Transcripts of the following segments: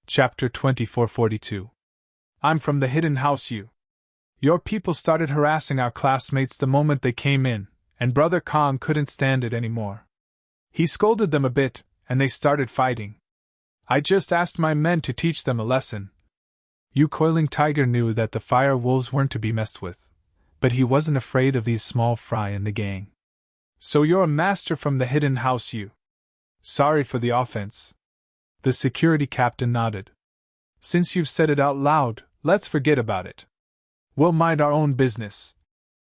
Chapter 2442. I'm from the hidden house Your people started harassing our classmates the moment they came in, and Brother Kong couldn't stand it anymore. He scolded them a bit, and they started fighting. I just asked my men to teach them a lesson. Coiling Tiger knew that the fire wolves weren't to be messed with, but he wasn't afraid of these small fry in the gang. So you're a master from the hidden house Sorry for the offense. The security captain nodded. Since you've said it out loud, let's forget about it. We'll mind our own business.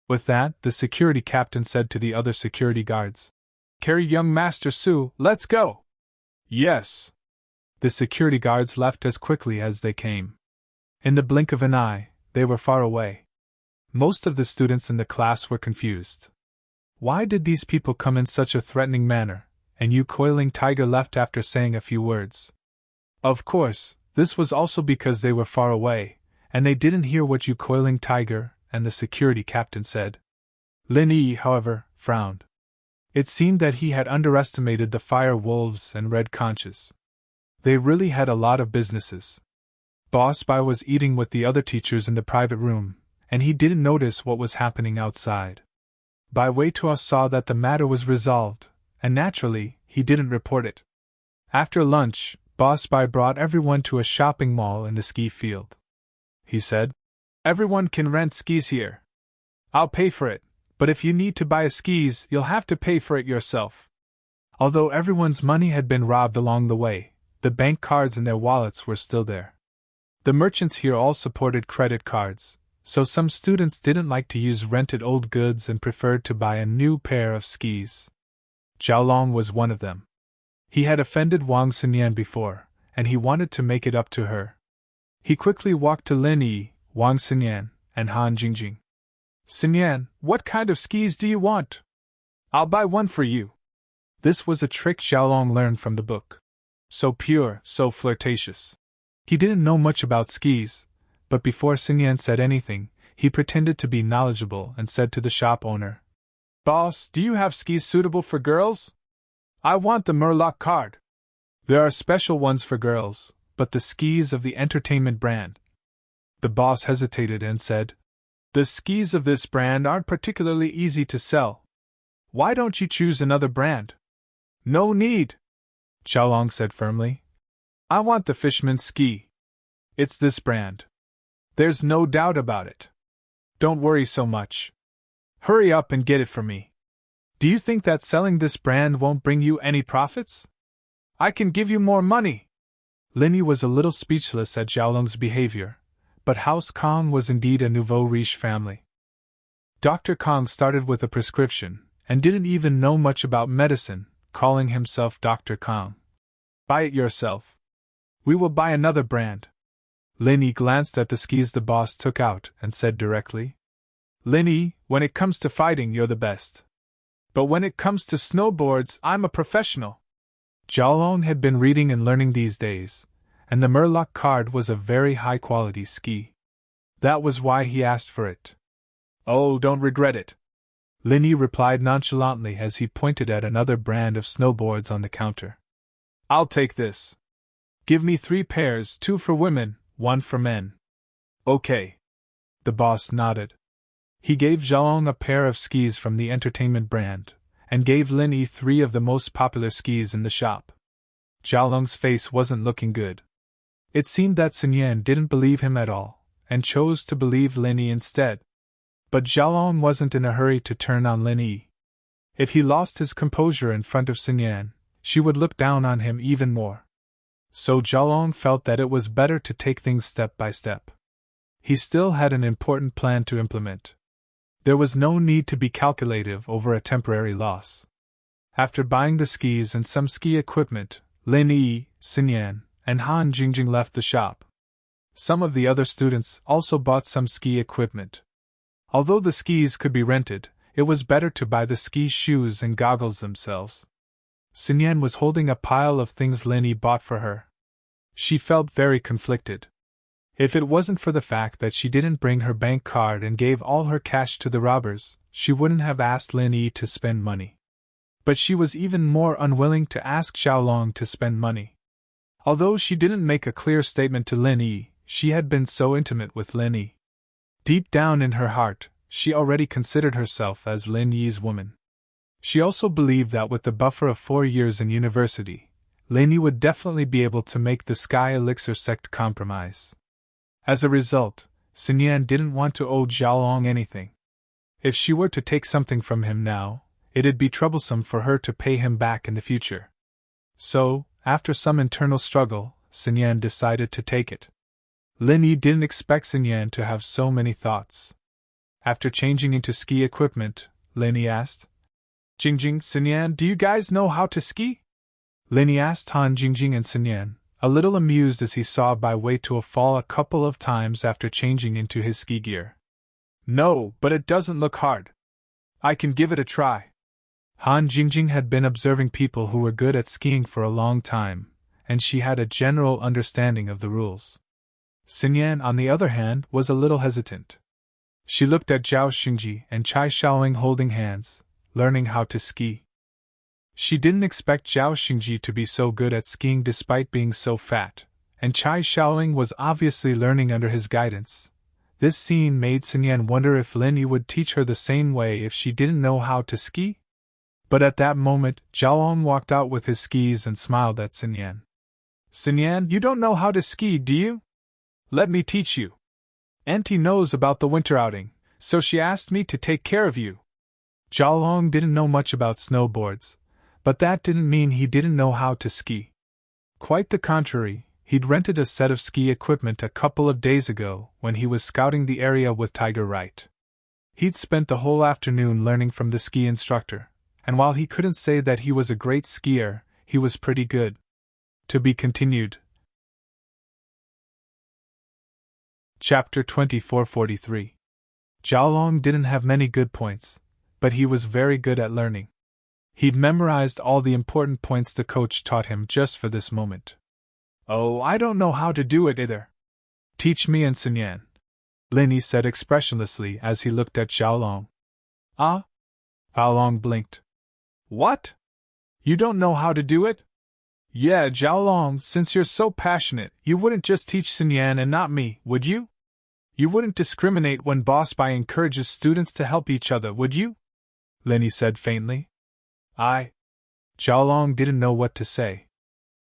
With that, the security captain said to the other security guards, Carry young Master Su, let's go! Yes. The security guards left as quickly as they came. In the blink of an eye, they were far away. Most of the students in the class were confused. Why did these people come in such a threatening manner, and Coiling Tiger left after saying a few words? Of course, this was also because they were far away, and they didn't hear what Coiling Tiger and the security captain said. Lin Yi, however, frowned. It seemed that he had underestimated the fire wolves and red conches. They really had a lot of businesses. Boss Bai was eating with the other teachers in the private room, and he didn't notice what was happening outside. Bai Weitua saw that the matter was resolved, and naturally, he didn't report it. After lunch, Boss Bai brought everyone to a shopping mall in the ski field. He said, Everyone can rent skis here. I'll pay for it, but if you need to buy skis, you'll have to pay for it yourself. Although everyone's money had been robbed along the way, the bank cards in their wallets were still there. The merchants here all supported credit cards, so some students didn't like to use rented old goods and preferred to buy a new pair of skis. Xiaolong was one of them. He had offended Wang Xinyan before, and he wanted to make it up to her. He quickly walked to Lin Yi, Wang Xinyan, and Han Jingjing. Xinyan, what kind of skis do you want? I'll buy one for you. This was a trick Xiaolong learned from the book. So pure, so flirtatious. He didn't know much about skis, but before Xinyan said anything, he pretended to be knowledgeable and said to the shop owner, Boss, do you have skis suitable for girls? I want the Murloc card. There are special ones for girls, but the skis of the entertainment brand. The boss hesitated and said, The skis of this brand aren't particularly easy to sell. Why don't you choose another brand? No need, Xiaolong said firmly. I want the Fishman's ski. It's this brand. There's no doubt about it. Don't worry so much. Hurry up and get it for me. Do you think that selling this brand won't bring you any profits? I can give you more money. Lin Yi was a little speechless at Xiaolong's behavior, but House Kong was indeed a nouveau riche family. Dr. Kong started with a prescription, and didn't even know much about medicine, calling himself Dr. Kong. Buy it yourself. We will buy another brand. Lin Yi glanced at the skis the boss took out and said directly, Lin Yi, when it comes to fighting, you're the best. But when it comes to snowboards, I'm a professional. Xiaolong had been reading and learning these days, and the Murloc card was a very high-quality ski. That was why he asked for it. Oh, don't regret it. Lin Yi replied nonchalantly as he pointed at another brand of snowboards on the counter. I'll take this. Give me 3 pairs, 2 for women, 1 for men. Okay. The boss nodded. He gave Xiaolong a pair of skis from the entertainment brand, and gave Lin Yi 3 of the most popular skis in the shop. Xiaolong's face wasn't looking good. It seemed that Xinyan didn't believe him at all, and chose to believe Lin Yi instead. But Xiaolong wasn't in a hurry to turn on Lin Yi. If he lost his composure in front of Xinyan, she would look down on him even more. So Xiaolong felt that it was better to take things step by step. He still had an important plan to implement. There was no need to be calculative over a temporary loss. After buying the skis and some ski equipment, Lin Yi, Xinyan, and Han Jingjing left the shop. Some of the other students also bought some ski equipment. Although the skis could be rented, it was better to buy the ski shoes and goggles themselves. Xinyan was holding a pile of things Lin Yi bought for her. She felt very conflicted. If it wasn't for the fact that she didn't bring her bank card and gave all her cash to the robbers, she wouldn't have asked Lin Yi to spend money. But she was even more unwilling to ask Xiaolong to spend money. Although she didn't make a clear statement to Lin Yi, she had been so intimate with Lin Yi. Deep down in her heart, she already considered herself as Lin Yi's woman. She also believed that with the buffer of 4 years in university, Lin Yi would definitely be able to make the Sky Elixir sect compromise. As a result, Sun Yan didn't want to owe Xiaolong anything. If she were to take something from him now, it'd be troublesome for her to pay him back in the future. So, after some internal struggle, Sun Yan decided to take it. Lin Yi didn't expect Sun Yan to have so many thoughts. After changing into ski equipment, Lin Yi asked, Jingjing, Sun Yan, do you guys know how to ski? Lin Yi asked Han Jingjing and Sun Yan, a little amused as he saw by way to a fall a couple of times after changing into his ski gear. No, but it doesn't look hard. I can give it a try. Han Jingjing had been observing people who were good at skiing for a long time, and she had a general understanding of the rules. Sun Yan, on the other hand, was a little hesitant. She looked at Zhao Xingji and Chai Xiaoling holding hands, learning how to ski. She didn't expect Zhao Xingji to be so good at skiing despite being so fat, and Chai Xiaoling was obviously learning under his guidance. This scene made Sun Yan wonder if Lin Yi would teach her the same way if she didn't know how to ski. But at that moment, Xiaolong walked out with his skis and smiled at Sun Yan. Sun Yan, you don't know how to ski, do you? Let me teach you. Auntie knows about the winter outing, so she asked me to take care of you. Xiaolong didn't know much about snowboards, but that didn't mean he didn't know how to ski. Quite the contrary, he'd rented a set of ski equipment a couple of days ago when he was scouting the area with Tiger Wright. He'd spent the whole afternoon learning from the ski instructor, and while he couldn't say that he was a great skier, he was pretty good. To be continued. Chapter 2443. Xiaolong didn't have many good points, but he was very good at learning. He'd memorized all the important points the coach taught him just for this moment. Oh, I don't know how to do it either. Teach me and Sun Yan, Lin Yi said expressionlessly as he looked at Xiaolong. Ah? Xiaolong blinked. What? You don't know how to do it? Yeah, Xiaolong, since you're so passionate, you wouldn't just teach Sun Yan and not me, would you? You wouldn't discriminate when Boss Bai encourages students to help each other, would you? Lin Yi said faintly. Xiaolong didn't know what to say.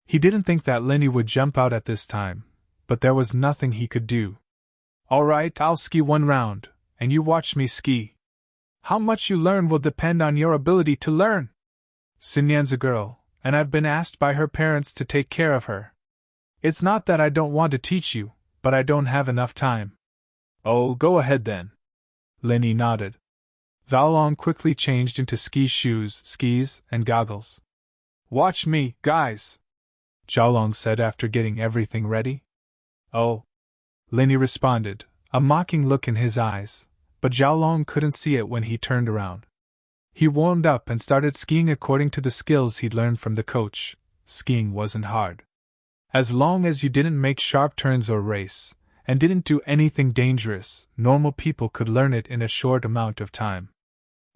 He didn't think that Lin Yi would jump out at this time, but there was nothing he could do. All right, I'll ski one round, and you watch me ski. How much you learn will depend on your ability to learn. Sun Yan's a girl, and I've been asked by her parents to take care of her. It's not that I don't want to teach you, but I don't have enough time. Oh, go ahead then. Lin Yi nodded. Xiaolong quickly changed into ski shoes, skis, and goggles. Watch me, guys, Xiaolong said after getting everything ready. Oh, Lin Yi responded, a mocking look in his eyes, but Xiaolong couldn't see it when he turned around. He warmed up and started skiing according to the skills he'd learned from the coach. Skiing wasn't hard. As long as you didn't make sharp turns or race, and didn't do anything dangerous, normal people could learn it in a short amount of time.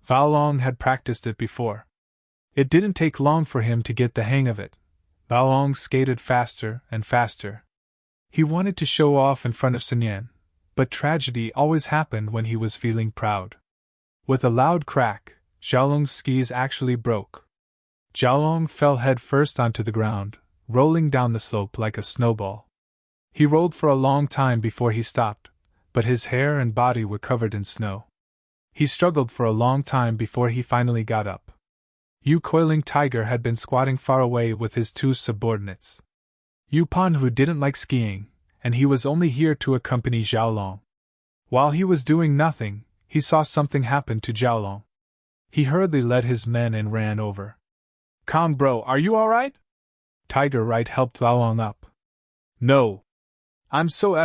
Xiaolong had practiced it before. It didn't take long for him to get the hang of it. Xiaolong skated faster and faster. He wanted to show off in front of Sun Yan, but tragedy always happened when he was feeling proud. With a loud crack, Xiaolong's skis actually broke. Xiaolong fell head first onto the ground, rolling down the slope like a snowball. He rolled for a long time before he stopped, but his hair and body were covered in snow. He struggled for a long time before he finally got up. Yu Coiling Tiger had been squatting far away with his 2 subordinates. Yu Panhu didn't like skiing, and he was only here to accompany Xiaolong. While he was doing nothing, he saw something happen to Xiaolong. He hurriedly led his men and ran over. Kong bro, are you alright? Tiger Right helped Xiaolong up. No. I'm so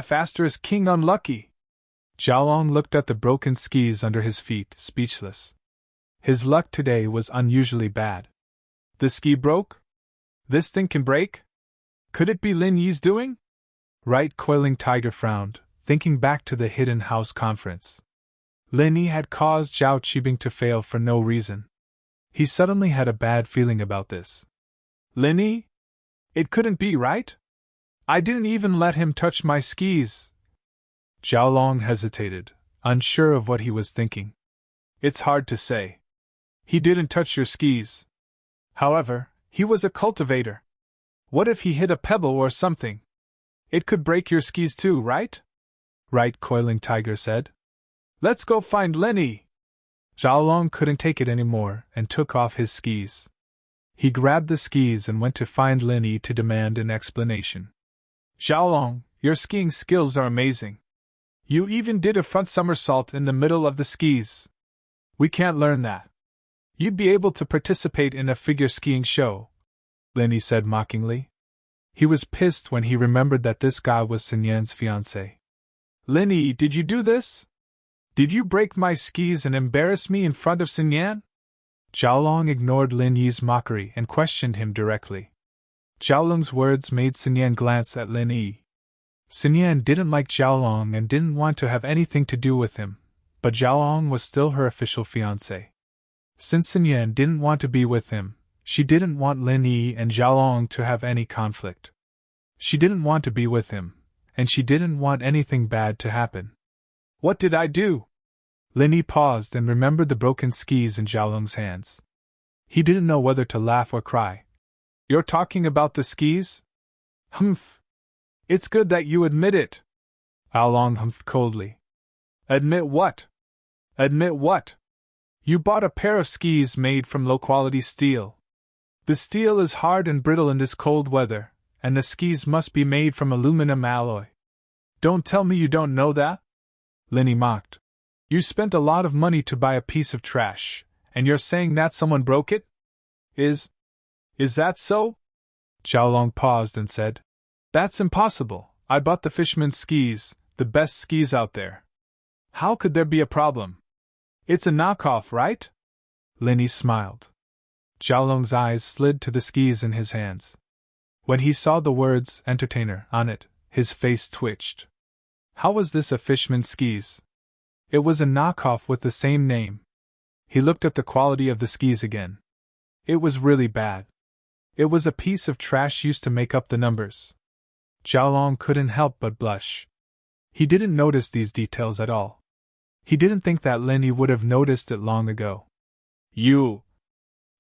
king unlucky. Xiaolong looked at the broken skis under his feet, speechless. His luck today was unusually bad. The ski broke? This thing can break? Could it be Lin Yi's doing? Right Coiling Tiger frowned, thinking back to the Hidden House conference. Lin Yi had caused Zhao Qibing to fail for no reason. He suddenly had a bad feeling about this. Lin Yi? It couldn't be, right? I didn't even let him touch my skis. Zhao Long hesitated, unsure of what he was thinking. It's hard to say. He didn't touch your skis. However, he was a cultivator. What if he hit a pebble or something? It could break your skis too, right? Right, Coiling Tiger said. Let's go find Lenny. Zhao Long couldn't take it anymore and took off his skis. He grabbed the skis and went to find Lenny to demand an explanation. Zhao Long, your skiing skills are amazing. You even did a front somersault in the middle of the skis. We can't learn that. You'd be able to participate in a figure skiing show, Lenny said mockingly. He was pissed when he remembered that this guy was Sun Yan's fiancé. Lenny, did you do this? Did you break my skis and embarrass me in front of Sun Yan? Zhao Long ignored Lin Yi's mockery and questioned him directly. Zhao Long's words made Sun Yan glance at Lin Yi. Sun Yan didn't like Zhao Long and didn't want to have anything to do with him, but Zhao Long was still her official fiancé. Since Sun Yan didn't want to be with him, she didn't want Lin Yi and Zhao Long to have any conflict. She didn't want to be with him, and she didn't want anything bad to happen. What did I do? Lin Yi paused and remembered the broken skis in Zhao Long's hands. He didn't know whether to laugh or cry. You're talking about the skis? Humph. It's good that you admit it. Zhao Long humphed coldly. Admit what? Admit what? You bought a pair of skis made from low-quality steel. The steel is hard and brittle in this cold weather, and the skis must be made from aluminum alloy. Don't tell me you don't know that? Lin Yi mocked. You spent a lot of money to buy a piece of trash, and you're saying that someone broke it? Is that so? Zhao Long paused and said, That's impossible. I bought the fisherman's skis, the best skis out there. How could there be a problem? It's a knockoff, right? Lin Yi smiled. Zhao Long's eyes slid to the skis in his hands. When he saw the words entertainer on it, his face twitched. How was this a fisherman's skis? It was a knockoff with the same name. He looked at the quality of the skis again. It was really bad. It was a piece of trash used to make up the numbers. Zhao Long couldn't help but blush. He didn't notice these details at all. He didn't think that Lin Yi would have noticed it long ago.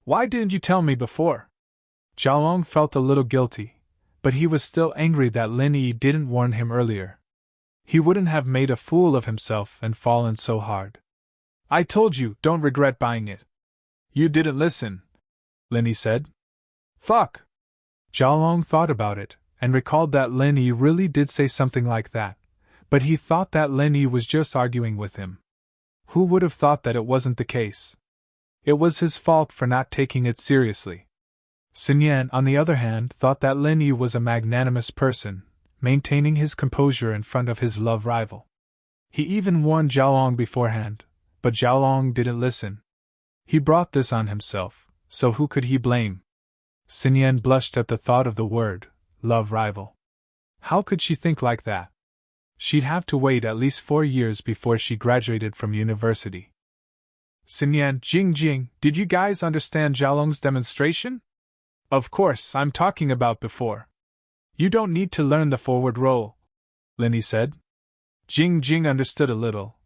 Why didn't you tell me before? Zhao Long felt a little guilty, but he was still angry that Lin Yi didn't warn him earlier. He wouldn't have made a fool of himself and fallen so hard. I told you, don't regret buying it. You didn't listen, Lin Yi said. Fuck! Zhao Long thought about it, and recalled that Lin Yi really did say something like that, but he thought that Lin Yi was just arguing with him. Who would have thought that it wasn't the case? It was his fault for not taking it seriously. Sun Yan, on the other hand, thought that Lin Yi was a magnanimous person, maintaining his composure in front of his love rival. He even warned Zhao Long beforehand, but Zhao Long didn't listen. He brought this on himself, so who could he blame? Sun Yan blushed at the thought of the word, love rival. How could she think like that? She'd have to wait at least 4 years before she graduated from university. Sun Yan, Jing, did you guys understand Zhao Long's demonstration? Of course, I'm talking about before. You don't need to learn the forward roll, Lin Yi said. Jing understood a little.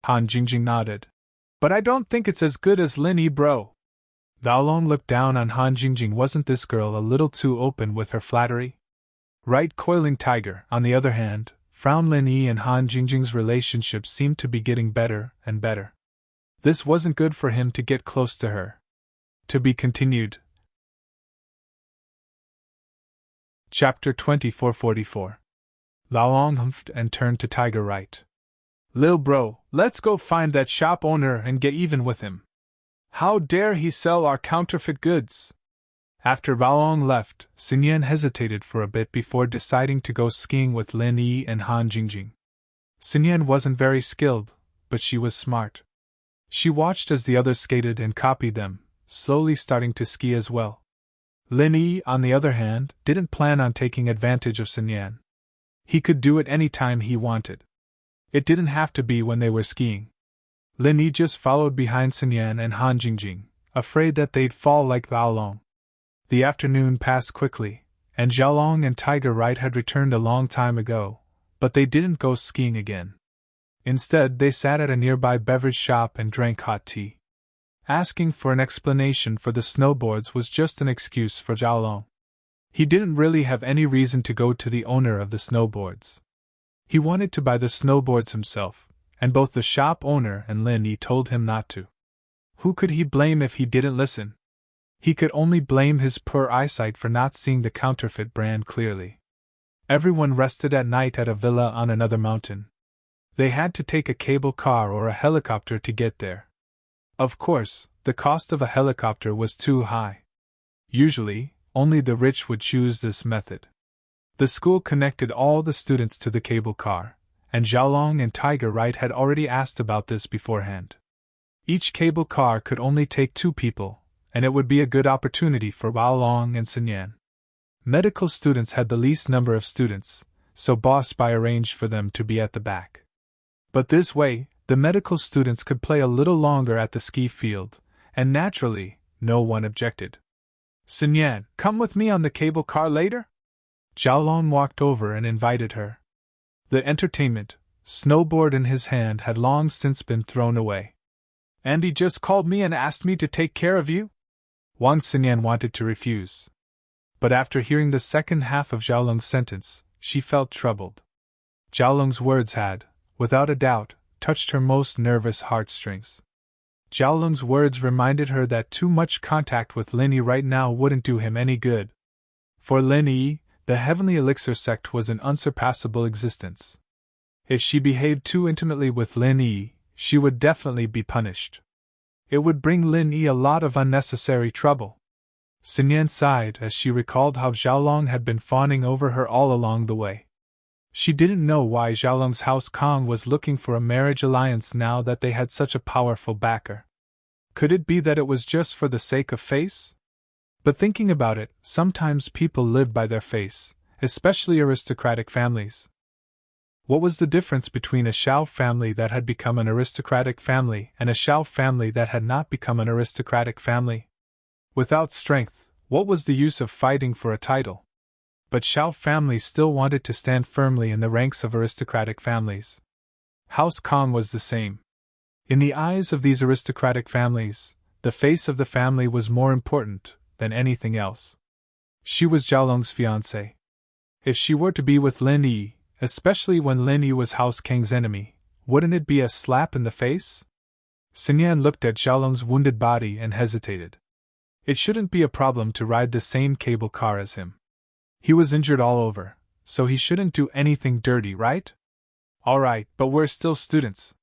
Han Jing nodded. But I don't think it's as good as Lin Yi, bro. Zhao Long looked down on Han Jing. Wasn't this girl a little too open with her flattery? Right, Coiling Tiger, on the other hand, frowned. Lin Yi and Han Jing's relationship seemed to be getting better and better. This wasn't good for him to get close to her. To be continued. Chapter 2444. Zhao Long humphed and turned to Tiger right. Lil bro, let's go find that shop owner and get even with him. How dare he sell our counterfeit goods? After Zhao Long left, Sun Yan hesitated for a bit before deciding to go skiing with Lin Yi and Han Jing. Sun Yan wasn't very skilled, but she was smart. She watched as the others skated and copied them, slowly starting to ski as well. Lin Yi, on the other hand, didn't plan on taking advantage of Sun Yan. He could do it any time he wanted. It didn't have to be when they were skiing. Lin Yi just followed behind Sun Yan and Han Jing, afraid that they'd fall like Zhao Long. The afternoon passed quickly, and Xiaolong and Tiger Right had returned a long time ago, but they didn't go skiing again. Instead, they sat at a nearby beverage shop and drank hot tea. Asking for an explanation for the snowboards was just an excuse for Xiaolong. He didn't really have any reason to go to the owner of the snowboards. He wanted to buy the snowboards himself, and both the shop owner and Lin Yi told him not to. Who could he blame if he didn't listen? He could only blame his poor eyesight for not seeing the counterfeit brand clearly. Everyone rested at night at a villa on another mountain. They had to take a cable car or a helicopter to get there. Of course, the cost of a helicopter was too high. Usually, only the rich would choose this method. The school connected all the students to the cable car, and Xiaolong and Tiger Right had already asked about this beforehand. Each cable car could only take 2 people, and it would be a good opportunity for Xiaolong and Xinyan. Medical students had the least number of students, so Boss Bai arranged for them to be at the back. But this way, the medical students could play a little longer at the ski field, and naturally, no one objected. Xinyan, come with me on the cable car later? Xiaolong walked over and invited her. The entertainment, snowboard in his hand, had long since been thrown away. Andy just called me and asked me to take care of you? Wang Xinyan wanted to refuse. But after hearing the second half of Xiaolong's sentence, she felt troubled. Xiaolong's words had, without a doubt, touched her most nervous heartstrings. Xiaolong's words reminded her that too much contact with Lin Yi right now wouldn't do him any good. For Lin Yi, the Heavenly Elixir sect was an unsurpassable existence. If she behaved too intimately with Lin Yi, she would definitely be punished. It would bring Lin Yi a lot of unnecessary trouble. Xinyan sighed as she recalled how Xiaolong had been fawning over her all along the way. She didn't know why Xiaolong's house Kong was looking for a marriage alliance now that they had such a powerful backer. Could it be that it was just for the sake of face? But thinking about it, sometimes people live by their face, especially aristocratic families. What was the difference between a Shao family that had become an aristocratic family and a Shao family that had not become an aristocratic family? Without strength, what was the use of fighting for a title? But Shao families still wanted to stand firmly in the ranks of aristocratic families. House Kong was the same. In the eyes of these aristocratic families, the face of the family was more important than anything else. She was Xiaolong's fiancée. If she were to be with Lin Yi, especially when Lin Yi was House Kang's enemy, wouldn't it be a slap in the face? Xinyan looked at Xiaolong's wounded body and hesitated. It shouldn't be a problem to ride the same cable car as him. He was injured all over, so he shouldn't do anything dirty, right? Alright, but we're still students.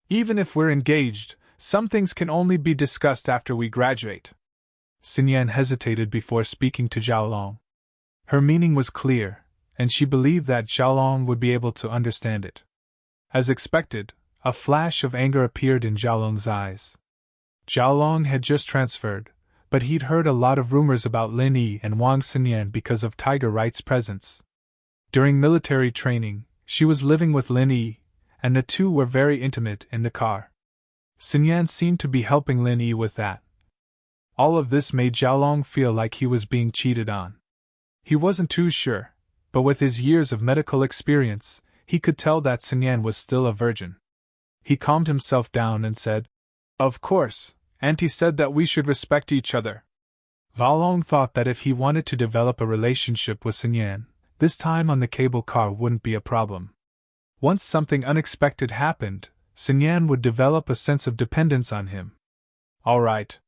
Even if we're engaged, some things can only be discussed after we graduate. Xinyan hesitated before speaking to Xiaolong. Her meaning was clear, and she believed that Xiaolong would be able to understand it. As expected, a flash of anger appeared in Xiaolong's eyes. Xiaolong had just transferred, but he'd heard a lot of rumors about Lin Yi and Wang Xinyan because of Tiger Right's presence. During military training, she was living with Lin Yi, and the two were very intimate in the car. Xinyan seemed to be helping Lin Yi with that. All of this made Xiaolong feel like he was being cheated on. He wasn't too sure, but with his years of medical experience, he could tell that Xinyan was still a virgin. He calmed himself down and said, "Of course, Auntie said that we should respect each other." Xiaolong thought that if he wanted to develop a relationship with Xinyan, this time on the cable car wouldn't be a problem. Once something unexpected happened, Xinyan would develop a sense of dependence on him. All right.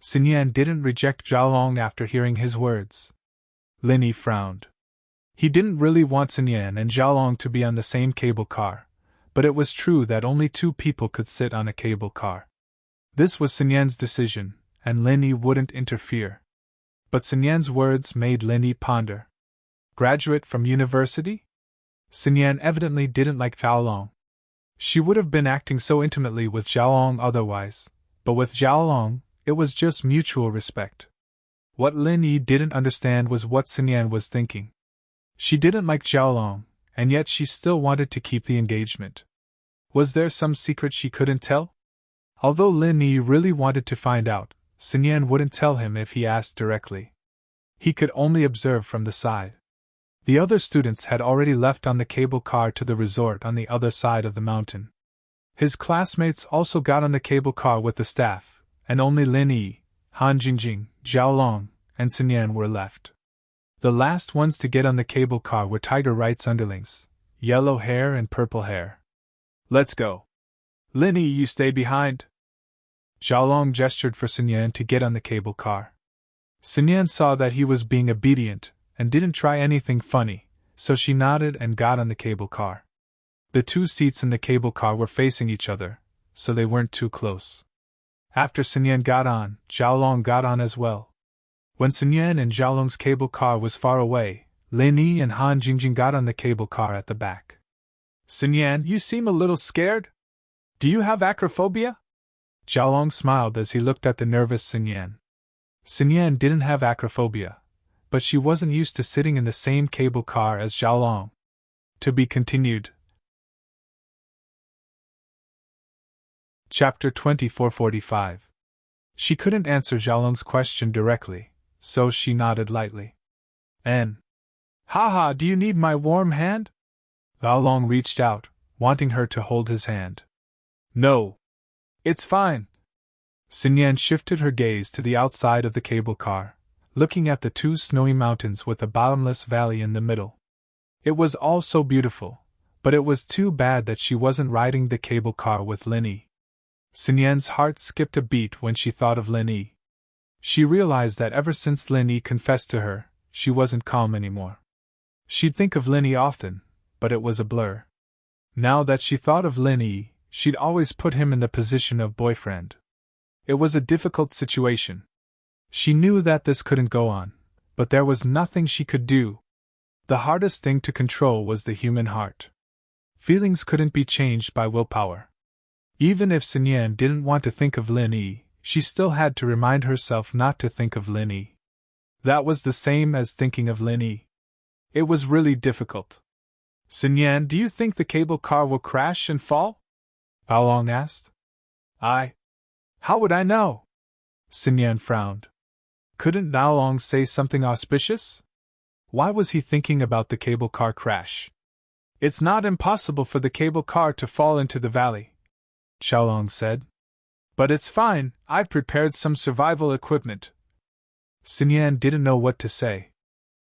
Xinyan didn't reject Xiaolong after hearing his words. Lin Yi frowned. He didn't really want Xinyan and Xiaolong to be on the same cable car, but it was true that only 2 people could sit on a cable car. This was Xinyan's decision, and Lin Yi wouldn't interfere. But Xinyan's words made Lin Yi ponder. Graduate from university? Xinyan evidently didn't like Xiaolong. She would have been acting so intimately with Xiaolong otherwise, but with Xiaolong, it was just mutual respect. What Lin Yi didn't understand was what Xinyan was thinking. She didn't like Xiaolong, and yet she still wanted to keep the engagement. Was there some secret she couldn't tell? Although Lin Yi really wanted to find out, Xinyan wouldn't tell him if he asked directly. He could only observe from the side. The other students had already left on the cable car to the resort on the other side of the mountain. His classmates also got on the cable car with the staff, and only Lin Yi, Han Jingjing, Zhao Long, and Sun Yan were left. The last ones to get on the cable car were Tiger Wright's underlings, Yellow Hair and Purple Hair. Let's go. Lin Yi, you stay behind. Zhao Long gestured for Sun Yan to get on the cable car. Sun Yan saw that he was being obedient and didn't try anything funny, so she nodded and got on the cable car. The two seats in the cable car were facing each other, so they weren't too close. After Sun Yan got on, Zhao Long got on as well. When Sun Yan and Zhao Long's cable car was far away, Lin Yi and Han Jingjing got on the cable car at the back. Sun Yan, you seem a little scared. Do you have acrophobia? Zhao Long smiled as he looked at the nervous Sun Yan. Sun Yan didn't have acrophobia, but she wasn't used to sitting in the same cable car as Zhao Long. To be continued. Chapter 2445. She couldn't answer Zhao Long's question directly, so she nodded lightly. Haha, do you need my warm hand? Zhao Long reached out, wanting her to hold his hand. No. It's fine. Sun Yan shifted her gaze to the outside of the cable car, looking at the two snowy mountains with a bottomless valley in the middle. It was all so beautiful, but it was too bad that she wasn't riding the cable car with Lin Yi. Sun Yan's heart skipped a beat when she thought of Lin Yi. She realized that ever since Lin Yi confessed to her, she wasn't calm anymore. She'd think of Lin Yi often, but it was a blur. Now that she thought of Lin Yi, she'd always put him in the position of boyfriend. It was a difficult situation. She knew that this couldn't go on, but there was nothing she could do. The hardest thing to control was the human heart. Feelings couldn't be changed by willpower. Even if Sun Yan didn't want to think of Lin Yi, she still had to remind herself not to think of Lin Yi. That was the same as thinking of Lin Yi. It was really difficult. Sun Yan, do you think the cable car will crash and fall? Zhao Long asked. How would I know? Sun Yan frowned. Couldn't Zhao Long say something auspicious? Why was he thinking about the cable car crash? It's not impossible for the cable car to fall into the valley, Zhao Long said. But it's fine, I've prepared some survival equipment. Sun Yan didn't know what to say.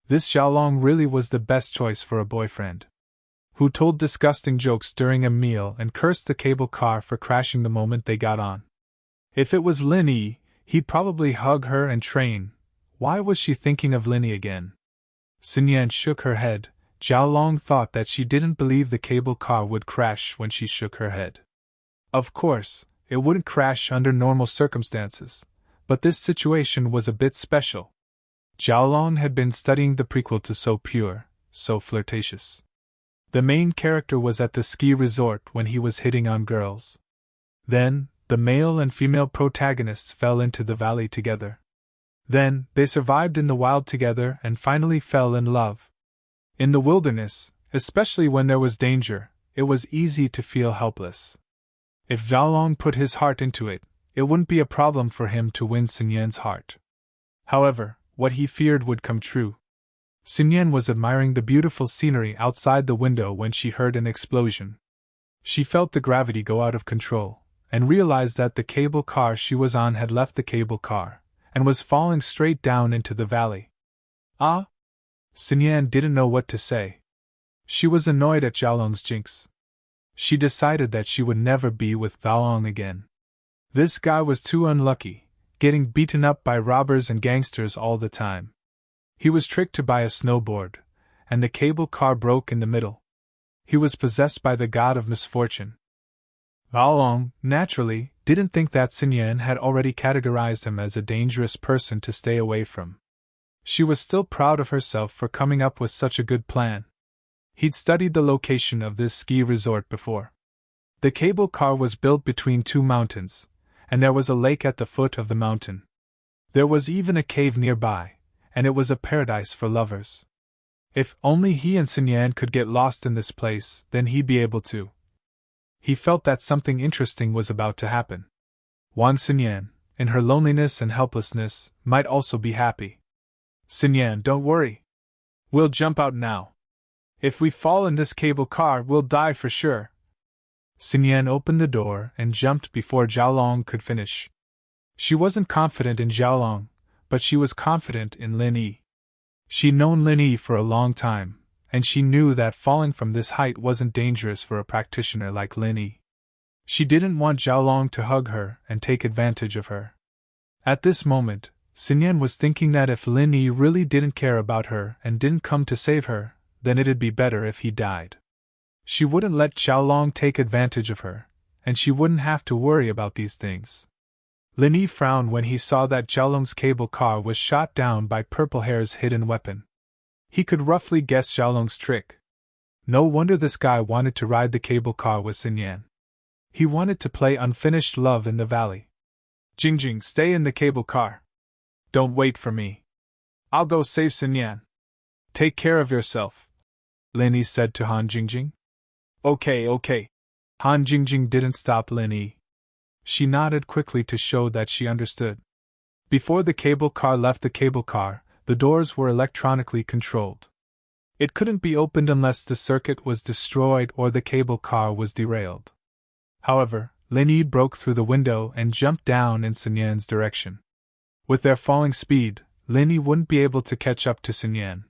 This Zhao Long really was the best choice for a boyfriend, who told disgusting jokes during a meal and cursed the cable car for crashing the moment they got on. If it was Lin Yi, he'd probably hug her and train. Why was she thinking of Lin Yi again? Sun Yan shook her head. Zhao Long thought that she didn't believe the cable car would crash when she shook her head. Of course, it wouldn't crash under normal circumstances, but this situation was a bit special. Zhao Long had been studying the prequel to So Pure, So Flirtatious. The main character was at the ski resort when he was hitting on girls. Then, the male and female protagonists fell into the valley together. Then, they survived in the wild together and finally fell in love. In the wilderness, especially when there was danger, it was easy to feel helpless. If Zhao Long put his heart into it, it wouldn't be a problem for him to win Sun Yan's heart. However, what he feared would come true. Sun Yan was admiring the beautiful scenery outside the window when she heard an explosion. She felt the gravity go out of control, and realized that the cable car she was on had left the cable car, and was falling straight down into the valley. Sun Yan didn't know what to say. She was annoyed at Zhao Long's jinx. She decided that she would never be with Zhao Long again. This guy was too unlucky, getting beaten up by robbers and gangsters all the time. He was tricked to buy a snowboard, and the cable car broke in the middle. He was possessed by the god of misfortune. Zhao Long, naturally, didn't think that Sun Yan had already categorized him as a dangerous person to stay away from. She was still proud of herself for coming up with such a good plan. He'd studied the location of this ski resort before. The cable car was built between two mountains, and there was a lake at the foot of the mountain. There was even a cave nearby, and it was a paradise for lovers. If only he and Sun Yan could get lost in this place, then he'd be able to. He felt that something interesting was about to happen. Sun Yan, in her loneliness and helplessness, might also be happy. Xin Yan, don't worry. We'll jump out now. If we fall in this cable car, we'll die for sure. Xin Yan opened the door and jumped before Xiaolong could finish. She wasn't confident in Xiaolong, but she was confident in Lin Yi. She'd known Lin Yi for a long time, and she knew that falling from this height wasn't dangerous for a practitioner like Lin Yi. She didn't want Xiaolong to hug her and take advantage of her. At this moment, Xin Yan was thinking that if Lin Yi really didn't care about her and didn't come to save her, then it'd be better if he died. She wouldn't let Xiaolong take advantage of her, and she wouldn't have to worry about these things. Lin Yi frowned when he saw that Xiaolong's cable car was shot down by Purple Hair's hidden weapon. He could roughly guess Xiaolong's trick. No wonder this guy wanted to ride the cable car with Xin Yan. He wanted to play unfinished love in the valley. Jingjing, stay in the cable car. Don't wait for me. I'll go save Xin Yan. Take care of yourself, Lin Yi said to Han Jingjing. Okay. Han Jingjing didn't stop Lin Yi. She nodded quickly to show that she understood. Before the cable car left the cable car, the doors were electronically controlled. It couldn't be opened unless the circuit was destroyed or the cable car was derailed. However, Lin Yi broke through the window and jumped down in Xin Yan's direction. With their falling speed, Lin Yi wouldn't be able to catch up to Xin Yan.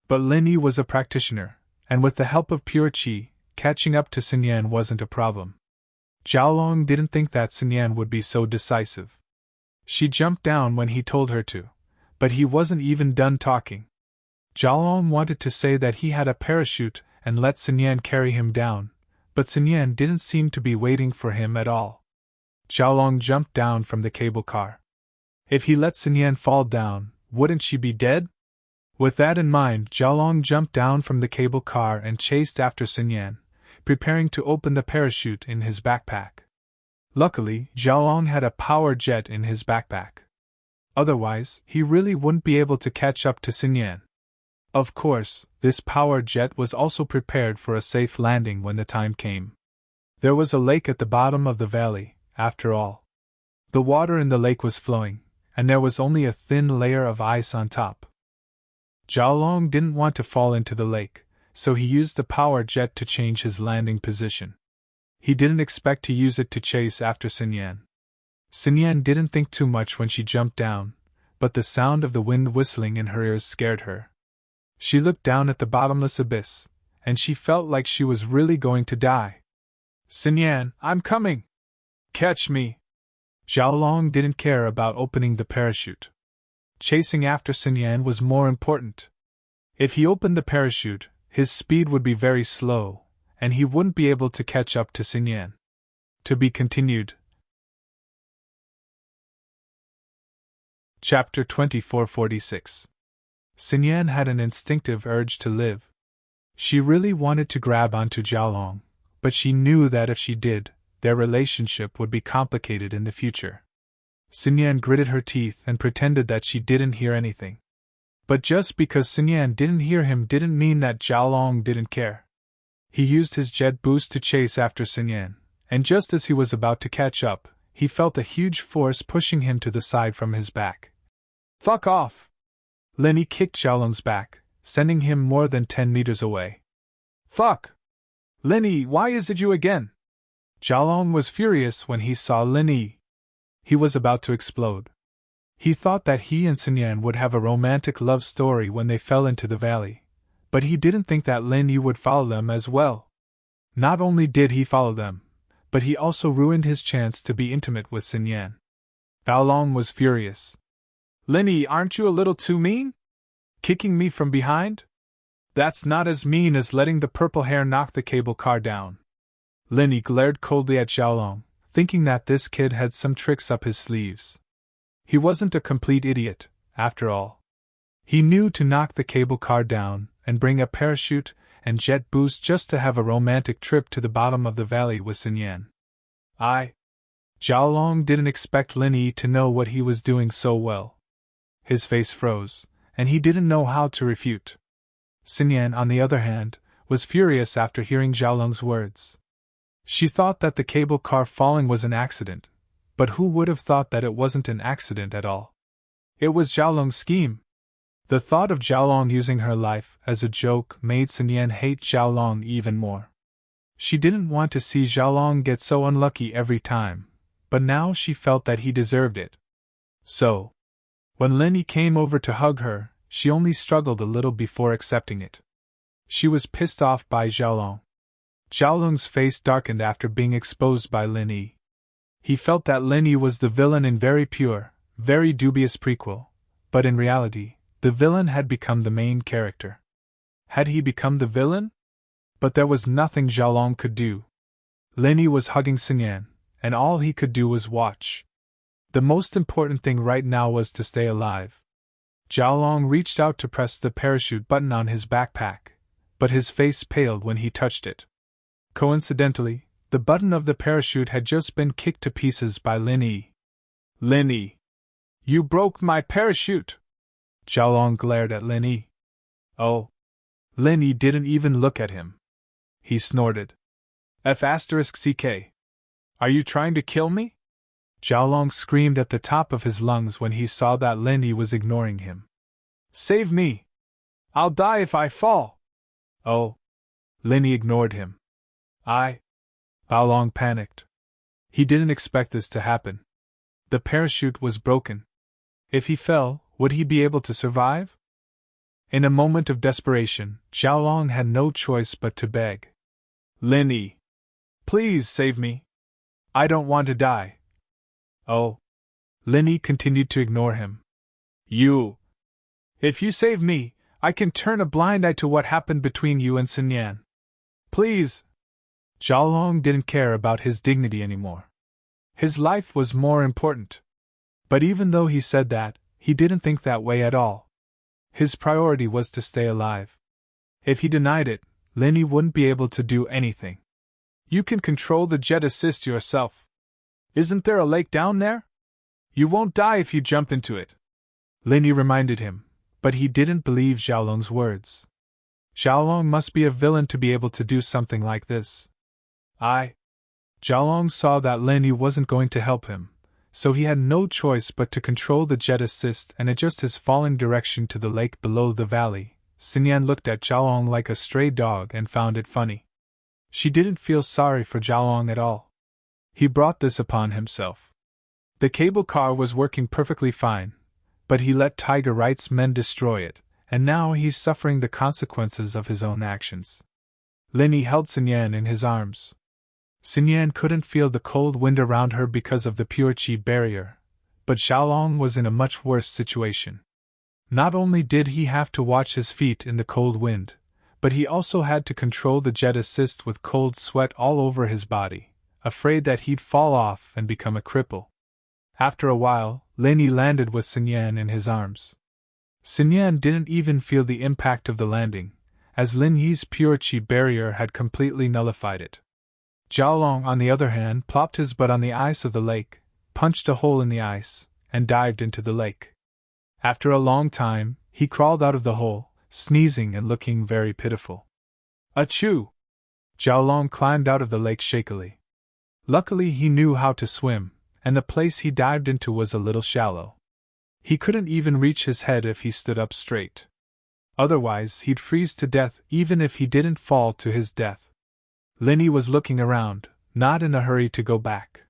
But Lin Yi was a practitioner, and with the help of pure qi, catching up to Xin Yan wasn't a problem. Xiaolong didn't think that Xin Yan would be so decisive. She jumped down when he told her to, but he wasn't even done talking. Xiaolong wanted to say that he had a parachute and let Xin Yan carry him down, but Xin Yan didn't seem to be waiting for him at all. Xiaolong jumped down from the cable car. If he let Xin Yan fall down, wouldn't she be dead? With that in mind, Xiaolong jumped down from the cable car and chased after Xin Yan, preparing to open the parachute in his backpack. Luckily, Xiaolong had a power jet in his backpack. Otherwise, he really wouldn't be able to catch up to Xin Yan. Of course, this power jet was also prepared for a safe landing when the time came. There was a lake at the bottom of the valley, after all. The water in the lake was flowing, and there was only a thin layer of ice on top. Xiaolong didn't want to fall into the lake, so he used the power jet to change his landing position. He didn't expect to use it to chase after Xin Yan. Xin Yan didn't think too much when she jumped down, but the sound of the wind whistling in her ears scared her. She looked down at the bottomless abyss, and she felt like she was really going to die. Xin Yan, I'm coming! Catch me! Xiaolong didn't care about opening the parachute. Chasing after Xin Yan was more important. If he opened the parachute, his speed would be very slow, and he wouldn't be able to catch up to Xin Yan. To be continued. Chapter 2446. Xin Yan had an instinctive urge to live. She really wanted to grab onto Xiaolong, but she knew that if she did, their relationship would be complicated in the future. Xin Yan gritted her teeth and pretended that she didn't hear anything. But just because Xin Yan didn't hear him didn't mean that Xiaolong didn't care. He used his jet boost to chase after Xin Yan, and just as he was about to catch up, he felt a huge force pushing him to the side from his back. Fuck off! Lin Yi kicked Xiaolong's back, sending him more than 10 meters away. Fuck! Lin Yi, why is it you again? Xiaolong was furious when he saw Lin Yi. He was about to explode. He thought that he and Xin Yan would have a romantic love story when they fell into the valley, but he didn't think that Lin Yi would follow them as well. Not only did he follow them, but he also ruined his chance to be intimate with Xin Yan. Xiaolong was furious. Lin Yi, aren't you a little too mean? Kicking me from behind? That's not as mean as letting the purple hair knock the cable car down. Lin Yi glared coldly at Xiaolong, thinking that this kid had some tricks up his sleeves. He wasn't a complete idiot, after all. He knew to knock the cable car down and bring a parachute and jet boost just to have a romantic trip to the bottom of the valley with Xin Yan. Xiaolong didn't expect Lin Yi to know what he was doing so well. His face froze, and he didn't know how to refute. Xin Yan, on the other hand, was furious after hearing Xiaolong's words. She thought that the cable car falling was an accident, but who would have thought that it wasn't an accident at all? It was Xiaolong's scheme. The thought of Xiaolong using her life as a joke made Sun Yan hate Xiaolong even more. She didn't want to see Xiaolong get so unlucky every time, but now she felt that he deserved it. So, when Lin Yi came over to hug her, she only struggled a little before accepting it. She was pissed off by Xiaolong. Xiaolong's face darkened after being exposed by Lin Yi. He felt that Lin Yi was the villain in very pure, very dubious prequel, but in reality, the villain had become the main character. Had he become the villain? But there was nothing Xiaolong could do. Lin Yi was hugging Sun Yan, and all he could do was watch. The most important thing right now was to stay alive. Xiaolong reached out to press the parachute button on his backpack, but his face paled when he touched it. Coincidentally, the button of the parachute had just been kicked to pieces by Lin Yi. Lin Yi! You broke my parachute! Xiaolong glared at Lin Yi. Oh! Lin Yi didn't even look at him. He snorted. F***CK. Are you trying to kill me? Xiaolong screamed at the top of his lungs when he saw that Lin Yi was ignoring him. Save me! I'll die if I fall! Oh! Lin Yi ignored him. Xiaolong panicked. He didn't expect this to happen. The parachute was broken. If he fell, would he be able to survive? In a moment of desperation, Xiaolong had no choice but to beg. Lin Yi! Please save me! I don't want to die. Oh! Lin Yi continued to ignore him. If you save me, I can turn a blind eye to what happened between you and Sun Yan. Please! Xiaolong didn't care about his dignity anymore. His life was more important. But even though he said that, he didn't think that way at all. His priority was to stay alive. If he denied it, Lin Yi wouldn't be able to do anything. You can control the jet assist yourself. Isn't there a lake down there? You won't die if you jump into it. Lin Yi reminded him, but he didn't believe Xiaolong's words. Xiaolong must be a villain to be able to do something like this. Xiaolong saw that Lin Yi wasn't going to help him, so he had no choice but to control the jet assist and adjust his falling direction to the lake below the valley. Sun Yan looked at Xiaolong like a stray dog and found it funny. She didn't feel sorry for Xiaolong at all. He brought this upon himself. The cable car was working perfectly fine, but he let Tiger Wright's men destroy it, and now he's suffering the consequences of his own actions. Lin Yi held Sun Yan in his arms. Sun Yan couldn't feel the cold wind around her because of the pure chi barrier, but Xiaolong was in a much worse situation. Not only did he have to watch his feet in the cold wind, but he also had to control the jet assist with cold sweat all over his body, afraid that he'd fall off and become a cripple. After a while, Lin Yi landed with Sun Yan in his arms. Sun Yan didn't even feel the impact of the landing, as Lin Yi's pure chi barrier had completely nullified it. Xiaolong, on the other hand, plopped his butt on the ice of the lake, punched a hole in the ice, and dived into the lake. After a long time, he crawled out of the hole, sneezing and looking very pitiful. Achoo! Xiaolong climbed out of the lake shakily. Luckily he knew how to swim, and the place he dived into was a little shallow. He couldn't even reach his head if he stood up straight. Otherwise he'd freeze to death even if he didn't fall to his death. Lin Yi was looking around, not in a hurry to go back.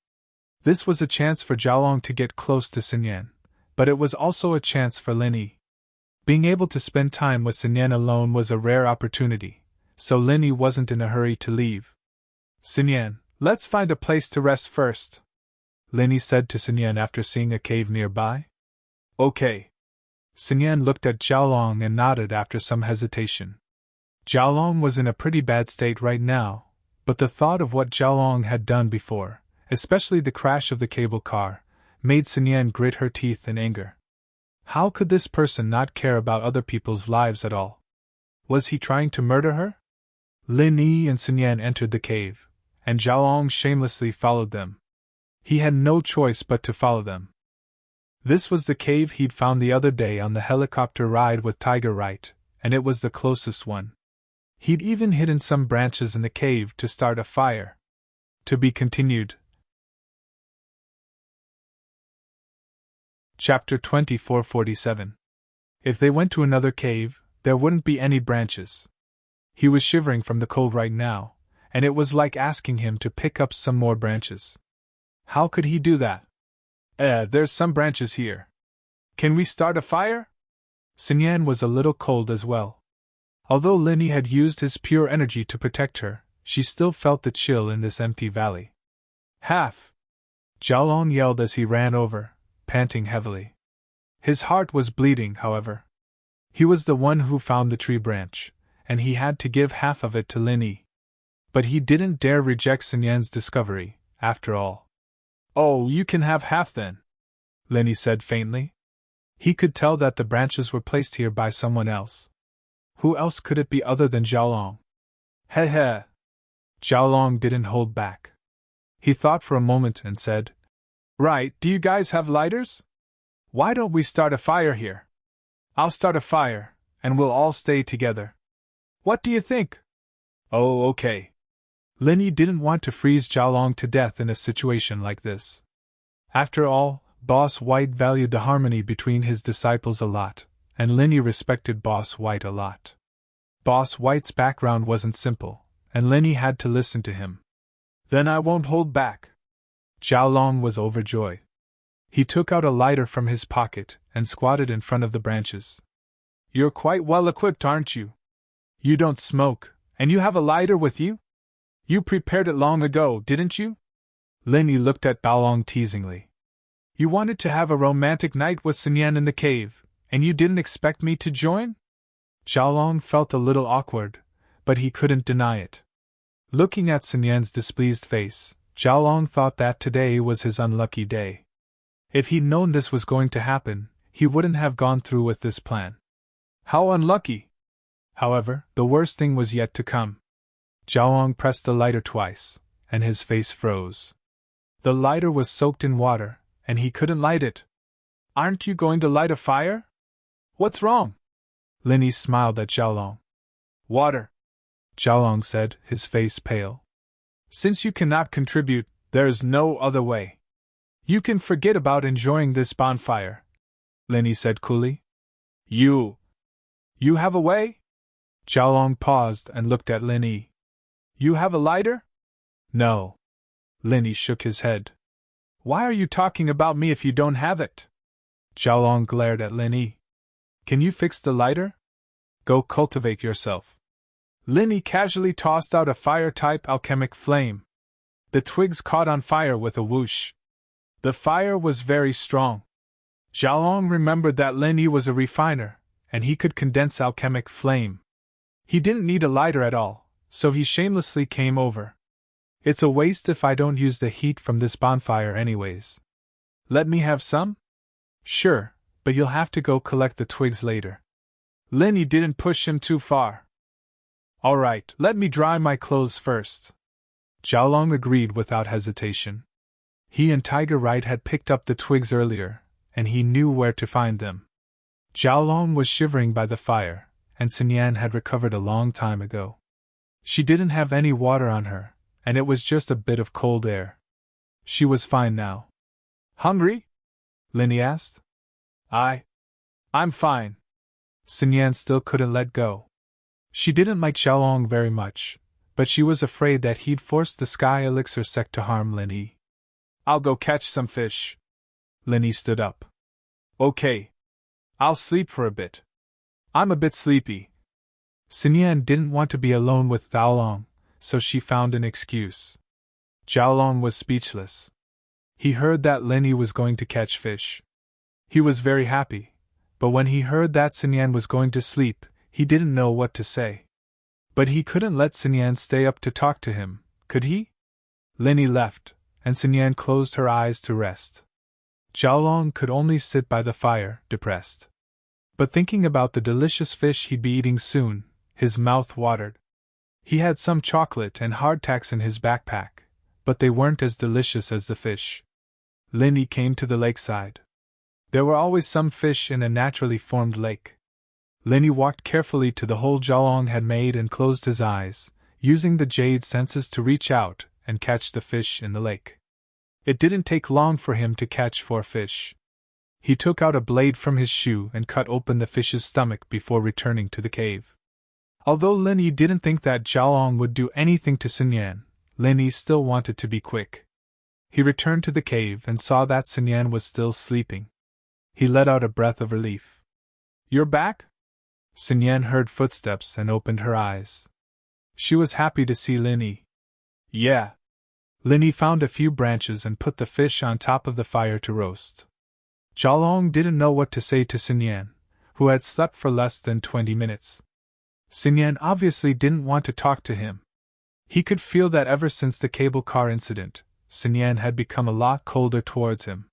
This was a chance for Xiaolong to get close to Sun Yan, but it was also a chance for Lin Yi. Being able to spend time with Sun Yan alone was a rare opportunity, so Lin Yi wasn't in a hurry to leave. Sun Yan, let's find a place to rest first, Lin Yi said to Sun Yan after seeing a cave nearby. Okay. Sun Yan looked at Xiaolong and nodded after some hesitation. Xiaolong was in a pretty bad state right now, but the thought of what Xiaolong had done before, especially the crash of the cable car, made Sun Yan grit her teeth in anger. How could this person not care about other people's lives at all? Was he trying to murder her? Lin Yi and Sun Yan entered the cave, and Xiaolong shamelessly followed them. He had no choice but to follow them. This was the cave he'd found the other day on the helicopter ride with Tiger Wright, and it was the closest one. He'd even hidden some branches in the cave to start a fire. To be continued. Chapter 2447. If they went to another cave, there wouldn't be any branches. He was shivering from the cold right now, and it was like asking him to pick up some more branches. How could he do that? There's some branches here. Can we start a fire? Sinyan was a little cold as well. Although Linny had used his pure energy to protect her, she still felt the chill in this empty valley. Half! Xiaolong yelled as he ran over, panting heavily. His heart was bleeding, however. He was the one who found the tree branch, and he had to give half of it to Linny. But he didn't dare reject Sinyan's discovery, after all. Oh, you can have half then, Linny said faintly. He could tell that the branches were placed here by someone else. Who else could it be other than Xiaolong? He he. Xiaolong didn't hold back. He thought for a moment and said, Right, do you guys have lighters? Why don't we start a fire here? I'll start a fire, and we'll all stay together. What do you think? Oh, okay. Linny didn't want to freeze Xiaolong to death in a situation like this. After all, Boss White valued the harmony between his disciples a lot, and Linny respected Boss White a lot. Boss White's background wasn't simple, and Linny had to listen to him. Then I won't hold back. Xiaolong was overjoyed. He took out a lighter from his pocket and squatted in front of the branches. You're quite well equipped, aren't you? You don't smoke, and you have a lighter with you? You prepared it long ago, didn't you? Linny looked at Baolong teasingly. You wanted to have a romantic night with Sinyan in the cave, and you didn't expect me to join? Xiaolong felt a little awkward, but he couldn't deny it. Looking at Sinyan's displeased face, Xiaolong thought that today was his unlucky day. If he'd known this was going to happen, he wouldn't have gone through with this plan. How unlucky! However, the worst thing was yet to come. Xiaolong pressed the lighter twice, and his face froze. The lighter was soaked in water, and he couldn't light it. Aren't you going to light a fire? What's wrong? Linny smiled at Xiaolong. Water, Xiaolong said, his face pale. Since you cannot contribute, there's no other way. You can forget about enjoying this bonfire, Linny said coolly. You have a way? Xiaolong paused and looked at Linny. You have a lighter? No. Linny shook his head. Why are you talking about me if you don't have it? Xiaolong glared at Linny. Can you fix the lighter? Go cultivate yourself. Linny casually tossed out a fire-type alchemic flame. The twigs caught on fire with a whoosh. The fire was very strong. Xiaolong remembered that Linny was a refiner, and he could condense alchemic flame. He didn't need a lighter at all, so he shamelessly came over. It's a waste if I don't use the heat from this bonfire anyways. Let me have some? Sure, but you'll have to go collect the twigs later. Linny didn't push him too far. All right, let me dry my clothes first. Xiaolong agreed without hesitation. He and Tiger Right had picked up the twigs earlier, and he knew where to find them. Xiaolong was shivering by the fire, and Sinyan had recovered a long time ago. She didn't have any water on her, and it was just a bit of cold air. She was fine now. Hungry? Linny asked. I'm fine. Sinyan still couldn't let go. She didn't like Xiaolong very much, but she was afraid that he'd force the Sky Elixir sect to harm Linny. I'll go catch some fish. Linny stood up. Okay. I'll sleep for a bit. I'm a bit sleepy. Sinyan didn't want to be alone with Xiaolong, so she found an excuse. Xiaolong was speechless. He heard that Linny was going to catch fish. He was very happy, but when he heard that Sinyan was going to sleep, he didn't know what to say. But he couldn't let Sinyan stay up to talk to him, could he? Linny left, and Sinyan closed her eyes to rest. Xiaolong could only sit by the fire, depressed. But thinking about the delicious fish he'd be eating soon, his mouth watered. He had some chocolate and hardtacks in his backpack, but they weren't as delicious as the fish. Linny came to the lakeside. There were always some fish in a naturally formed lake. Linny walked carefully to the hole Xiaolong had made and closed his eyes, using the jade senses to reach out and catch the fish in the lake. It didn't take long for him to catch 4 fish. He took out a blade from his shoe and cut open the fish's stomach before returning to the cave. Although Lin Yi didn't think that Xiaolong would do anything to Sun Yan, Lin Yi still wanted to be quick. He returned to the cave and saw that Sun Yan was still sleeping. He let out a breath of relief. "You're back?" Sun Yan heard footsteps and opened her eyes. She was happy to see Lin Yi. "Yeah." Lin Yi found a few branches and put the fish on top of the fire to roast. Xiaolong didn't know what to say to Sun Yan, who had slept for less than 20 minutes. Sun Yan obviously didn't want to talk to him. He could feel that ever since the cable car incident, Sun Yan had become a lot colder towards him.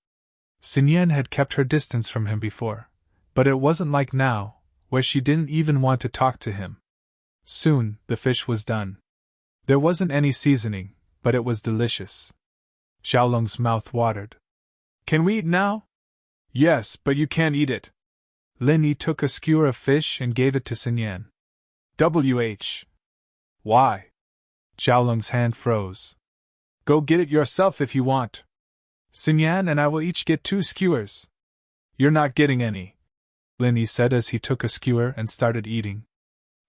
Sun Yan had kept her distance from him before, but it wasn't like now, where she didn't even want to talk to him. Soon, the fish was done. There wasn't any seasoning, but it was delicious. Xiaolong's mouth watered. "Can we eat now?" "Yes, but you can't eat it." Lin Yi took a skewer of fish and gave it to Sun Yan. Why? Xiaolong's hand froze. "Go get it yourself if you want. Sun Yan and I will each get 2 skewers. "You're not getting any," Lin Yi said as he took a skewer and started eating.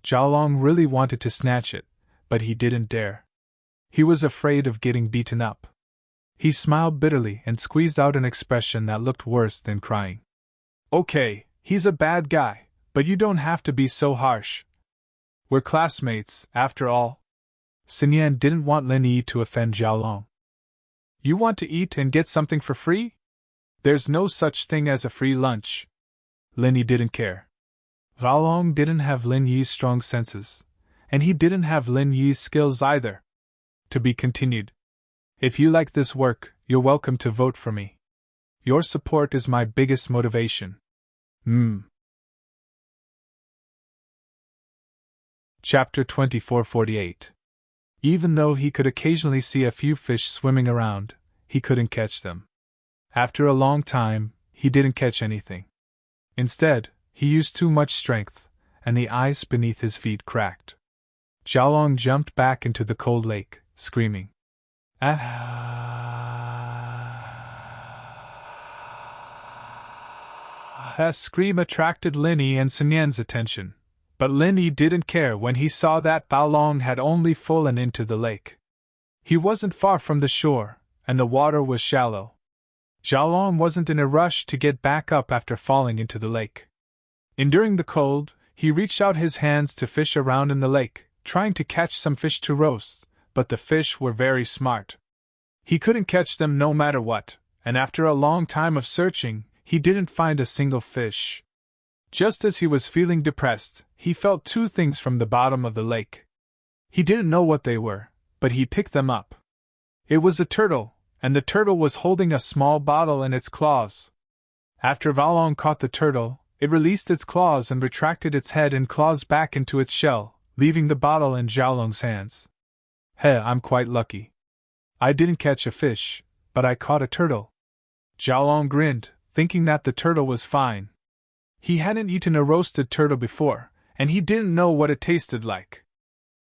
Xiaolong really wanted to snatch it, but he didn't dare. He was afraid of getting beaten up. He smiled bitterly and squeezed out an expression that looked worse than crying. "Okay, he's a bad guy, but you don't have to be so harsh. We're classmates, after all." Sun Yan didn't want Lin Yi to offend Xiaolong. "You want to eat and get something for free? There's no such thing as a free lunch." Lin Yi didn't care. Xiaolong didn't have Lin Yi's strong senses, and he didn't have Lin Yi's skills either. To be continued. If you like this work, you're welcome to vote for me. Your support is my biggest motivation. Chapter 2448. Even though he could occasionally see a few fish swimming around, he couldn't catch them. After a long time, he didn't catch anything. Instead, he used too much strength, and the ice beneath his feet cracked. Xiaolong jumped back into the cold lake, screaming. His scream attracted Lin Yi and Sun Yan's attention, but Lin Yi didn't care when he saw that Bao Long had only fallen into the lake. He wasn't far from the shore, and the water was shallow. Xiaolong wasn't in a rush to get back up after falling into the lake. Enduring the cold, he reached out his hands to fish around in the lake, trying to catch some fish to roast, but the fish were very smart. He couldn't catch them no matter what, and after a long time of searching, he didn't find a single fish. Just as he was feeling depressed, he felt 2 things from the bottom of the lake. He didn't know what they were, but he picked them up. It was a turtle, and the turtle was holding a small bottle in its claws. After Valong caught the turtle, it released its claws and retracted its head and claws back into its shell, leaving the bottle in Xiaolong's hands. I'm quite lucky. I didn't catch a fish, but I caught a turtle. Xiaolong grinned, thinking that the turtle was fine. He hadn't eaten a roasted turtle before, and he didn't know what it tasted like.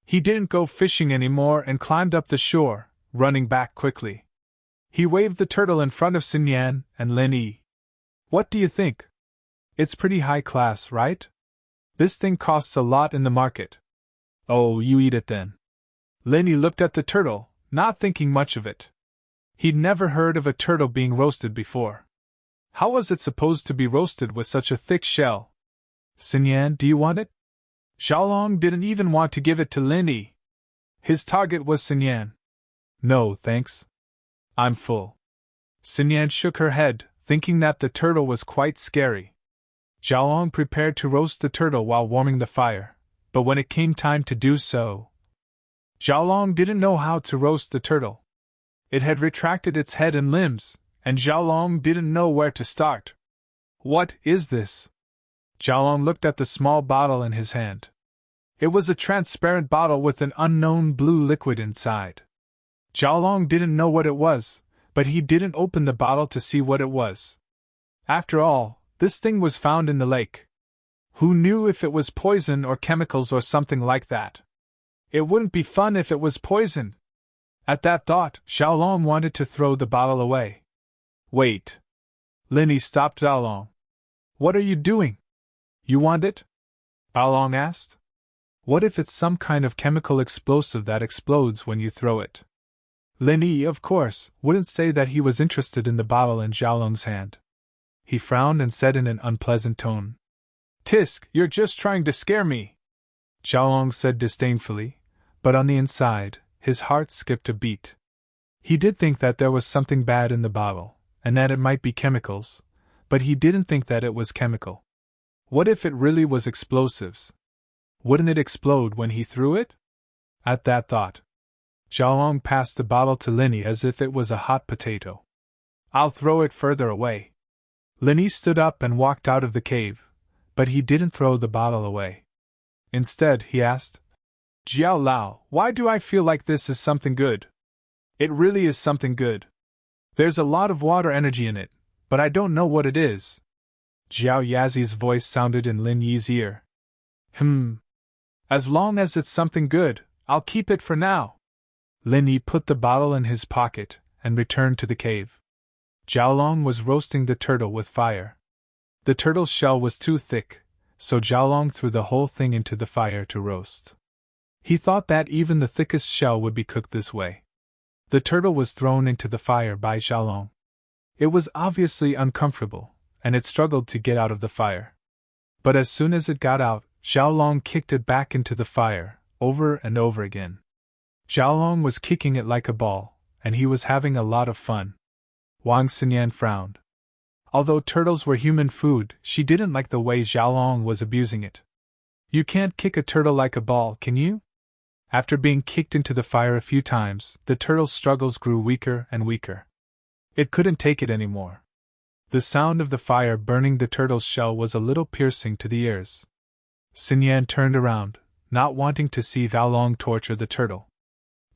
He didn't go fishing anymore and climbed up the shore, running back quickly. He waved the turtle in front of Sun Yan and Lin Yi. "What do you think? It's pretty high class, right? This thing costs a lot in the market." "Oh, you eat it then." Lin Yi looked at the turtle, not thinking much of it. He'd never heard of a turtle being roasted before. How was it supposed to be roasted with such a thick shell? "Sun Yan, do you want it?" Xiaolong didn't even want to give it to Lin Yi. His target was Sun Yan. "No, thanks. I'm full." Sun Yan shook her head, thinking that the turtle was quite scary. Xiaolong prepared to roast the turtle while warming the fire, but when it came time to do so, Xiaolong didn't know how to roast the turtle. It had retracted its head and limbs, and Xiaolong didn't know where to start. "What is this?" Xiaolong looked at the small bottle in his hand. It was a transparent bottle with an unknown blue liquid inside. Xiaolong didn't know what it was, but he didn't open the bottle to see what it was. After all, this thing was found in the lake. Who knew if it was poison or chemicals or something like that? It wouldn't be fun if it was poison. At that thought, Xiaolong wanted to throw the bottle away. "Wait. Linny stopped Xiaolong. What are you doing? You want it? Xiaolong asked. What if it's some kind of chemical explosive that explodes when you throw it? Linny, of course, wouldn't say that he was interested in the bottle in Xiaolong's hand. He frowned and said in an unpleasant tone, Tisk, you're just trying to scare me. Xiaolong said disdainfully, but on the inside, his heart skipped a beat. He did think that there was something bad in the bottle, and that it might be chemicals, but he didn't think that it was chemical. What if it really was explosives? Wouldn't it explode when he threw it? At that thought, Xiaolong passed the bottle to Linny as if it was a hot potato. I'll throw it further away. Linny stood up and walked out of the cave, but he didn't throw the bottle away. Instead, he asked, Jiao Lao, why do I feel like this is something good? It really is something good. There's a lot of water energy in it, but I don't know what it is. Jiao Yazi's voice sounded in Lin Yi's ear. As long as it's something good, I'll keep it for now. Lin Yi put the bottle in his pocket and returned to the cave. Xiaolong was roasting the turtle with fire. The turtle's shell was too thick, so Xiaolong threw the whole thing into the fire to roast. He thought that even the thickest shell would be cooked this way. The turtle was thrown into the fire by Xiaolong. It was obviously uncomfortable, and it struggled to get out of the fire. But as soon as it got out, Xiaolong kicked it back into the fire, over and over again. Xiaolong was kicking it like a ball, and he was having a lot of fun. Wang Xinyan frowned. Although turtles were human food, she didn't like the way Xiaolong was abusing it. You can't kick a turtle like a ball, can you? After being kicked into the fire a few times, the turtle's struggles grew weaker and weaker. It couldn't take it anymore. The sound of the fire burning the turtle's shell was a little piercing to the ears. Xinyan turned around, not wanting to see Xiaolong torture the turtle.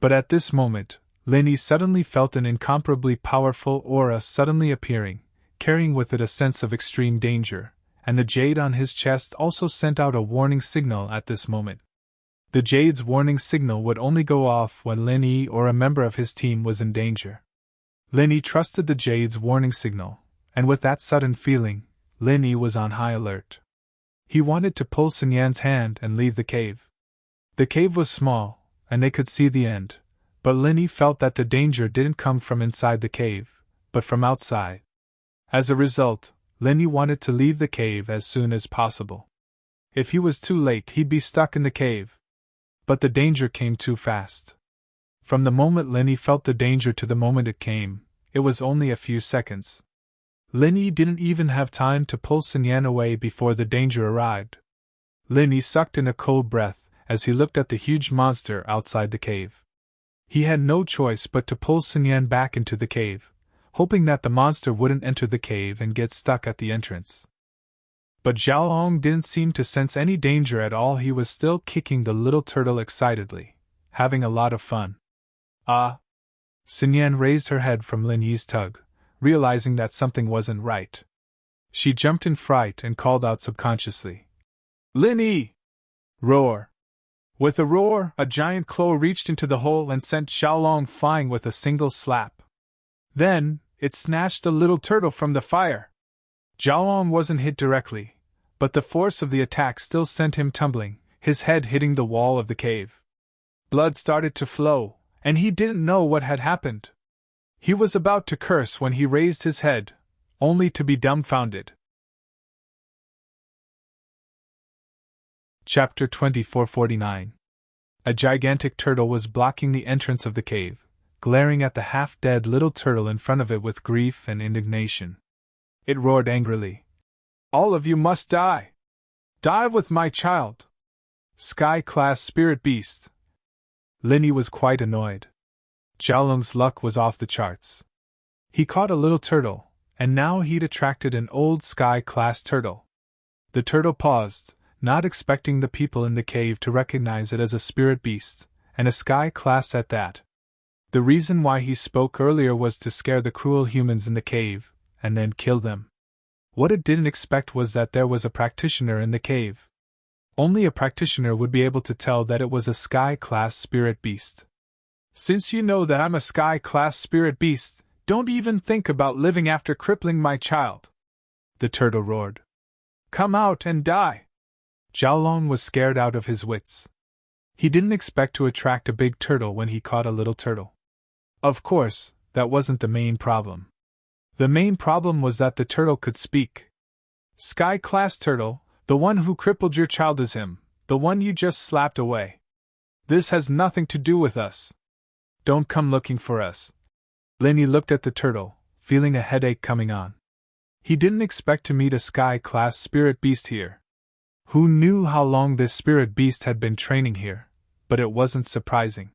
But at this moment, Lin Yi suddenly felt an incomparably powerful aura suddenly appearing, carrying with it a sense of extreme danger, and the jade on his chest also sent out a warning signal at this moment. The jade's warning signal would only go off when Lin Yi or a member of his team was in danger. Lin Yi trusted the jade's warning signal, and with that sudden feeling, Lin Yi was on high alert. He wanted to pull Xinyan's hand and leave the cave. The cave was small, and they could see the end, but Lin Yi felt that the danger didn't come from inside the cave, but from outside. As a result, Lin Yi wanted to leave the cave as soon as possible. If he was too late, he'd be stuck in the cave. But the danger came too fast. From the moment Lin Yi felt the danger to the moment it came, it was only a few seconds. Lin Yi didn't even have time to pull Xinyan away before the danger arrived. Lin Yi sucked in a cold breath as he looked at the huge monster outside the cave. He had no choice but to pull Xinyan back into the cave, hoping that the monster wouldn't enter the cave and get stuck at the entrance. But Xiaolong didn't seem to sense any danger at all. He was still kicking the little turtle excitedly, having a lot of fun. Ah! Xinyan raised her head from Lin Yi's tug, realizing that something wasn't right. She jumped in fright and called out subconsciously, Lin Yi! Roar! With a roar, a giant claw reached into the hole and sent Xiaolong flying with a single slap. Then, it snatched the little turtle from the fire. Xiaolong wasn't hit directly, but the force of the attack still sent him tumbling, his head hitting the wall of the cave. Blood started to flow, and he didn't know what had happened. He was about to curse when he raised his head, only to be dumbfounded. Chapter 2449. A gigantic turtle was blocking the entrance of the cave, glaring at the half-dead little turtle in front of it with grief and indignation. It roared angrily. All of you must die! Die with my child! Sky-class spirit beast! Lin Yi was quite annoyed. Xiaolong's luck was off the charts. He caught a little turtle, and now he'd attracted an old sky-class turtle. The turtle paused, not expecting the people in the cave to recognize it as a spirit beast, and a sky class at that. The reason why he spoke earlier was to scare the cruel humans in the cave, and then kill them. What it didn't expect was that there was a practitioner in the cave. Only a practitioner would be able to tell that it was a sky class spirit beast. Since you know that I'm a sky class spirit beast, Don't even think about living after crippling my child," the turtle roared. "Come out and die." Xiaolong was scared out of his wits. He didn't expect to attract a big turtle when he caught a little turtle. Of course, that wasn't the main problem. The main problem was that the turtle could speak. "Sky-class turtle, the one who crippled your child is him, the one you just slapped away. This has nothing to do with us. Don't come looking for us." Linny looked at the turtle, feeling a headache coming on. He didn't expect to meet a sky-class spirit beast here. Who knew how long this spirit beast had been training here, but it wasn't surprising.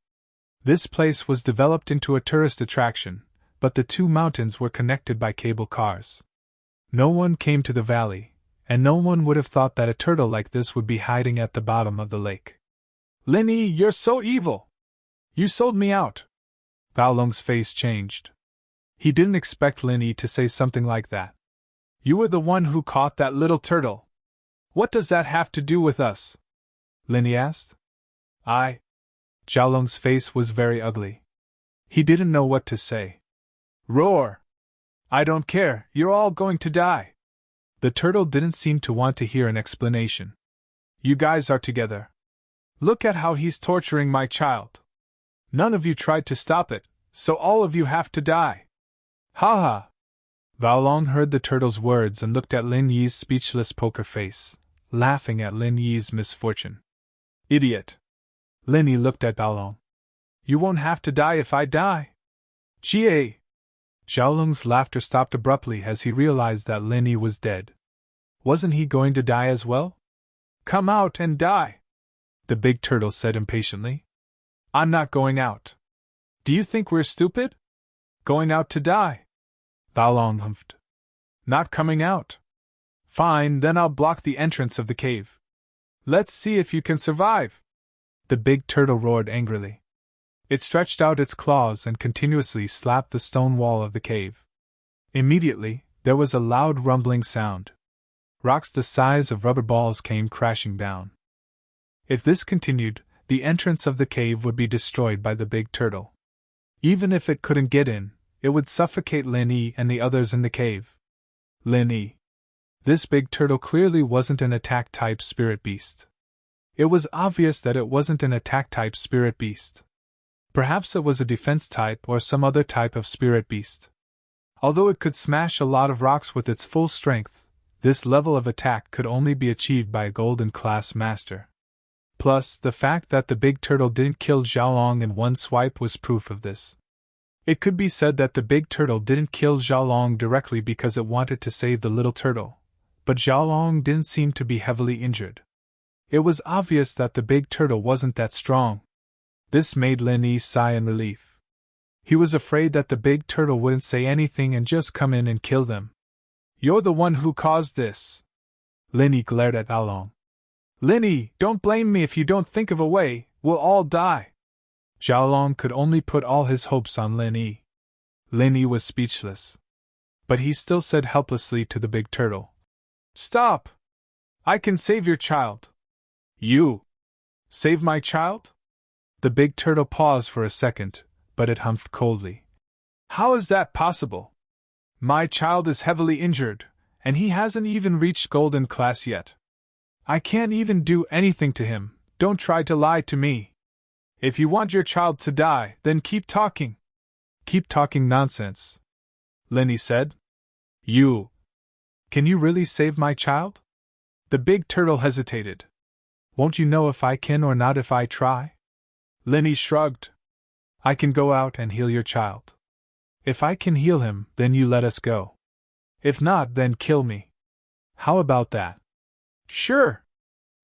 This place was developed into a tourist attraction, but the two mountains were connected by cable cars. No one came to the valley, and no one would have thought that a turtle like this would be hiding at the bottom of the lake. "Linny, you're so evil! You sold me out!" Baolong's face changed. He didn't expect Linny to say something like that. "You were the one who caught that little turtle. What does that have to do with us?" Linny asked. Xiaolong's face was very ugly. He didn't know what to say. "Roar! I don't care, you're all going to die." The turtle didn't seem to want to hear an explanation. "You guys are together. Look at how he's torturing my child. None of you tried to stop it, so all of you have to die. Ha ha!" Baolong heard the turtle's words and looked at Lin Yi's speechless poker face, laughing at Lin Yi's misfortune. "Idiot!" Linny looked at Baolong. "You won't have to die if I die." "Jie!" Xiaolong's laughter stopped abruptly as he realized that Linny was dead. Wasn't he going to die as well? "Come out and die," the big turtle said impatiently. "I'm not going out. Do you think we're stupid? Going out to die?" Baolong humphed. "Not coming out. Fine, then I'll block the entrance of the cave. Let's see if you can survive," the big turtle roared angrily. It stretched out its claws and continuously slapped the stone wall of the cave. Immediately, there was a loud rumbling sound. Rocks the size of rubber balls came crashing down. If this continued, the entrance of the cave would be destroyed by the big turtle. Even if it couldn't get in, it would suffocate Lin Yi and the others in the cave. Lin Yi. This big turtle clearly wasn't an attack-type spirit beast. It was obvious that it wasn't an attack-type spirit beast. Perhaps it was a defense-type or some other type of spirit beast. Although it could smash a lot of rocks with its full strength, this level of attack could only be achieved by a golden-class master. Plus, the fact that the big turtle didn't kill Xiaolong in one swipe was proof of this. It could be said that the big turtle didn't kill Xiaolong directly because it wanted to save the little turtle, but Xiaolong didn't seem to be heavily injured. It was obvious that the big turtle wasn't that strong. This made Lin Yi sigh in relief. He was afraid that the big turtle wouldn't say anything and just come in and kill them. "You're the one who caused this." Lin Yi glared at Baolong. "Lin Yi, don't blame me if you don't think of a way, we'll all die." Xiaolong could only put all his hopes on Lin Yi. Lin Yi was speechless. But he still said helplessly to the big turtle, "Stop! I can save your child." "You? Save my child?" The big turtle paused for a second, but it humphed coldly. "How is that possible? My child is heavily injured, and he hasn't even reached golden class yet. I can't even do anything to him, don't try to lie to me. If you want your child to die, then keep talking." "Keep talking nonsense," Lin Yi said. "You. Can you really save my child?" The big turtle hesitated. "Won't you know if I can or not if I try?" Lin Yi shrugged. "I can go out and heal your child. If I can heal him, then you let us go. If not, then kill me. How about that?" "Sure."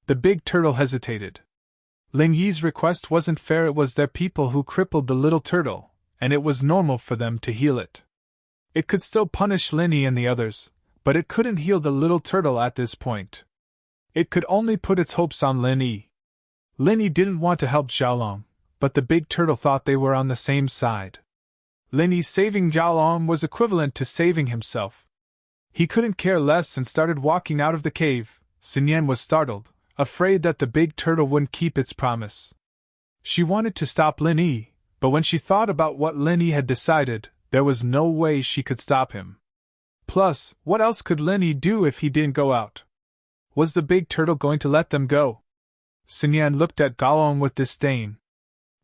The big turtle hesitated. Lin Yi's request wasn't fair. It was their people who crippled the little turtle, and it was normal for them to heal it. It could still punish Lin Yi and the others, but it couldn't heal the little turtle at this point. It could only put its hopes on Lin Yi. Lin Yi didn't want to help Xiaolong, but the big turtle thought they were on the same side. Lin Yi saving Xiaolong was equivalent to saving himself. He couldn't care less and started walking out of the cave. Xinyan was startled, afraid that the big turtle wouldn't keep its promise. She wanted to stop Lin Yi, but when she thought about what Lin Yi had decided, There was no way she could stop him. Plus, what else could Linny do if he didn't go out? Was the big turtle going to let them go? Sinyan looked at Galong with disdain.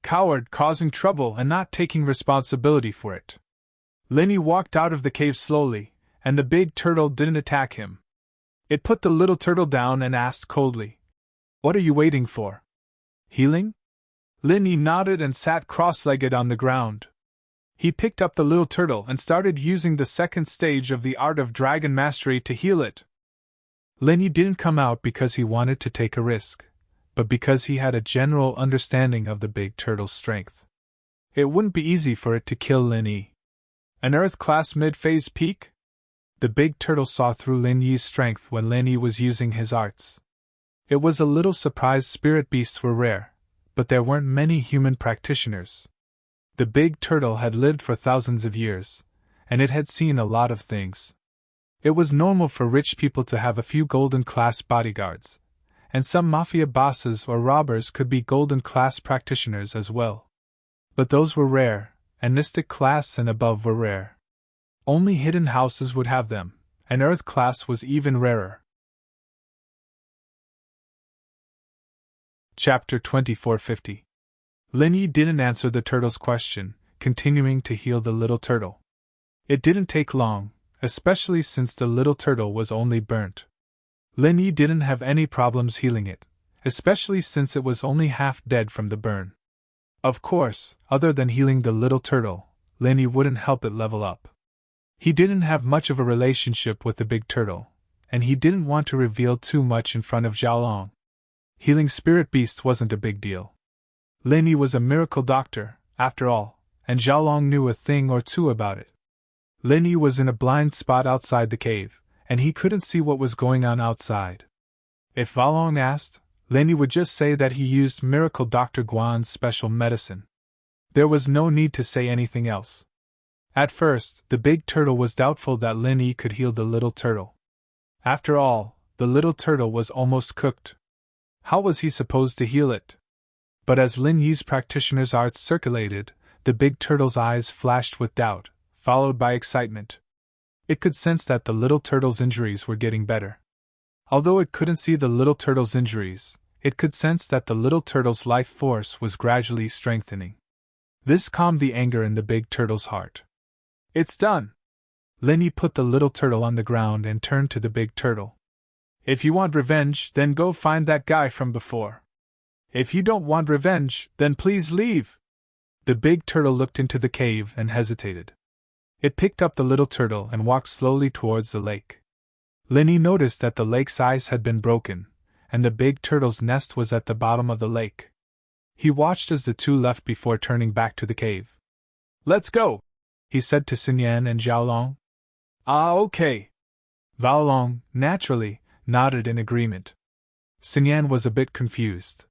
Coward, causing trouble and not taking responsibility for it. Linny walked out of the cave slowly, and the big turtle didn't attack him. It put the little turtle down and asked coldly, "What are you waiting for? Healing?" Linny nodded and sat cross-legged on the ground. He picked up the little turtle and started using the second stage of the art of dragon mastery to heal it. Linny didn't come out because he wanted to take a risk, but because he had a general understanding of the big turtle's strength. It wouldn't be easy for it to kill Linny. An Earth-class mid-phase peak? The big turtle saw through Lin Yi's strength when Lin Yi was using his arts. It was a little surprised spirit beasts were rare, but there weren't many human practitioners. The big turtle had lived for thousands of years, and it had seen a lot of things. It was normal for rich people to have a few golden-class bodyguards, and some mafia bosses or robbers could be golden-class practitioners as well. But those were rare, and mystic class and above were rare. Only hidden houses would have them, and earth class was even rarer. Chapter 2450. Lin Yi didn't answer the turtle's question, continuing to heal the little turtle. It didn't take long, especially since the little turtle was only burnt. Lin Yi didn't have any problems healing it, especially since it was only half dead from the burn. Of course, other than healing the little turtle, Lin Yi wouldn't help it level up. He didn't have much of a relationship with the big turtle, and he didn't want to reveal too much in front of Xiaolong. Healing spirit beasts wasn't a big deal. Lin Yi was a miracle doctor, after all, and Xiaolong knew a thing or two about it. Lin Yi was in a blind spot outside the cave, and he couldn't see what was going on outside. If Xiaolong asked, Lin Yi would just say that he used Miracle Dr. Guan's special medicine. There was no need to say anything else. At first, the big turtle was doubtful that Lin Yi could heal the little turtle. After all, the little turtle was almost cooked. How was he supposed to heal it? But as Lin Yi's practitioner's arts circulated, the big turtle's eyes flashed with doubt, followed by excitement. It could sense that the little turtle's injuries were getting better. Although it couldn't see the little turtle's injuries, it could sense that the little turtle's life force was gradually strengthening. This calmed the anger in the big turtle's heart. "It's done!" Lin Yi put the little turtle on the ground and turned to the big turtle. "If you want revenge, then go find that guy from before. If you don't want revenge, then please leave." The big turtle looked into the cave and hesitated. It picked up the little turtle and walked slowly towards the lake. Lin Yi noticed that the lake's ice had been broken, and the big turtle's nest was at the bottom of the lake. He watched as the two left before turning back to the cave. "Let's go," he said to Xinyan and Xiaolong. "Ah, okay." Xiaolong, naturally, nodded in agreement. Xinyan was a bit confused.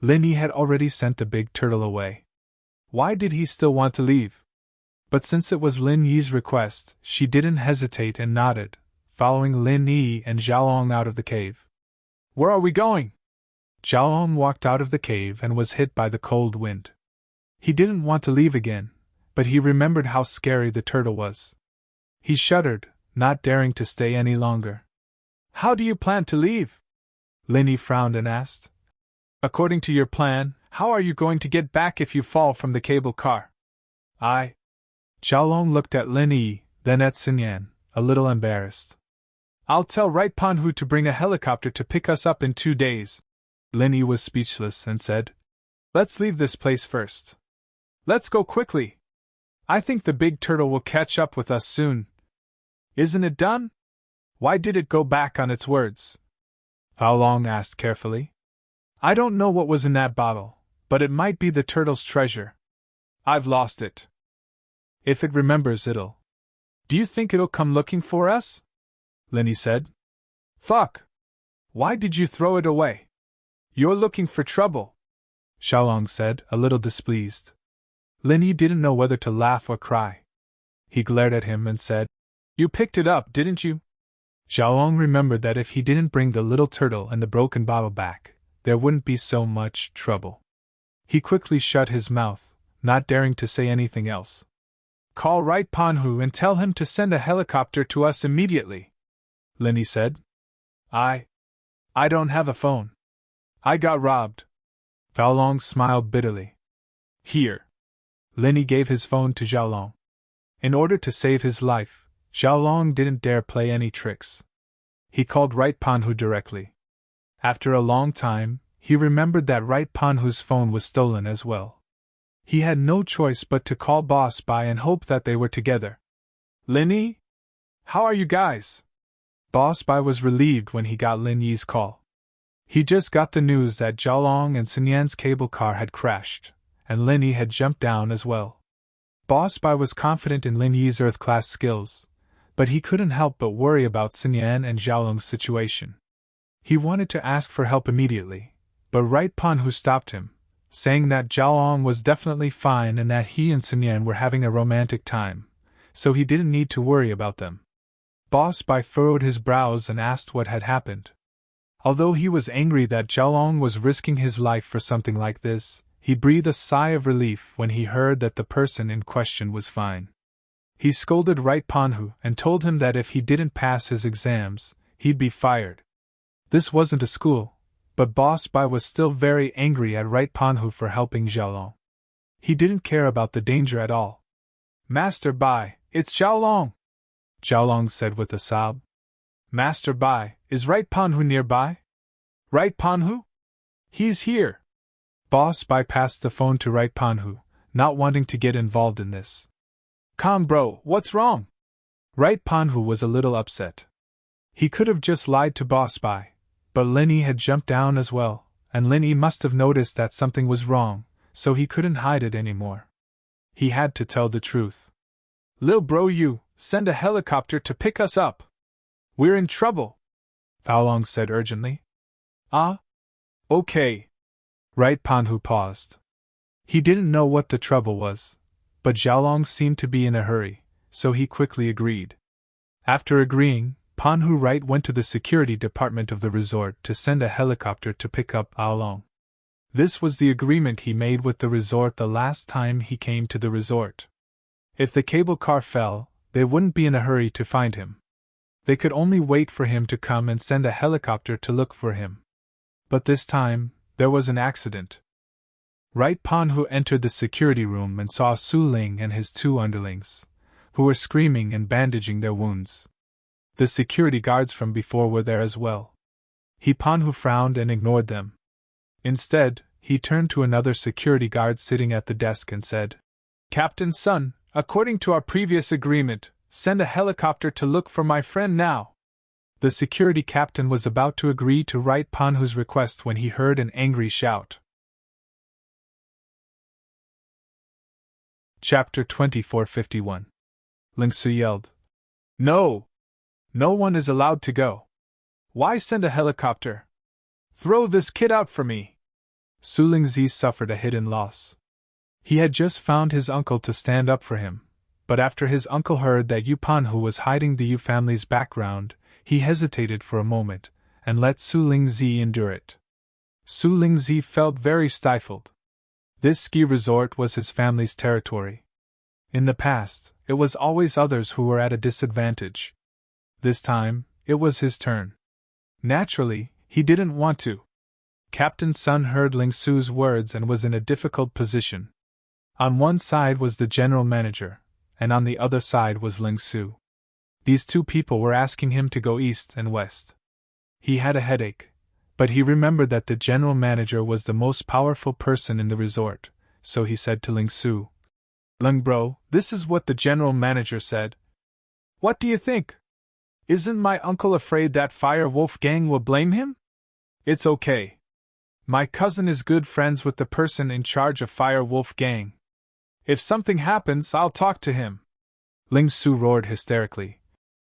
Lin Yi had already sent the big turtle away. Why did he still want to leave? But since it was Lin Yi's request, she didn't hesitate and nodded, following Lin Yi and Xiaolong out of the cave. "Where are we going?" Xiaolong walked out of the cave and was hit by the cold wind. He didn't want to leave again, but he remembered how scary the turtle was. He shuddered, not daring to stay any longer. "How do you plan to leave?" Lin Yi frowned and asked. "According to your plan, how are you going to get back if you fall from the cable car?" Xiaolong looked at Lin Yi, then at Xinyan, a little embarrassed. "I'll tell Right Panhu to bring a helicopter to pick us up in 2 days." Lin Yi was speechless and said, "Let's leave this place first. Let's go quickly. I think the big turtle will catch up with us soon." "Isn't it done? Why did it go back on its words?" Xiaolong asked carefully. "I don't know what was in that bottle, but it might be the turtle's treasure. I've lost it. If it remembers, it'll. Do you think it'll come looking for us?" Lin Yi said. "Fuck! Why did you throw it away? You're looking for trouble," Xiaolong said, a little displeased. Lin Yi didn't know whether to laugh or cry. He glared at him and said, "You picked it up, didn't you?" Xiaolong remembered that if he didn't bring the little turtle and the broken bottle back, there wouldn't be so much trouble. He quickly shut his mouth, not daring to say anything else. Call Right Panhu and tell him to send a helicopter to us immediately, Linny said. I don't have a phone. I got robbed. Xiaolong smiled bitterly. Here. Linny gave his phone to Xiaolong. In order to save his life, Xiaolong didn't dare play any tricks. He called Right Panhu directly. After a long time, he remembered that Right Panhu's phone was stolen as well. He had no choice but to call Boss Bai and hope that they were together. Linny? How are you guys? Boss Bai was relieved when he got Lin Yi's call. He just got the news that Xiaolong and Sun Yan's cable car had crashed, and Lin Yi had jumped down as well. Boss Bai was confident in Lin Yi's Earth-class skills, but he couldn't help but worry about Sun Yan and Xiaolong's situation. He wanted to ask for help immediately, but Right Panhu stopped him, saying that Xiaolong was definitely fine and that he and Sun Yan were having a romantic time, so he didn't need to worry about them. Boss Bai furrowed his brows and asked what had happened. Although he was angry that Xiaolong was risking his life for something like this, he breathed a sigh of relief when he heard that the person in question was fine. He scolded Right Panhu and told him that if he didn't pass his exams, he'd be fired. This wasn't a school, but Boss Bai was still very angry at Right Panhu for helping Xiaolong. He didn't care about the danger at all. Master Bai, it's Xiaolong, Xiaolong said with a sob. Master Bai, is Right Panhu nearby? Right Panhu? He's here. Boss Bai passed the phone to Right Panhu, not wanting to get involved in this. Come bro, what's wrong? Right Panhu was a little upset. He could have just lied to Boss Bai, but Lin Yi had jumped down as well, and Lin Yi must have noticed that something was wrong, so he couldn't hide it anymore. He had to tell the truth. Lil bro, you, send a helicopter to pick us up. We're in trouble, Xiaolong said urgently. Okay. Right Panhu paused. He didn't know what the trouble was, but Xiaolong seemed to be in a hurry, so he quickly agreed. After agreeing, Panhu Right went to the security department of the resort to send a helicopter to pick up Xiaolong. This was the agreement he made with the resort the last time he came to the resort. If the cable car fell, they wouldn't be in a hurry to find him. They could only wait for him to come and send a helicopter to look for him. But this time, there was an accident. Right Panhu entered the security room and saw Su Ling and his two underlings, who were screaming and bandaging their wounds. The security guards from before were there as well. Panhu frowned and ignored them. Instead, he turned to another security guard sitting at the desk and said, Captain Sun, according to our previous agreement, send a helicopter to look for my friend now. The security captain was about to agree to Right Panhu's request when he heard an angry shout. Chapter 2451. Ling Su yelled, No! No one is allowed to go. Why send a helicopter? Throw this kid out for me! Su Lingzi suffered a hidden loss. He had just found his uncle to stand up for him, but after his uncle heard that Yu Panhu was hiding the Yu family's background, he hesitated for a moment, and let Su Lingzi endure it. Su Lingzi felt very stifled. This ski resort was his family's territory. In the past, it was always others who were at a disadvantage. This time, it was his turn. Naturally, he didn't want to. Captain Sun heard Ling Su's words and was in a difficult position. On one side was the general manager, and on the other side was Ling Su. These two people were asking him to go east and west. He had a headache, but he remembered that the general manager was the most powerful person in the resort, so he said to Ling Su, Ling bro, this is what the general manager said. What do you think? Isn't my uncle afraid that Fire Wolf Gang will blame him? It's okay. My cousin is good friends with the person in charge of Fire Wolf Gang. If something happens, I'll talk to him. Ling Su roared hysterically.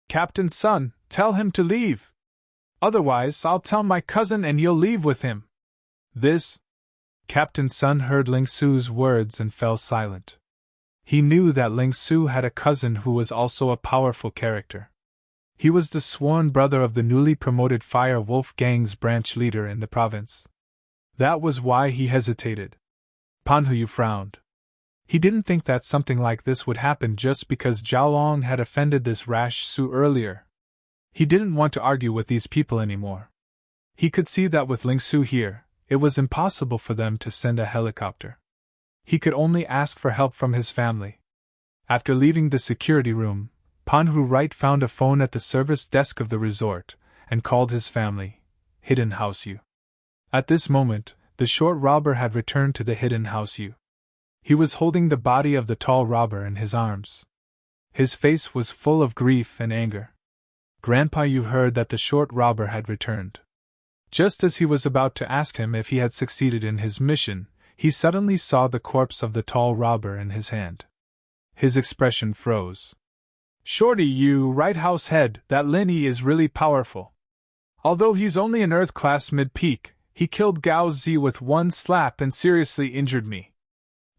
Captain Sun, tell him to leave. Otherwise, I'll tell my cousin and you'll leave with him. This? Captain Sun heard Ling Su's words and fell silent. He knew that Ling Su had a cousin who was also a powerful character. He was the sworn brother of the newly promoted Fire Wolf Gang's branch leader in the province. That was why he hesitated. Panhu frowned. He didn't think that something like this would happen just because Zhao Long had offended this rash Su earlier. He didn't want to argue with these people anymore. He could see that with Ling Su here, it was impossible for them to send a helicopter. He could only ask for help from his family. After leaving the security room, Panhu Wright found a phone at the service desk of the resort and called his family, Hidden House U. At this moment, the short robber had returned to the Hidden House U. He was holding the body of the tall robber in his arms. His face was full of grief and anger. Grandpa Yu heard that the short robber had returned. Just as he was about to ask him if he had succeeded in his mission, he suddenly saw the corpse of the tall robber in his hand. His expression froze. Shorty, you right house head, that Lin Yi is really powerful. Although he's only an Earth class mid-peak, he killed Gao Zi with one slap and seriously injured me.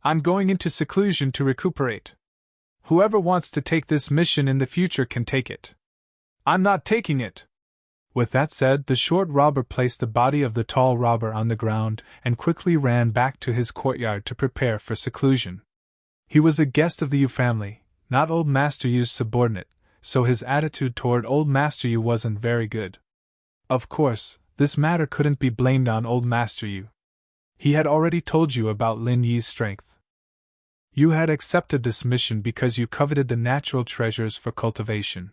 I'm going into seclusion to recuperate. Whoever wants to take this mission in the future can take it. I'm not taking it. With that said, the short robber placed the body of the tall robber on the ground and quickly ran back to his courtyard to prepare for seclusion. He was a guest of the Yu family, not Old Master Yu's subordinate, so his attitude toward Old Master Yu wasn't very good. Of course, this matter couldn't be blamed on Old Master Yu. He had already told you about Lin Yi's strength. You had accepted this mission because you coveted the natural treasures for cultivation.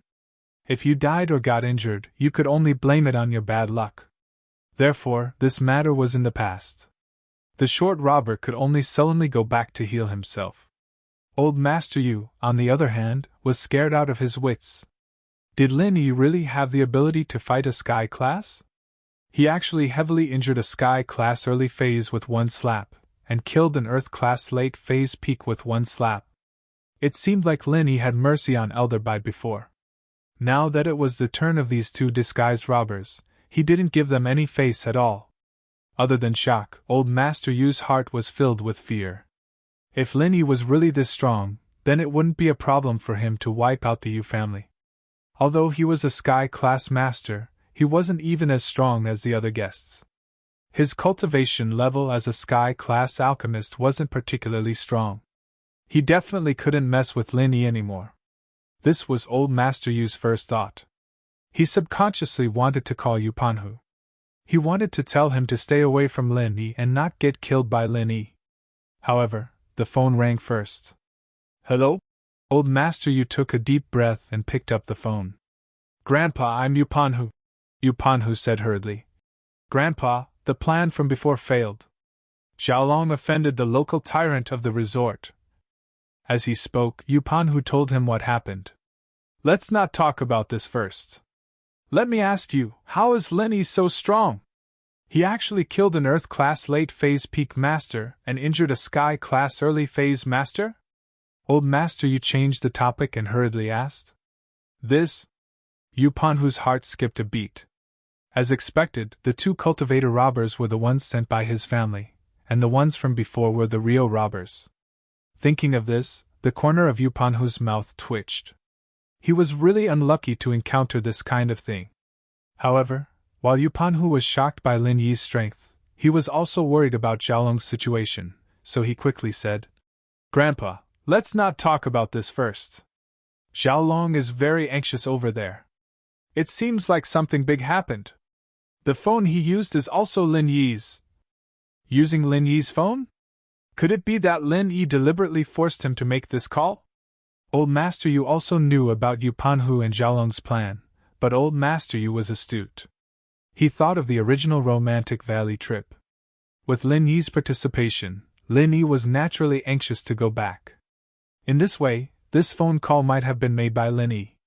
If you died or got injured, you could only blame it on your bad luck. Therefore, this matter was in the past. The short robber could only sullenly go back to heal himself. Old Master Yu, on the other hand, was scared out of his wits. Did Lin Yi really have the ability to fight a Sky class? He actually heavily injured a Sky class early phase with one slap, and killed an Earth class late phase peak with one slap. It seemed like Lin Yi had mercy on Elder Bai before. Now that it was the turn of these two disguised robbers, he didn't give them any face at all. Other than shock, Old Master Yu's heart was filled with fear. If Lin Yi was really this strong, then it wouldn't be a problem for him to wipe out the Yu family. Although he was a Sky class master, he wasn't even as strong as the other guests. His cultivation level as a Sky class alchemist wasn't particularly strong. He definitely couldn't mess with Lin Yi anymore. This was Old Master Yu's first thought. He subconsciously wanted to call Yu Panhu. He wanted to tell him to stay away from Lin Yi and not get killed by Lin Yi. However, the phone rang first. Hello? Old Master Yu took a deep breath and picked up the phone. Grandpa, I'm Yu Panhu. Yu Panhu said hurriedly. Grandpa, the plan from before failed. Xiaolong offended the local tyrant of the resort. As he spoke, Yu Panhu told him what happened. Let's not talk about this first. Let me ask you, how is Lin Yi so strong? He actually killed an Earth class late phase peak master and injured a Sky class early phase master? Old Master Yu changed the topic and hurriedly asked. This? Yu Panhu's heart skipped a beat. As expected, the two cultivator robbers were the ones sent by his family, and the ones from before were the Rio robbers. Thinking of this, the corner of Yu Panhu's mouth twitched. He was really unlucky to encounter this kind of thing. However, while Yu Panhu was shocked by Lin Yi's strength, he was also worried about Xiaolong's situation, so he quickly said, Grandpa, let's not talk about this first. Xiaolong is very anxious over there. It seems like something big happened. The phone he used is also Lin Yi's. Using Lin Yi's phone? Could it be that Lin Yi deliberately forced him to make this call? Old Master Yu also knew about Yu Panhu and Xiaolong's plan, but Old Master Yu was astute. He thought of the original Romantic Valley trip. With Lin Yi's participation, Lin Yi was naturally anxious to go back. In this way, this phone call might have been made by Lin Yi.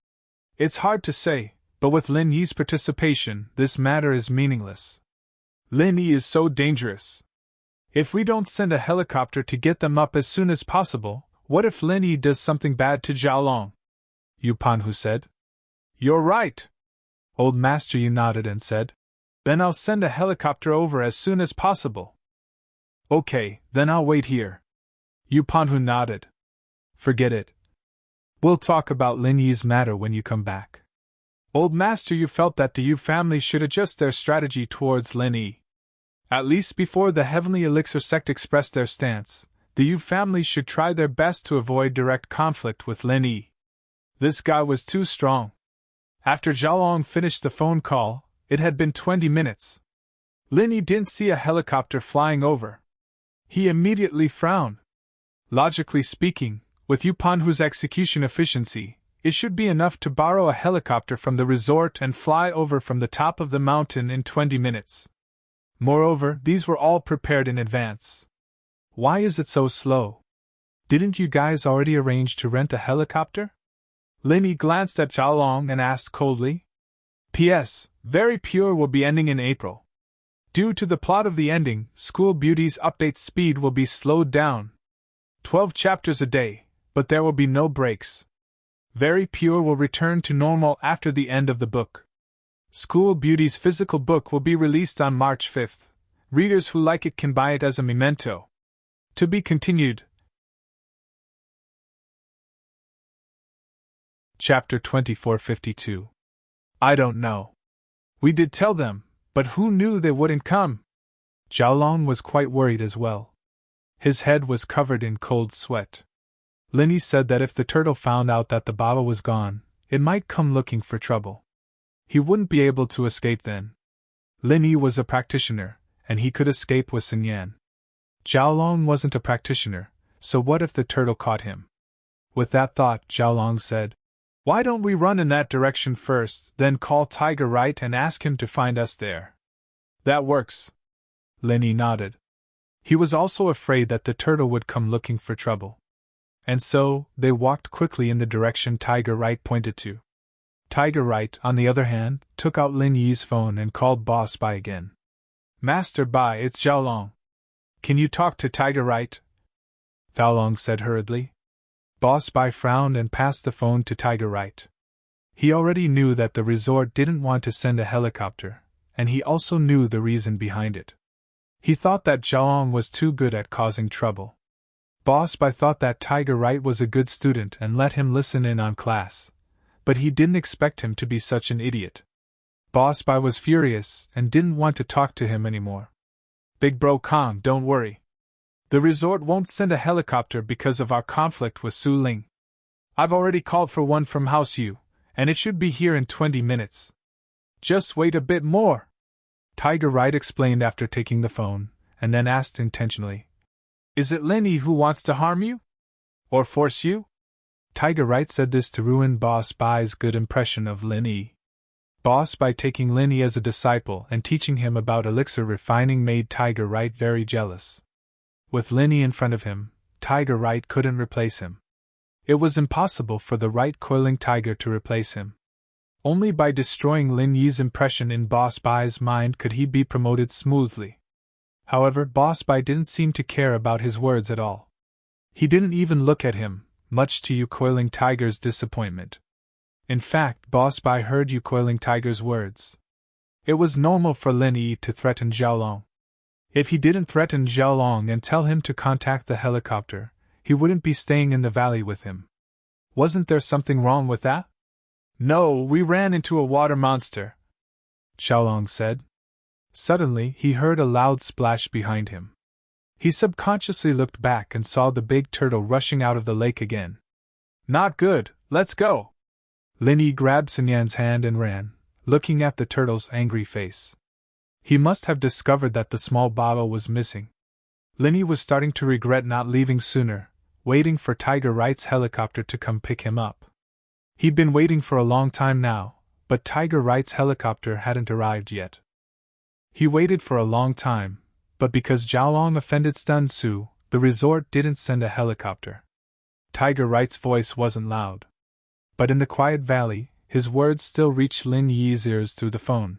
It's hard to say, but with Lin Yi's participation, this matter is meaningless. Lin Yi is so dangerous. If we don't send a helicopter to get them up as soon as possible, what if Lin Yi does something bad to Xiaolong? Yu Panhu said. You're right. Old Master Yu nodded and said, Then I'll send a helicopter over as soon as possible. Okay, then I'll wait here. Yu Panhu nodded. Forget it. We'll talk about Lin Yi's matter when you come back. Old Master Yu felt that the Yu family should adjust their strategy towards Lin Yi. At least before the Heavenly Elixir sect expressed their stance, The Yu family should try their best to avoid direct conflict with Lin Yi. This guy was too strong. After Zhaolong finished the phone call, it had been 20 minutes. Lin Yi didn't see a helicopter flying over. He immediately frowned. Logically speaking, with Yupanhu's execution efficiency, it should be enough to borrow a helicopter from the resort and fly over from the top of the mountain in 20 minutes. Moreover, these were all prepared in advance. Why is it so slow? Didn't you guys already arrange to rent a helicopter? Lin Yi glanced at Zhaolong and asked coldly. P.S. Very Pure will be ending in April. Due to the plot of the ending, School Beauty's update speed will be slowed down. 12 chapters a day, but there will be no breaks. Very Pure will return to normal after the end of the book. School Beauty's physical book will be released on March 5th. Readers who like it can buy it as a memento. To be continued. Chapter 2452. I don't know. We did tell them, but who knew they wouldn't come? Zhaolong was quite worried as well. His head was covered in cold sweat. Lin Yi said that if the turtle found out that the bottle was gone, it might come looking for trouble. He wouldn't be able to escape then. Lin Yi was a practitioner, and he could escape with Sun Yan. Zhaolong wasn't a practitioner, so what if the turtle caught him? With that thought, Zhaolong said, Why don't we run in that direction first, then call Tiger Right and ask him to find us there? That works. Lin Yi nodded. He was also afraid that the turtle would come looking for trouble. And so, they walked quickly in the direction Tiger Right pointed to. Tiger Right, on the other hand, took out Lin Yi's phone and called Boss Bai again. Master Bai, it's Zhaolong. Can you talk to Tiger Right? Zhaolong said hurriedly. Boss Bai frowned and passed the phone to Tiger Right. He already knew that the resort didn't want to send a helicopter, and he also knew the reason behind it. He thought that Zhaolong was too good at causing trouble. Boss Bai thought that Tiger Right was a good student and let him listen in on class, but he didn't expect him to be such an idiot. Boss Bai was furious and didn't want to talk to him anymore. Big Bro Kong, don't worry. The resort won't send a helicopter because of our conflict with Su Ling. I've already called for one from House U, and it should be here in 20 minutes. Just wait a bit more. Tiger Right explained after taking the phone, and then asked intentionally, Is it Lin Yi who wants to harm you? Or force you? Tiger Right said this to ruin Boss Bai's good impression of Lin Yi. Boss Bai taking Lin Yi as a disciple and teaching him about elixir refining made Tiger Right very jealous. With Lin Yi in front of him, Tiger Right couldn't replace him. It was impossible for the right coiling tiger to replace him. Only by destroying Lin Yi's impression in Boss Bai's mind could he be promoted smoothly. However, Boss Bai didn't seem to care about his words at all. He didn't even look at him, much to Yu Coiling Tiger's disappointment. In fact, Boss Bai heard Yu Coiling Tiger's words. It was normal for Lin Yi to threaten Zhaolong. If he didn't threaten Zhaolong and tell him to contact the helicopter, he wouldn't be staying in the valley with him. Wasn't there something wrong with that? No, we ran into a water monster, Zhaolong said. Suddenly, he heard a loud splash behind him. He subconsciously looked back and saw the big turtle rushing out of the lake again. Not good, let's go. Lin Yi grabbed Sun Yan's hand and ran, looking at the turtle's angry face. He must have discovered that the small bottle was missing. Lin Yi was starting to regret not leaving sooner, waiting for Tiger Right's helicopter to come pick him up. He'd been waiting for a long time now, but Tiger Right's helicopter hadn't arrived yet. He waited for a long time, but because Zhaolong offended Stun Su, the resort didn't send a helicopter. Tiger Right's voice wasn't loud. But in the quiet valley, his words still reached Lin Yi's ears through the phone.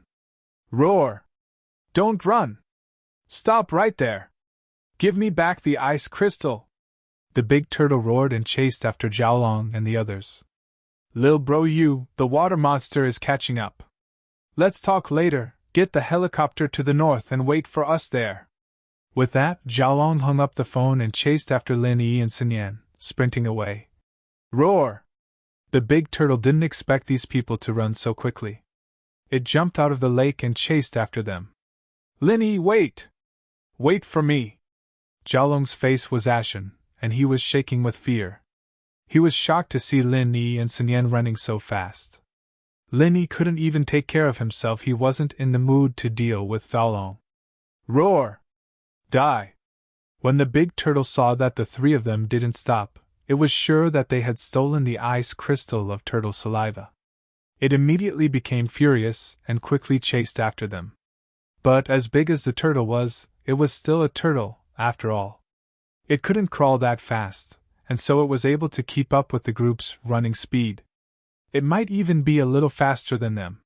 Roar! Don't run! Stop right there! Give me back the ice crystal! The big turtle roared and chased after Zhaolong and the others. Lil Bro Yu, the water monster is catching up. Let's talk later, get the helicopter to the north and wait for us there. With that, Zhaolong hung up the phone and chased after Lin Yi and Sun Yan, sprinting away. Roar! The big turtle didn't expect these people to run so quickly. It jumped out of the lake and chased after them. Lin Yi, wait! Wait for me! Xiaolong's face was ashen, and he was shaking with fear. He was shocked to see Lin Yi and Sun Yan running so fast. Lin Yi couldn't even take care of himself, he wasn't in the mood to deal with Xiaolong. Roar! Die! When the big turtle saw that the three of them didn't stop, it was sure that they had stolen the ice crystal of turtle saliva. It immediately became furious and quickly chased after them. But as big as the turtle was, it was still a turtle, after all. It couldn't crawl that fast, and so it was able to keep up with the group's running speed. It might even be a little faster than them.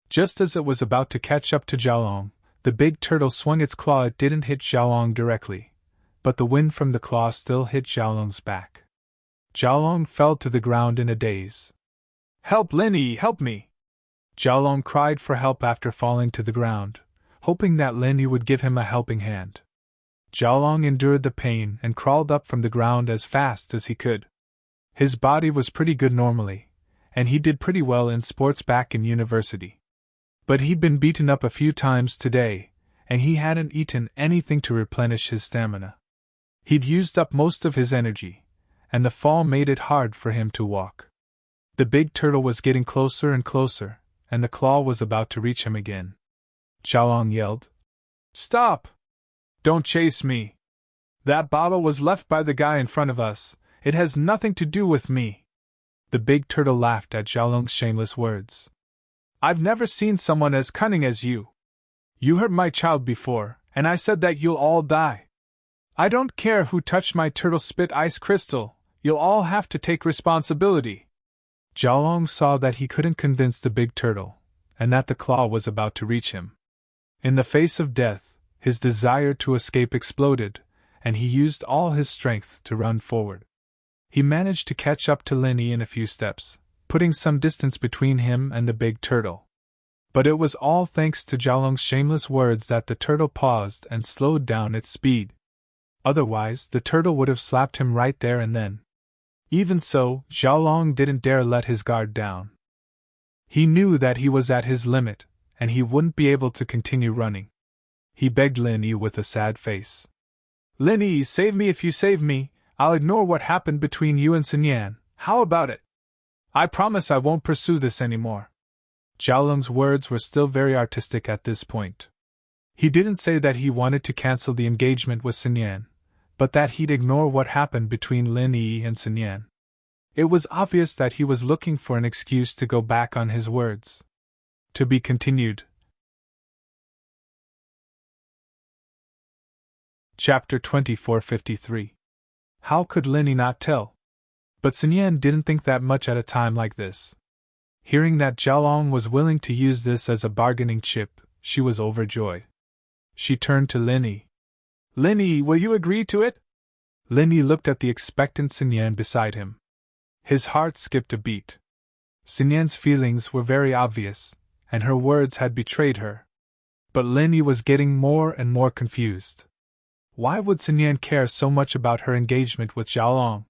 Just as it was about to catch up to Xiaolong, the big turtle swung its claw. It didn't hit Xiaolong directly, but the wind from the claw still hit Xiaolong's back. Xiaolong fell to the ground in a daze. Help, Lin Yi, help me! Xiaolong cried for help after falling to the ground, hoping that Lin Yi would give him a helping hand. Xiaolong endured the pain and crawled up from the ground as fast as he could. His body was pretty good normally, and he did pretty well in sports back in university. But he'd been beaten up a few times today, and he hadn't eaten anything to replenish his stamina. He'd used up most of his energy, and the fall made it hard for him to walk. The big turtle was getting closer and closer, and the claw was about to reach him again. Xiaolong yelled, "Stop! Don't chase me! That bottle was left by the guy in front of us. It has nothing to do with me." The big turtle laughed at Xiaolong's shameless words. "I've never seen someone as cunning as you. You hurt my child before, and I said that you'll all die. I don't care who touched my turtle spit ice crystal, you'll all have to take responsibility." Xiaolong saw that he couldn't convince the big turtle, and that the claw was about to reach him. In the face of death, his desire to escape exploded, and he used all his strength to run forward. He managed to catch up to Lin Yi in a few steps, putting some distance between him and the big turtle. But it was all thanks to Xiaolong's shameless words that the turtle paused and slowed down its speed. Otherwise, the turtle would have slapped him right there and then. Even so, Xiaolong didn't dare let his guard down. He knew that he was at his limit, and he wouldn't be able to continue running. He begged Lin Yi with a sad face. "Lin Yi, save me. If you save me, I'll ignore what happened between you and Sun Yan. How about it? I promise I won't pursue this anymore." Xiaolong's words were still very artistic at this point. He didn't say that he wanted to cancel the engagement with Sun Yan, but that he'd ignore what happened between Lin Yi and Sun Yan. It was obvious that he was looking for an excuse to go back on his words. To be continued. Chapter 2453. How could Lin Yi not tell? But Sun Yan didn't think that much at a time like this. Hearing that Xiaolong was willing to use this as a bargaining chip, she was overjoyed. She turned to Lin Yi. "Lin Yi, will you agree to it?" Lin Yi looked at the expectant Sun Yan beside him. His heart skipped a beat. Sun Yan's feelings were very obvious, and her words had betrayed her. But Lin Yi was getting more and more confused. Why would Sun Yan care so much about her engagement with Xiaolong?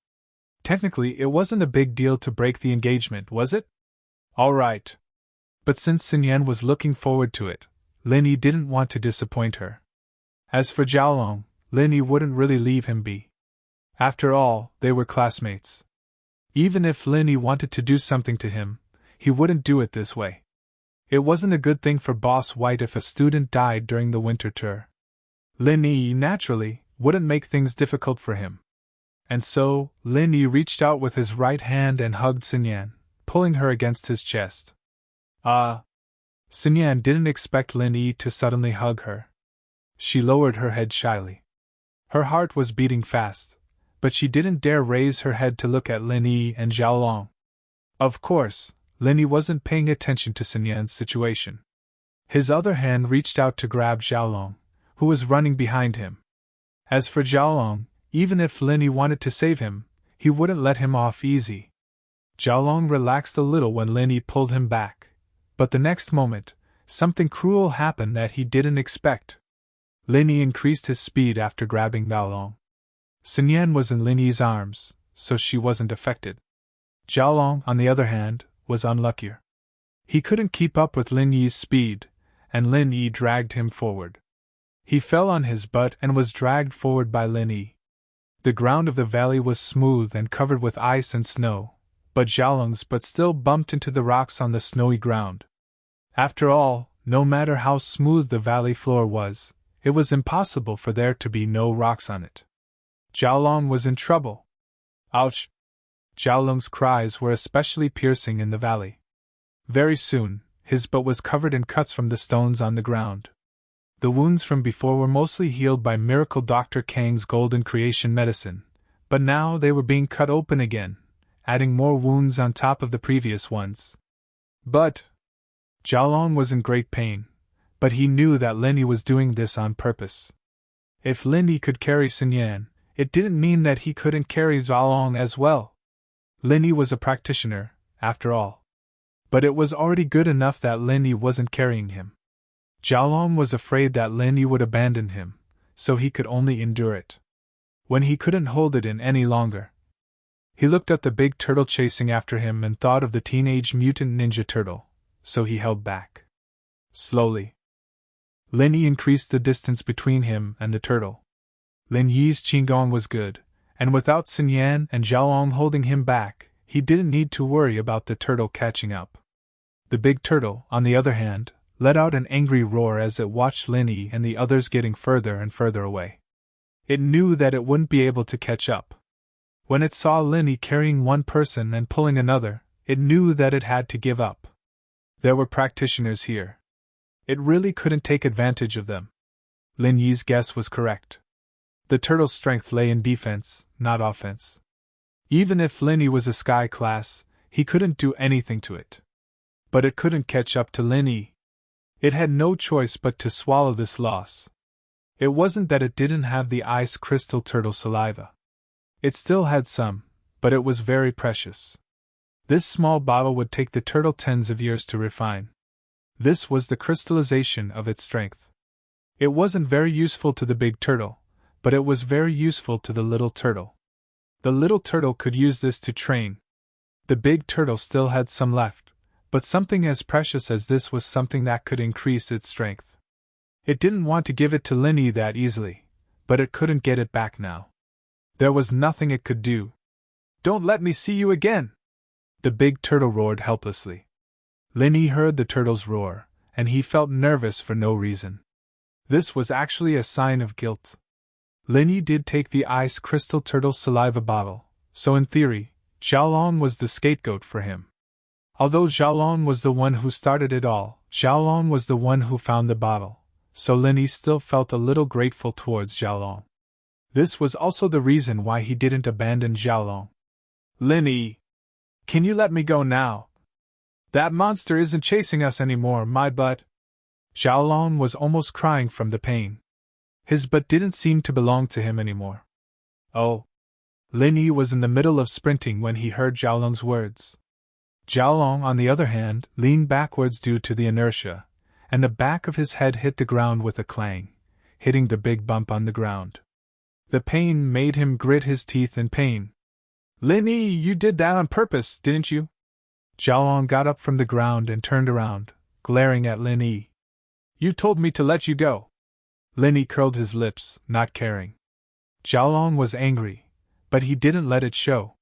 Technically, it wasn't a big deal to break the engagement, was it? All right. But since Sun Yan was looking forward to it, Lin Yi didn't want to disappoint her. As for Xiaolong, Lin Yi wouldn't really leave him be. After all, they were classmates. Even if Lin Yi wanted to do something to him, he wouldn't do it this way. It wasn't a good thing for Boss White if a student died during the winter tour. Lin Yi, naturally, wouldn't make things difficult for him. And so, Lin Yi reached out with his right hand and hugged Sun Yan, pulling her against his chest. Sun Yan didn't expect Lin Yi to suddenly hug her. She lowered her head shyly. Her heart was beating fast, but she didn't dare raise her head to look at Lin Yi and Xiaolong. Of course, Lin Yi wasn't paying attention to Sun Yan's situation. His other hand reached out to grab Xiaolong, who was running behind him. As for Xiaolong, even if Lin Yi wanted to save him, he wouldn't let him off easy. Xiaolong relaxed a little when Lin Yi pulled him back, but the next moment, something cruel happened that he didn't expect. Lin Yi increased his speed after grabbing Xiaolong. Sun Yan was in Lin Yi's arms, so she wasn't affected. Xiaolong, on the other hand, was unluckier. He couldn't keep up with Lin Yi's speed, and Lin Yi dragged him forward. He fell on his butt and was dragged forward by Lin Yi. The ground of the valley was smooth and covered with ice and snow, but Xiaolong's butt still bumped into the rocks on the snowy ground. After all, no matter how smooth the valley floor was, it was impossible for there to be no rocks on it. Xiaolong was in trouble. Ouch! Xiaolong's cries were especially piercing in the valley. Very soon, his butt was covered in cuts from the stones on the ground. The wounds from before were mostly healed by miracle Dr. Kang's golden creation medicine, but now they were being cut open again, adding more wounds on top of the previous ones. But Xiaolong was in great pain, but he knew that Lin Yi was doing this on purpose. If Lin Yi could carry Sun Yan, it didn't mean that he couldn't carry Xiaolong as well. Lin Yi was a practitioner, after all. But it was already good enough that Lin Yi wasn't carrying him. Xiaolong was afraid that Lin Yi would abandon him, so he could only endure it. When he couldn't hold it in any longer, he looked at the big turtle chasing after him and thought of the teenage mutant ninja turtle, so he held back. Slowly, Lin Yi increased the distance between him and the turtle. Lin Yi's qigong was good, and without Sun Yan and Xiaolong holding him back, he didn't need to worry about the turtle catching up. The big turtle, on the other hand, let out an angry roar as it watched Lin Yi and the others getting further and further away. It knew that it wouldn't be able to catch up. When it saw Lin Yi carrying one person and pulling another, it knew that it had to give up. There were practitioners here. It really couldn't take advantage of them. Lin Yi's guess was correct. The turtle's strength lay in defense, not offense. Even if Lin Yi was a sky class, he couldn't do anything to it. But it couldn't catch up to Lin Yi. It had no choice but to swallow this loss. It wasn't that it didn't have the ice crystal turtle saliva. It still had some, but it was very precious. This small bottle would take the turtle tens of years to refine. This was the crystallization of its strength. It wasn't very useful to the big turtle, but it was very useful to the little turtle. The little turtle could use this to train. The big turtle still had some left, but something as precious as this was something that could increase its strength. It didn't want to give it to Lin Yi that easily, but it couldn't get it back now. There was nothing it could do. "Don't let me see you again!" The big turtle roared helplessly. Lin Yi heard the turtle's roar, and he felt nervous for no reason. This was actually a sign of guilt. Lin Yi did take the ice crystal turtle saliva bottle, so in theory, Xiaolong was the scapegoat for him. Although Xiaolong was the one who started it all, Xiaolong was the one who found the bottle, so Lin Yi still felt a little grateful towards Xiaolong. This was also the reason why he didn't abandon Xiaolong. "Lin Yi, can you let me go now? That monster isn't chasing us anymore, my butt." Xiaolong was almost crying from the pain. His butt didn't seem to belong to him anymore. Oh. Lin Yi was in the middle of sprinting when he heard Xiaolong's words. Xiaolong, on the other hand, leaned backwards due to the inertia, and the back of his head hit the ground with a clang, hitting the big bump on the ground. The pain made him grit his teeth in pain. "Lin Yi, you did that on purpose, didn't you?" Xiaolong got up from the ground and turned around, glaring at Lin Yi. "You told me to let you go." Lin Yi curled his lips, not caring. Xiaolong was angry, but he didn't let it show.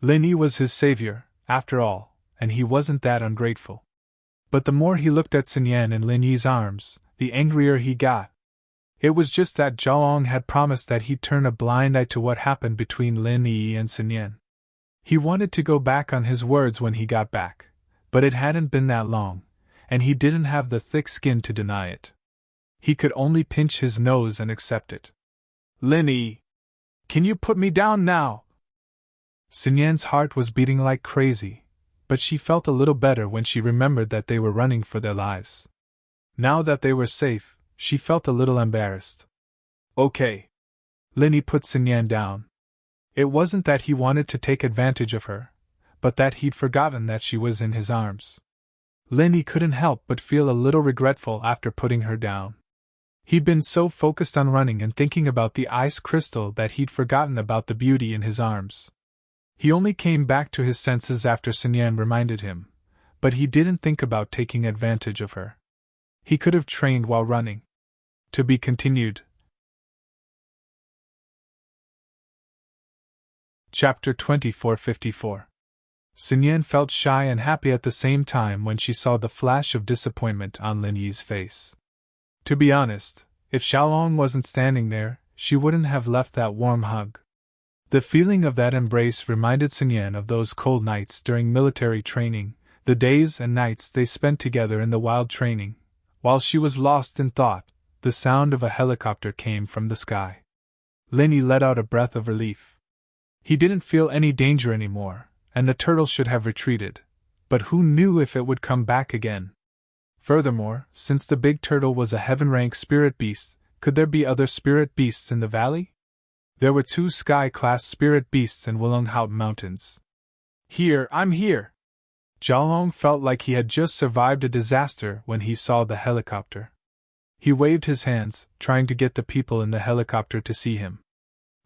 Lin Yi was his savior, after all, and he wasn't that ungrateful. But the more he looked at Sun Yan in Lin Yi's arms, the angrier he got. It was just that Xiaolong had promised that he'd turn a blind eye to what happened between Lin Yi and Sun Yan. He wanted to go back on his words when he got back, but it hadn't been that long, and he didn't have the thick skin to deny it. He could only pinch his nose and accept it. "Lin Yi, can you put me down now?" Sun Yan's heart was beating like crazy, but she felt a little better when she remembered that they were running for their lives. Now that they were safe, she felt a little embarrassed. "Okay." Lin Yi put Sun Yan down. It wasn't that he wanted to take advantage of her, but that he'd forgotten that she was in his arms. Lin Yi couldn't help but feel a little regretful after putting her down. He'd been so focused on running and thinking about the ice crystal that he'd forgotten about the beauty in his arms. He only came back to his senses after Sun Yan reminded him, but he didn't think about taking advantage of her. He could have trained while running. To be continued. Chapter 2454. Sun Yan felt shy and happy at the same time when she saw the flash of disappointment on Lin Yi's face. To be honest, if Xiaolong wasn't standing there, she wouldn't have left that warm hug. The feeling of that embrace reminded Sun Yan of those cold nights during military training, the days and nights they spent together in the wild training. While she was lost in thought, the sound of a helicopter came from the sky. Lin Yi let out a breath of relief. He didn't feel any danger anymore, and the turtle should have retreated, but who knew if it would come back again? Furthermore, since the big turtle was a heaven-rank spirit beast, could there be other spirit beasts in the valley? There were 2 sky-class spirit beasts in Wulonghout Mountains. Here, I'm here! Xiaolong felt like he had just survived a disaster when he saw the helicopter. He waved his hands, trying to get the people in the helicopter to see him.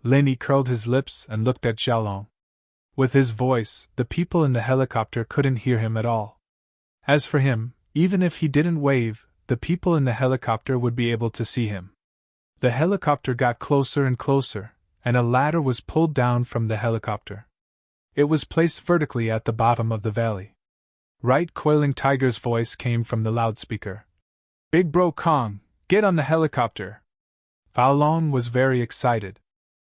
Lin Yi curled his lips and looked at Xiaolong. With his voice, the people in the helicopter couldn't hear him at all. As for him, even if he didn't wave, the people in the helicopter would be able to see him. The helicopter got closer and closer, and a ladder was pulled down from the helicopter. It was placed vertically at the bottom of the valley. Right Coiling Tiger's voice came from the loudspeaker. "Big Bro Kong, get on the helicopter!" Xiaolong was very excited.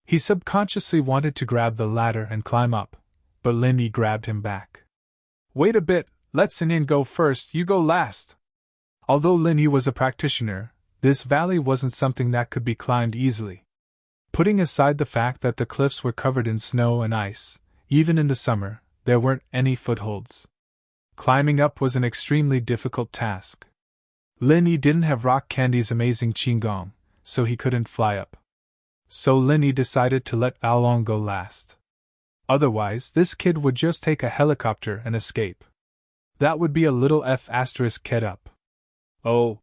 He subconsciously wanted to grab the ladder and climb up, but Lin Yi grabbed him back. "Wait a bit, let Sun Yan go first, you go last." Although Lin Yi was a practitioner, this valley wasn't something that could be climbed easily. Putting aside the fact that the cliffs were covered in snow and ice, even in the summer, there weren't any footholds. Climbing up was an extremely difficult task. Lin Yi didn't have Rock Candy's amazing qigong, so he couldn't fly up. So Lin Yi decided to let Xiaolong go last. Otherwise, this kid would just take a helicopter and escape. That would be a little f***kid up. Oh.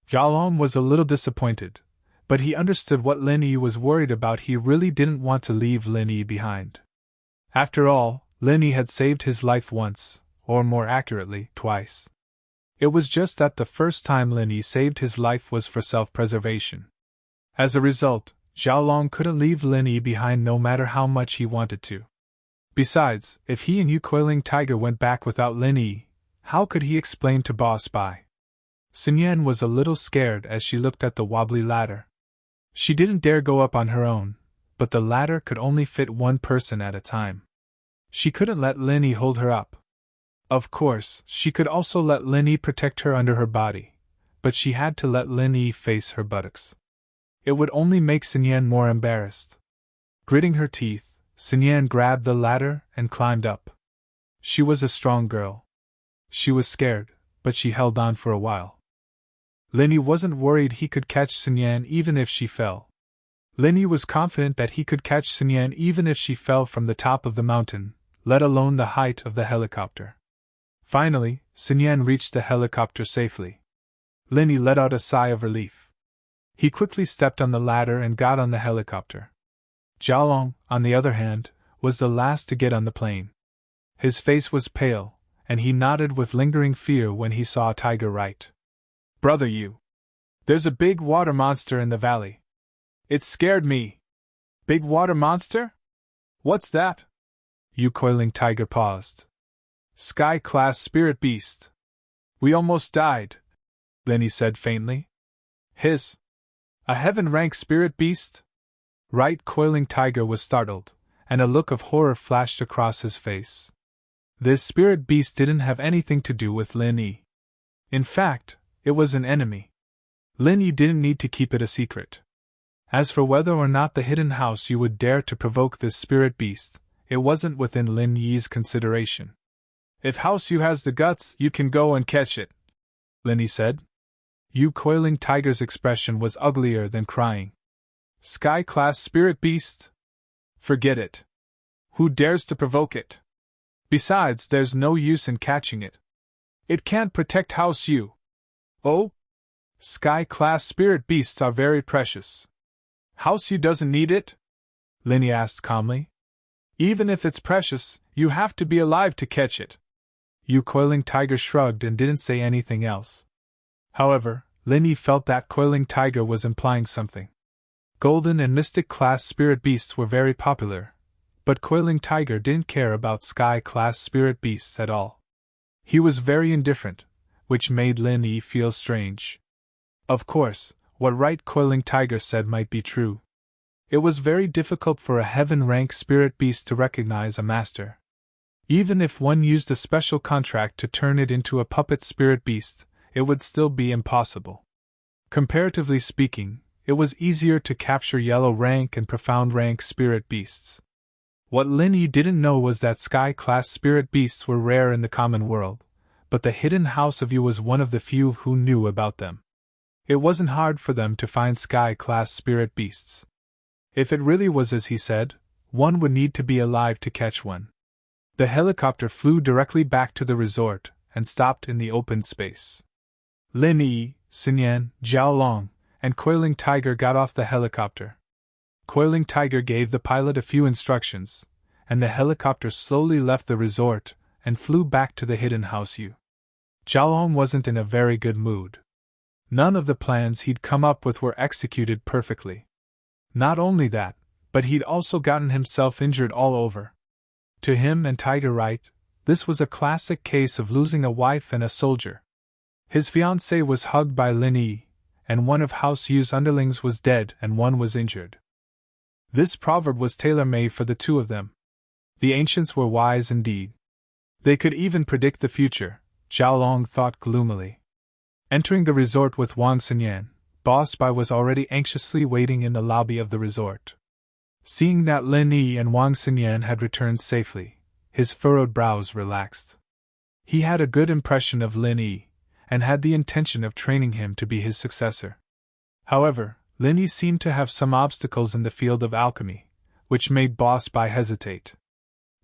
Xiaolong was a little disappointed, but he understood what Lin Yi was worried about. He really didn't want to leave Lin Yi behind. After all, Lin Yi had saved his life once, or more accurately, twice. It was just that the first time Lin Yi saved his life was for self-preservation. As a result, Xiaolong couldn't leave Lin Yi behind no matter how much he wanted to. Besides, if he and Coiling Tiger went back without Lin Yi, how could he explain to Boss Bai? Sun Yan was a little scared as she looked at the wobbly ladder. She didn't dare go up on her own, but the ladder could only fit one person at a time. She couldn't let Lin Yi hold her up. Of course, she could also let Lin Yi protect her under her body, but she had to let Lin Yi face her buttocks. It would only make Sun Yan more embarrassed. Gritting her teeth, Sun Yan grabbed the ladder and climbed up. She was a strong girl. She was scared, but she held on for a while. Lin Yi wasn't worried he could catch Sun Yan even if she fell. Lin Yi was confident that he could catch Sun Yan even if she fell from the top of the mountain, let alone the height of the helicopter. Finally, Sun Yan reached the helicopter safely. Lin Yi let out a sigh of relief. He quickly stepped on the ladder and got on the helicopter. Xiaolong, on the other hand, was the last to get on the plane. His face was pale, and he nodded with lingering fear when he saw Tiger right. "Brother you! There's a big water monster in the valley. It scared me." "Big water monster? What's that?" Coiling Tiger paused. "Sky-class spirit beast. We almost died," Lin Yi said faintly. "His? A heaven-rank spirit beast?" Right Coiling Tiger was startled, and a look of horror flashed across his face. This spirit beast didn't have anything to do with Lin Yi. In fact, it was an enemy. Lin Yi didn't need to keep it a secret. As for whether or not the hidden house you would dare to provoke this spirit beast, it wasn't within Lin Yi's consideration. "If House Yu has the guts, you can go and catch it," Lin Yi said. Coiling Tiger's expression was uglier than crying. "Sky-class spirit beast? Forget it. Who dares to provoke it? Besides, there's no use in catching it. It can't protect House Yu." "Oh? Sky-class spirit beasts are very precious. House Yu doesn't need it?" Lin Yi asked calmly. "Even if it's precious, you have to be alive to catch it." Coiling Tiger shrugged and didn't say anything else. However, Lin Yi felt that Coiling Tiger was implying something. Golden and Mystic class spirit beasts were very popular, but Coiling Tiger didn't care about Sky class spirit beasts at all. He was very indifferent, which made Lin Yi feel strange. Of course, what right Coiling Tiger said might be true. It was very difficult for a heaven-rank spirit beast to recognize a master. Even if one used a special contract to turn it into a puppet spirit beast, it would still be impossible. Comparatively speaking, it was easier to capture yellow rank and profound rank spirit beasts. What Lin Yi didn't know was that Sky-class spirit beasts were rare in the common world, but the hidden House of You was one of the few who knew about them. It wasn't hard for them to find Sky-class spirit beasts. If it really was as he said, one would need to be alive to catch one. The helicopter flew directly back to the resort and stopped in the open space. Lin Yi, Sun Yan, Zhao Long, and Coiling Tiger got off the helicopter. Coiling Tiger gave the pilot a few instructions, and the helicopter slowly left the resort and flew back to the hidden House U. Zhao Long wasn't in a very good mood. None of the plans he'd come up with were executed perfectly. Not only that, but he'd also gotten himself injured all over. To him and Tiger Right, this was a classic case of losing a wife and a soldier. His fiancée was hugged by Lin Yi, and one of House U's underlings was dead and one was injured. This proverb was tailor-made for the two of them. The ancients were wise indeed. They could even predict the future, Zhao Long thought gloomily. Entering the resort with Wang Xinyan, Boss Bai was already anxiously waiting in the lobby of the resort. Seeing that Lin Yi and Wang Xinyan had returned safely, his furrowed brows relaxed. He had a good impression of Lin Yi, and had the intention of training him to be his successor. However, Lin Yi seemed to have some obstacles in the field of alchemy, which made Boss Bai hesitate.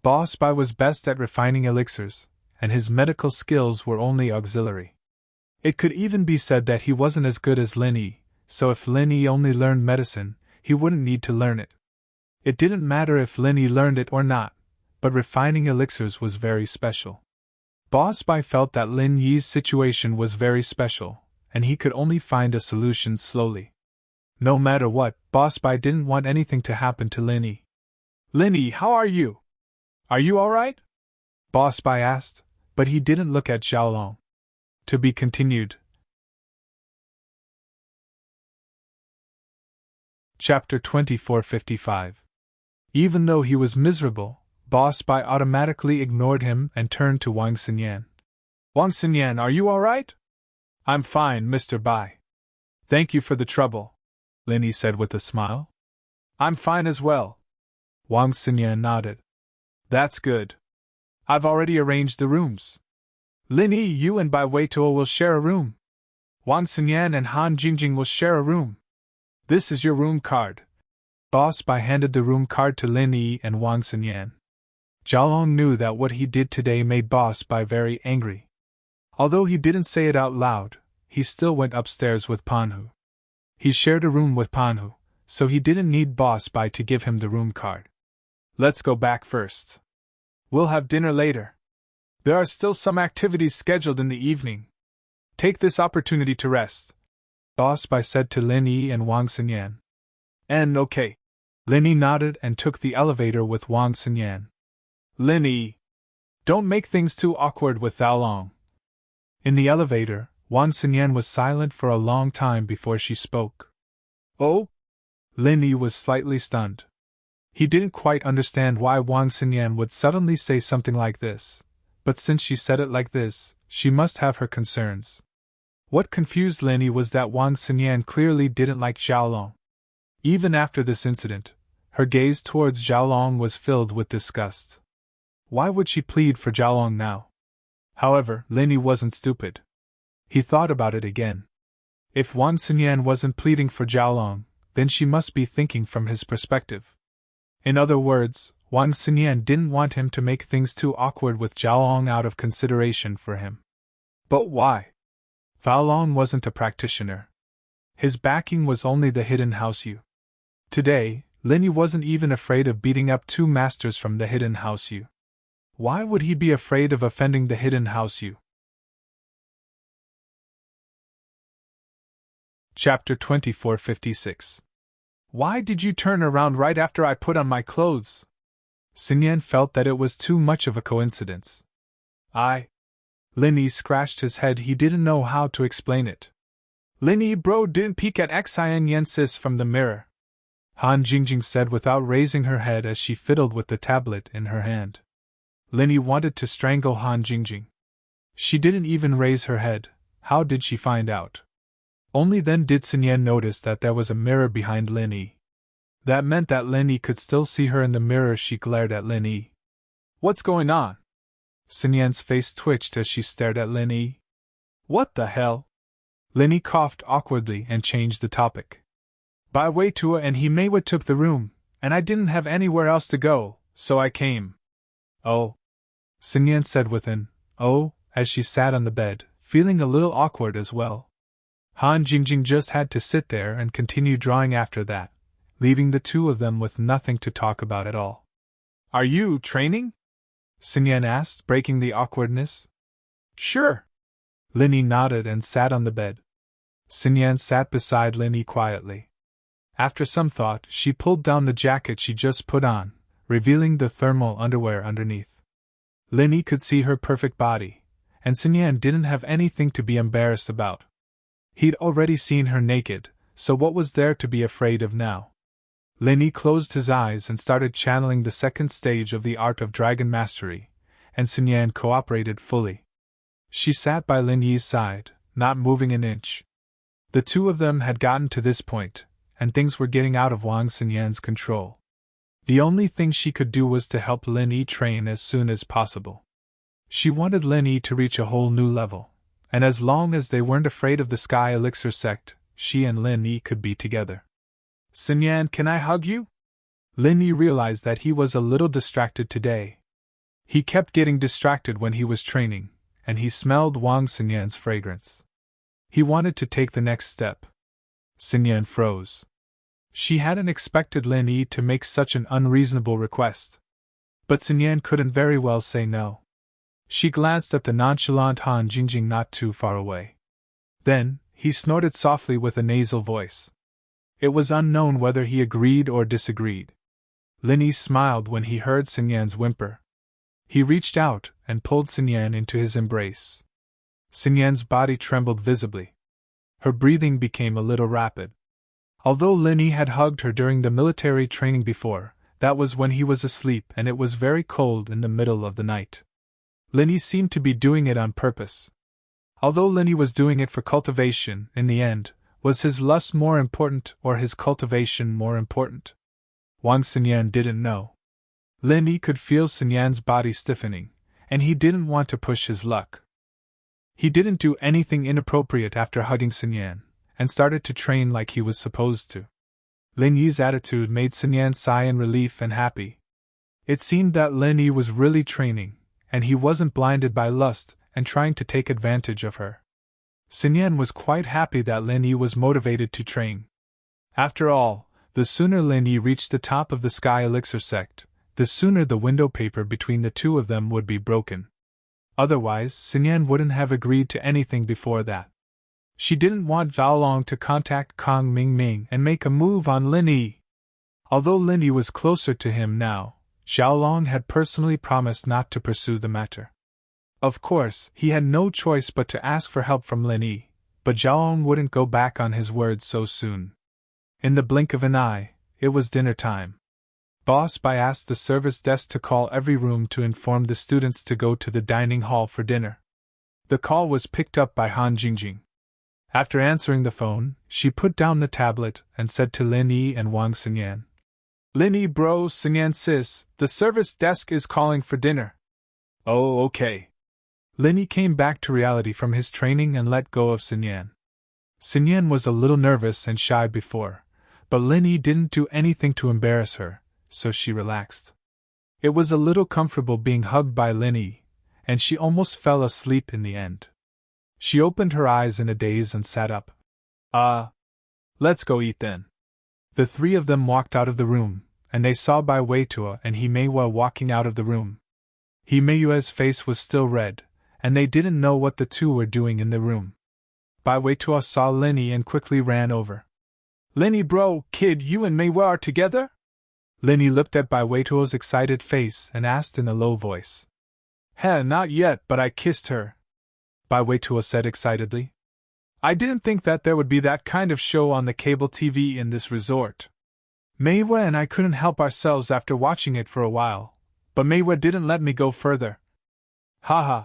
Boss Bai was best at refining elixirs, and his medical skills were only auxiliary. It could even be said that he wasn't as good as Lin Yi, so if Lin Yi only learned medicine, he wouldn't need to learn it. It didn't matter if Lin Yi learned it or not, but refining elixirs was very special. Boss Bai felt that Lin Yi's situation was very special, and he could only find a solution slowly. No matter what, Boss Bai didn't want anything to happen to Lin Yi. "Lin Yi, how are you? Are you alright?" Boss Bai asked, but he didn't look at Zhao Long. To be continued. Chapter 2455. Even though he was miserable, Boss Bai automatically ignored him and turned to Wang Xinyan. "Wang Xinyan, are you alright?" "I'm fine, Mr. Bai. Thank you for the trouble," Lin Yi said with a smile. "I'm fine as well." Wang Xinyan nodded. "That's good. I've already arranged the rooms. Lin Yi, you and Bai Weituo will share a room. Wang Xinyan and Han Jingjing will share a room. This is your room card." Boss Bai handed the room card to Lin Yi and Wang Xinyan. Zhao Long knew that what he did today made Boss Bai very angry. Although he didn't say it out loud, he still went upstairs with Panhu. He shared a room with Panhu, so he didn't need Boss Bai to give him the room card. "Let's go back first. We'll have dinner later. There are still some activities scheduled in the evening. Take this opportunity to rest," Boss Bai said to Lin Yi and Wang Xinyan. "And okay." Lin Yi nodded and took the elevator with Wang Xinyan. "Lin Yi, don't make things too awkward with Zhao Long." In the elevator, Wang Xinyan was silent for a long time before she spoke. "Oh?" Lin Yi was slightly stunned. He didn't quite understand why Wang Xinyan would suddenly say something like this, but since she said it like this, she must have her concerns. What confused Lin Yi was that Wang Xinyan clearly didn't like Zhao Long. Even after this incident, her gaze towards Zhao Long was filled with disgust. Why would she plead for Zhao Long now? However, Lin Yi wasn't stupid. He thought about it again. If Wang Xinyan wasn't pleading for Zhao Long, then she must be thinking from his perspective. In other words, Wang Xinyan didn't want him to make things too awkward with Zhao Long out of consideration for him. But why? Zhao Long wasn't a practitioner. His backing was only the hidden House U. Today, Lin Yi wasn't even afraid of beating up two masters from the hidden House U. Why would he be afraid of offending the hidden House U? Chapter 2456. Why did you turn around right after I put on my clothes? Sinyan felt that it was too much of a coincidence. Linny scratched his head. He didn't know how to explain it. Linny bro didn't peek at Xianyensis from the mirror, Han Jingjing said without raising her head as she fiddled with the tablet in her hand. Linny wanted to strangle Han Jingjing. She didn't even raise her head. How did she find out? Only then did Sinyan notice that there was a mirror behind Linny. That meant that Linny could still see her in the mirror. She glared at Linny. What's going on? Sinyan's face twitched as she stared at Linny. What the hell? Linny coughed awkwardly and changed the topic. Bai Weitua and Himewa took the room, and I didn't have anywhere else to go, so I came. Oh. Sinyan said with an oh, as she sat on the bed, feeling a little awkward as well. Han Jingjing just had to sit there and continue drawing after that, leaving the two of them with nothing to talk about at all. Are you training? Sinyan asked, breaking the awkwardness. Sure. Linny nodded and sat on the bed. Sinyan sat beside Linny quietly. After some thought, she pulled down the jacket she just put on, revealing the thermal underwear underneath. Linny could see her perfect body, and Sinyan didn't have anything to be embarrassed about. He'd already seen her naked, so what was there to be afraid of now? Linny closed his eyes and started channeling the second stage of the art of dragon mastery, and Sinyan cooperated fully. She sat by Linny's side, not moving an inch. The two of them had gotten to this point, and things were getting out of Wang Sinyan's control. The only thing she could do was to help Linny train as soon as possible. She wanted Linny to reach a whole new level, and as long as they weren't afraid of the Sky Elixir sect, she and Linny could be together. Sinyan, can I hug you? Linny realized that he was a little distracted today. He kept getting distracted when he was training, and he smelled Wang Sinyan's fragrance. He wanted to take the next step. Sinyan froze. She hadn't expected Linny to make such an unreasonable request. But Sinyan couldn't very well say no. She glanced at the nonchalant Han Jingjing not too far away. Then, he snorted softly with a nasal voice. It was unknown whether he agreed or disagreed. Linny smiled when he heard Sinyan's whimper. He reached out and pulled Sinyan into his embrace. Sinyan's body trembled visibly. Her breathing became a little rapid. Although Linny had hugged her during the military training before, that was when he was asleep and it was very cold in the middle of the night. Linny seemed to be doing it on purpose. Although Linny was doing it for cultivation, in the end, was his lust more important or his cultivation more important? Wang Sinyan didn't know. Linny could feel Sinyan's body stiffening, and he didn't want to push his luck. He didn't do anything inappropriate after hugging Sinyan, and started to train like he was supposed to. Linny's attitude made Sinyan sigh in relief and happy. It seemed that Linny was really training, and he wasn't blinded by lust and trying to take advantage of her. Sinyan was quite happy that Linny was motivated to train. After all, the sooner Linny reached the top of the Sky Elixir sect, the sooner the window paper between the two of them would be broken. Otherwise, Sinyan wouldn't have agreed to anything before that. She didn't want Zhao Long to contact Kong Mingming and make a move on Linny. Although Linny was closer to him now, Zhao Long had personally promised not to pursue the matter. Of course, he had no choice but to ask for help from Linny, but Zhao Long wouldn't go back on his word so soon. In the blink of an eye, it was dinner time. Boss Bai asked the service desk to call every room to inform the students to go to the dining hall for dinner. The call was picked up by Han Jingjing. After answering the phone, she put down the tablet and said to Linny and Wang Sinyan, Linny bro, Sinyan sis, the service desk is calling for dinner. Oh, okay. Linny came back to reality from his training and let go of Sinyan. Sinyan was a little nervous and shy before, but Linny didn't do anything to embarrass her, so she relaxed. It was a little comfortable being hugged by Linny, and she almost fell asleep in the end. She opened her eyes in a daze and sat up. Let's go eat then. The three of them walked out of the room, and they saw Bai Weitua and Himewa walking out of the room. Himewa's face was still red, and they didn't know what the two were doing in the room. Baiweituo saw Linny and quickly ran over. Linny bro, kid, you and Meiwa are together? Linny looked at Baiweituo's excited face and asked in a low voice. Heh, not yet, but I kissed her, Baiweituo said excitedly. I didn't think that there would be that kind of show on the cable TV in this resort. Meiwa and I couldn't help ourselves after watching it for a while, but Meiwa didn't let me go further. Haha.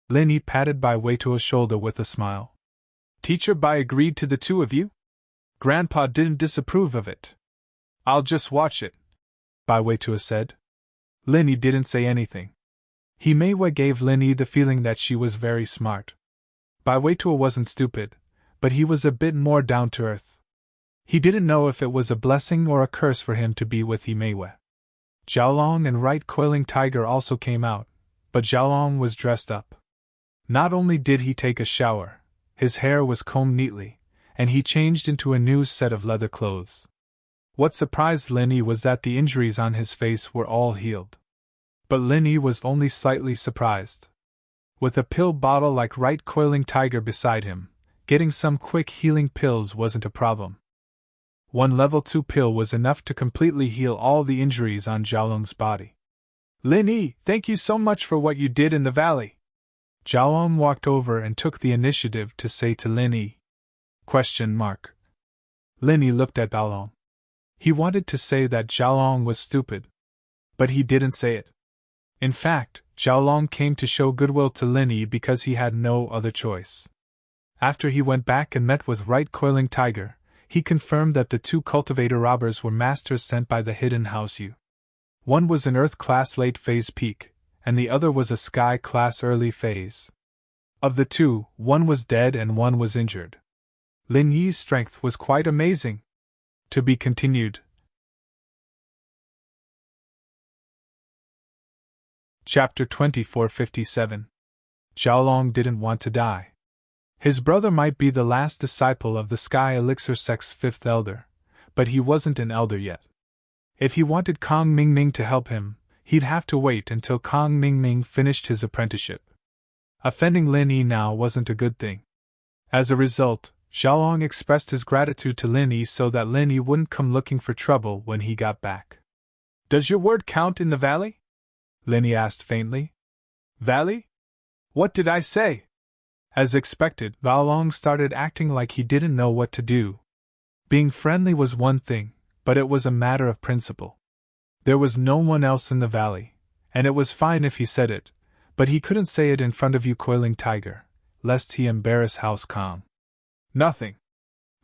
Linny patted Baiweituo's shoulder with a smile. Teacher Bai agreed to the two of you? Grandpa didn't disapprove of it. I'll just watch it, Baiweituo said. Linny didn't say anything. Meiwa gave Linny the feeling that she was very smart. Baiweituo wasn't stupid, but he was a bit more down to earth. He didn't know if it was a blessing or a curse for him to be with Meiwa. Xiaolong and Right Coiling Tiger also came out, but Xiaolong was dressed up. Not only did he take a shower, his hair was combed neatly, and he changed into a new set of leather clothes. What surprised Linny was that the injuries on his face were all healed. But Linny was only slightly surprised. With a pill bottle like Right Coiling Tiger beside him, getting some quick healing pills wasn't a problem. One level 2 pill was enough to completely heal all the injuries on Xiaolong's body. Linny, thank you so much for what you did in the valley. Xiaolong walked over and took the initiative to say to Linny. ? Linny looked at Xiaolong. He wanted to say that Xiaolong was stupid, but he didn't say it. In fact, Xiaolong came to show goodwill to Linny because he had no other choice. After he went back and met with Right Coiling Tiger, he confirmed that the two cultivator robbers were masters sent by the Hidden House U. One was an Earth class late phase peak, and the other was a Sky class early phase. Of the two, one was dead and one was injured. Lin Yi's strength was quite amazing. To be continued. Chapter 2457. Xiaolong didn't want to die. His brother might be the last disciple of the Sky Elixir Sect's fifth elder, but he wasn't an elder yet. If he wanted Kong Mingming to help him, he'd have to wait until Kong Mingming finished his apprenticeship. Offending Lin Yi now wasn't a good thing. As a result, Xiaolong expressed his gratitude to Lin Yi so that Lin Yi wouldn't come looking for trouble when he got back. Does your word count in the valley? Lin Yi asked faintly. Valley? What did I say? As expected, Xiaolong started acting like he didn't know what to do. Being friendly was one thing, but it was a matter of principle. There was no one else in the valley, and it was fine if he said it, but he couldn't say it in front of Coiling Tiger, lest he embarrass House Kong. Nothing.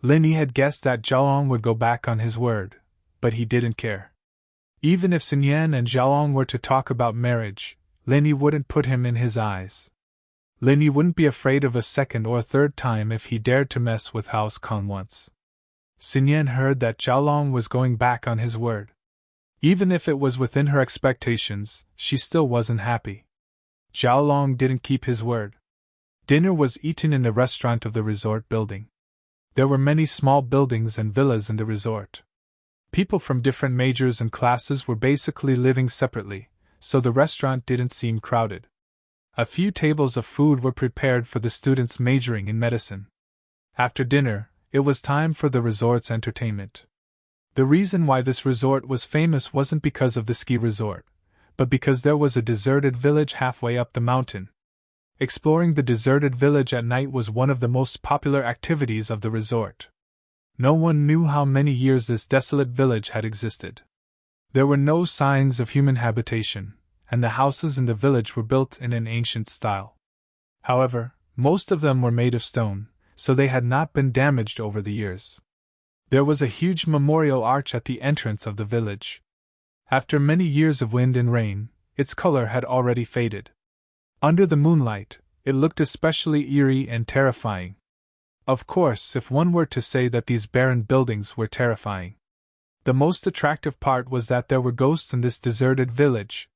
Lin Yi had guessed that Xiaolong would go back on his word, but he didn't care. Even if Sun Yan and Xiaolong were to talk about marriage, Lin Yi wouldn't put him in his eyes. Lin Yi wouldn't be afraid of a second or third time if he dared to mess with House Kong once. Sun Yan heard that Xiaolong was going back on his word. Even if it was within her expectations, she still wasn't happy. Xiaolong didn't keep his word. Dinner was eaten in the restaurant of the resort building. There were many small buildings and villas in the resort. People from different majors and classes were basically living separately, so the restaurant didn't seem crowded. A few tables of food were prepared for the students majoring in medicine. After dinner, it was time for the resort's entertainment. The reason why this resort was famous wasn't because of the ski resort, but because there was a deserted village halfway up the mountain. Exploring the deserted village at night was one of the most popular activities of the resort. No one knew how many years this desolate village had existed. There were no signs of human habitation, and the houses in the village were built in an ancient style. However, most of them were made of stone, so they had not been damaged over the years. There was a huge memorial arch at the entrance of the village. After many years of wind and rain, its color had already faded. Under the moonlight, it looked especially eerie and terrifying. Of course, if one were to say that these barren buildings were terrifying. The most attractive part was that there were ghosts in this deserted village.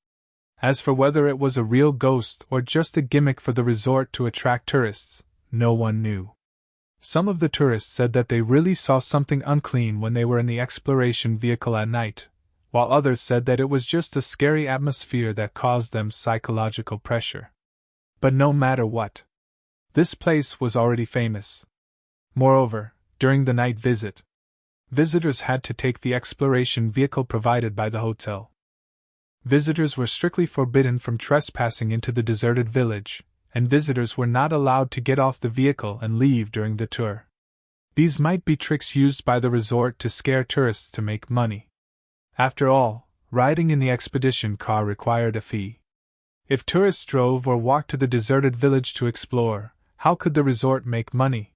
As for whether it was a real ghost or just a gimmick for the resort to attract tourists, no one knew. Some of the tourists said that they really saw something unclean when they were in the exploration vehicle at night, while others said that it was just a scary atmosphere that caused them psychological pressure. But no matter what, this place was already famous, Moreover, during the night visit, visitors had to take the exploration vehicle provided by the hotel. Visitors were strictly forbidden from trespassing into the deserted village, and visitors were not allowed to get off the vehicle and leave during the tour. These might be tricks used by the resort to scare tourists to make money. After all, riding in the expedition car required a fee. If tourists drove or walked to the deserted village to explore, how could the resort make money?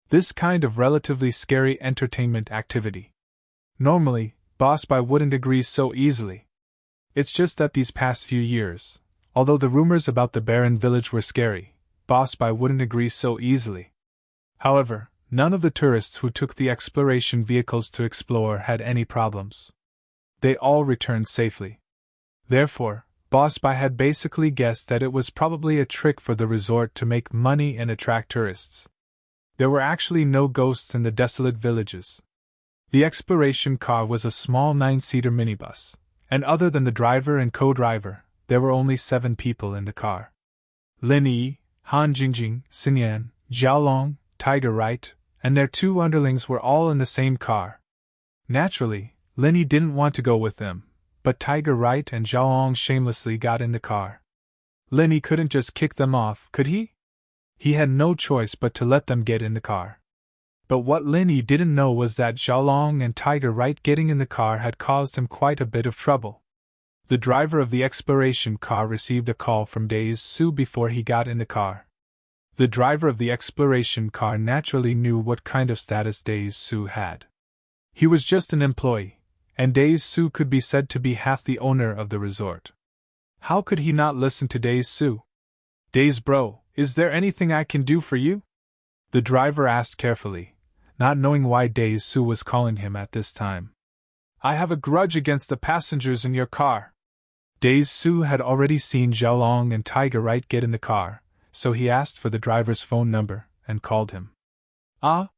This kind of relatively scary entertainment activity. Normally, Boss Bai wouldn't agree so easily. It's just that these past few years, although the rumors about the barren village were scary, Boss Bai wouldn't agree so easily. However, none of the tourists who took the exploration vehicles to explore had any problems. They all returned safely. Therefore, Boss Bai had basically guessed that it was probably a trick for the resort to make money and attract tourists. There were actually no ghosts in the desolate villages. The exploration car was a small 9-seater minibus, and other than the driver and co-driver, there were only 7 people in the car. Lin Yi, Han Jingjing, Xin Yan, Zhao Long, Tiger Wright, and their 2 underlings were all in the same car. Naturally, Lin Yi didn't want to go with them, but Tiger Wright and Zhao Long shamelessly got in the car. Lin Yi couldn't just kick them off, could he? He had no choice but to let them get in the car. But what Lin Yi didn't know was that Zhao Long and Tiger Wright getting in the car had caused him quite a bit of trouble. The driver of the exploration car received a call from Days Su before he got in the car. The driver of the exploration car naturally knew what kind of status Days Su had. He was just an employee, and Days Su could be said to be half the owner of the resort. How could he not listen to Days Su? "Days bro, is there anything I can do for you?" the driver asked carefully, not knowing why Days Su was calling him at this time. "I have a grudge against the passengers in your car." Days Su had already seen Zhao Long and Tiger Wright get in the car, so he asked for the driver's phone number and called him. "Ah?"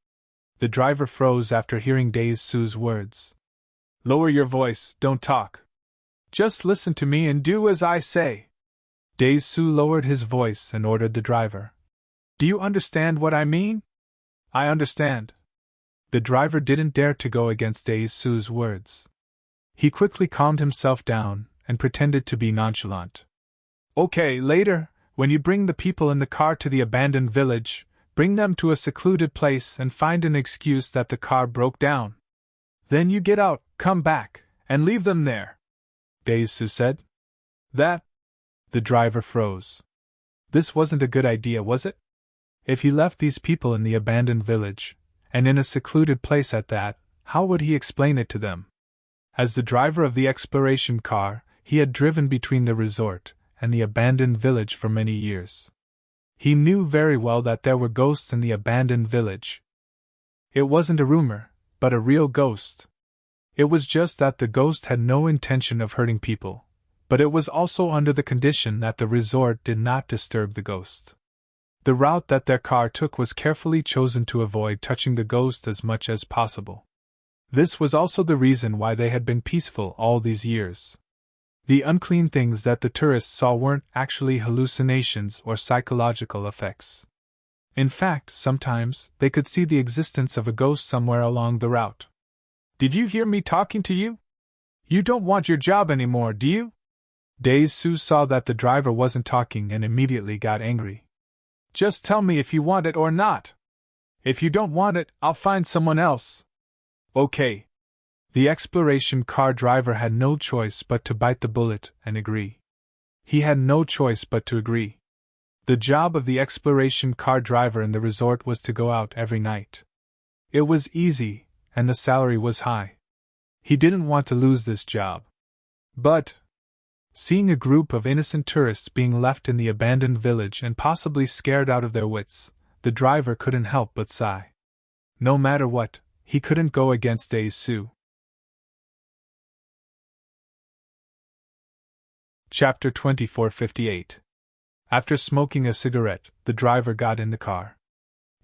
The driver froze after hearing Days Su's words. "Lower your voice, don't talk. Just listen to me and do as I say." Days Su lowered his voice and ordered the driver. "Do you understand what I mean?" "I understand." The driver didn't dare to go against Days Su's words. He quickly calmed himself down and pretended to be nonchalant. "Okay, later, when you bring the people in the car to the abandoned village, bring them to a secluded place and find an excuse that the car broke down. Then you get out, come back, and leave them there," Days Su said. "That?" The driver froze. This wasn't a good idea, was it? If he left these people in the abandoned village, and in a secluded place at that, how would he explain it to them? As the driver of the exploration car, he had driven between the resort and the abandoned village for many years. He knew very well that there were ghosts in the abandoned village. It wasn't a rumor, but a real ghost. It was just that the ghost had no intention of hurting people, but it was also under the condition that the resort did not disturb the ghost. The route that their car took was carefully chosen to avoid touching the ghost as much as possible. This was also the reason why they had been peaceful all these years. The unclean things that the tourists saw weren't actually hallucinations or psychological effects. In fact, sometimes they could see the existence of a ghost somewhere along the route. "Did you hear me talking to you? You don't want your job anymore, do you?" Days Su saw that the driver wasn't talking and immediately got angry. "Just tell me if you want it or not. If you don't want it, I'll find someone else." "Okay." The exploration car driver had no choice but to bite the bullet and agree. He had no choice but to agree. The job of the exploration car driver in the resort was to go out every night. It was easy, and the salary was high. He didn't want to lose this job. But, seeing a group of innocent tourists being left in the abandoned village and possibly scared out of their wits, the driver couldn't help but sigh. No matter what, he couldn't go against Days Su. Chapter 2458. After smoking a cigarette, the driver got in the car.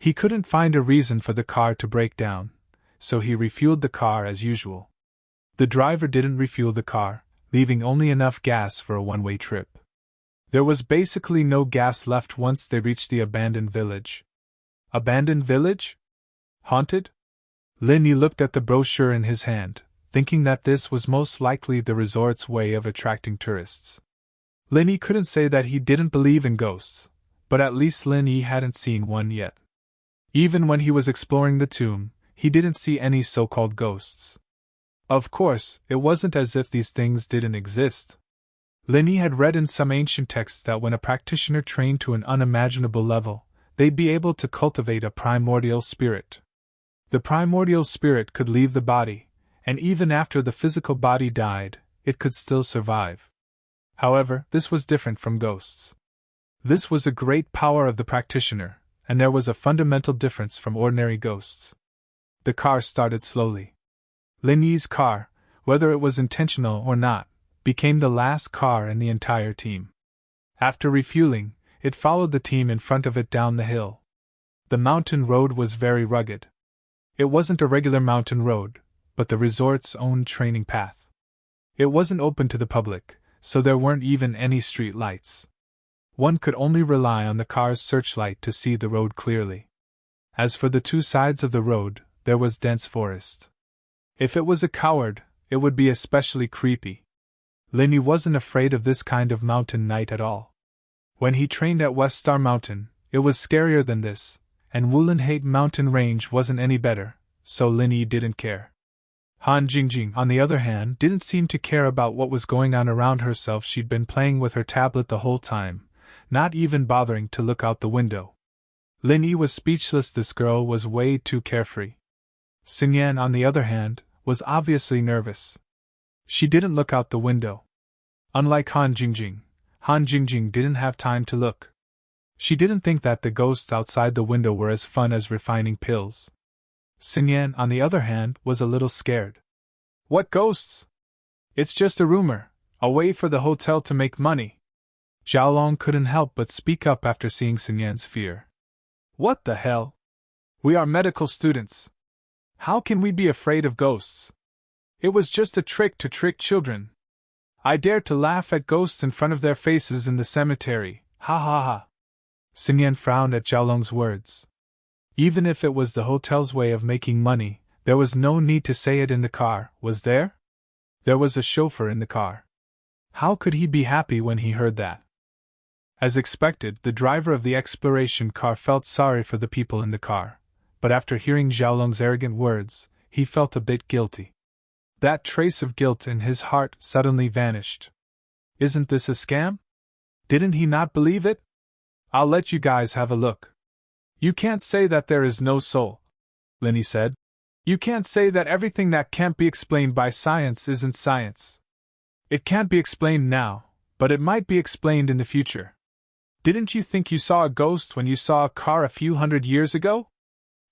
He couldn't find a reason for the car to break down, so he refueled the car as usual. The driver didn't refuel the car, leaving only enough gas for a one-way trip. There was basically no gas left once they reached the abandoned village. Abandoned village? Haunted? Linny looked at the brochure in his hand, thinking that this was most likely the resort's way of attracting tourists. Linny couldn't say that he didn't believe in ghosts, but at least Linny hadn't seen one yet. Even when he was exploring the tomb, he didn't see any so-called ghosts. Of course, it wasn't as if these things didn't exist. Linny had read in some ancient texts that when a practitioner trained to an unimaginable level, they'd be able to cultivate a primordial spirit. The primordial spirit could leave the body, and even after the physical body died, it could still survive. However, this was different from ghosts. This was a great power of the practitioner, and there was a fundamental difference from ordinary ghosts. The car started slowly. Linny's car, whether it was intentional or not, became the last car in the entire team. After refueling, it followed the team in front of it down the hill. The mountain road was very rugged. It wasn't a regular mountain road, but the resort's own training path. It wasn't open to the public, so there weren't even any street lights. One could only rely on the car's searchlight to see the road clearly. As for the two sides of the road, there was dense forest. If it was a coward, it would be especially creepy. Linny wasn't afraid of this kind of mountain night at all. When he trained at West Star Mountain, it was scarier than this, and Wulenhate Mountain Range wasn't any better, so Linny didn't care. Han Jingjing, on the other hand, didn't seem to care about what was going on around herself. She'd been playing with her tablet the whole time, not even bothering to look out the window. Linny was speechless. This girl was way too carefree. Xinyan, on the other hand, was obviously nervous. She didn't look out the window. Unlike Han Jingjing didn't have time to look. She didn't think that the ghosts outside the window were as fun as refining pills. Xinyan, on the other hand, was a little scared. What ghosts? It's just a rumor, a way for the hotel to make money. Xiaolong couldn't help but speak up after seeing Xinyan's fear. What the hell? We are medical students. How can we be afraid of ghosts? It was just a trick to trick children. I dare to laugh at ghosts in front of their faces in the cemetery, ha ha ha. Xinyan frowned at Xiaolong's words. Even if it was the hotel's way of making money, there was no need to say it in the car, was there? There was a chauffeur in the car. How could he be happy when he heard that? As expected, the driver of the exploration car felt sorry for the people in the car, but after hearing Xiaolong's arrogant words, he felt a bit guilty. That trace of guilt in his heart suddenly vanished. Isn't this a scam? Didn't he not believe it? I'll let you guys have a look. You can't say that there is no soul, Linny said. You can't say that everything that can't be explained by science isn't science. It can't be explained now, but it might be explained in the future. Didn't you think you saw a ghost when you saw a car a few hundred years ago?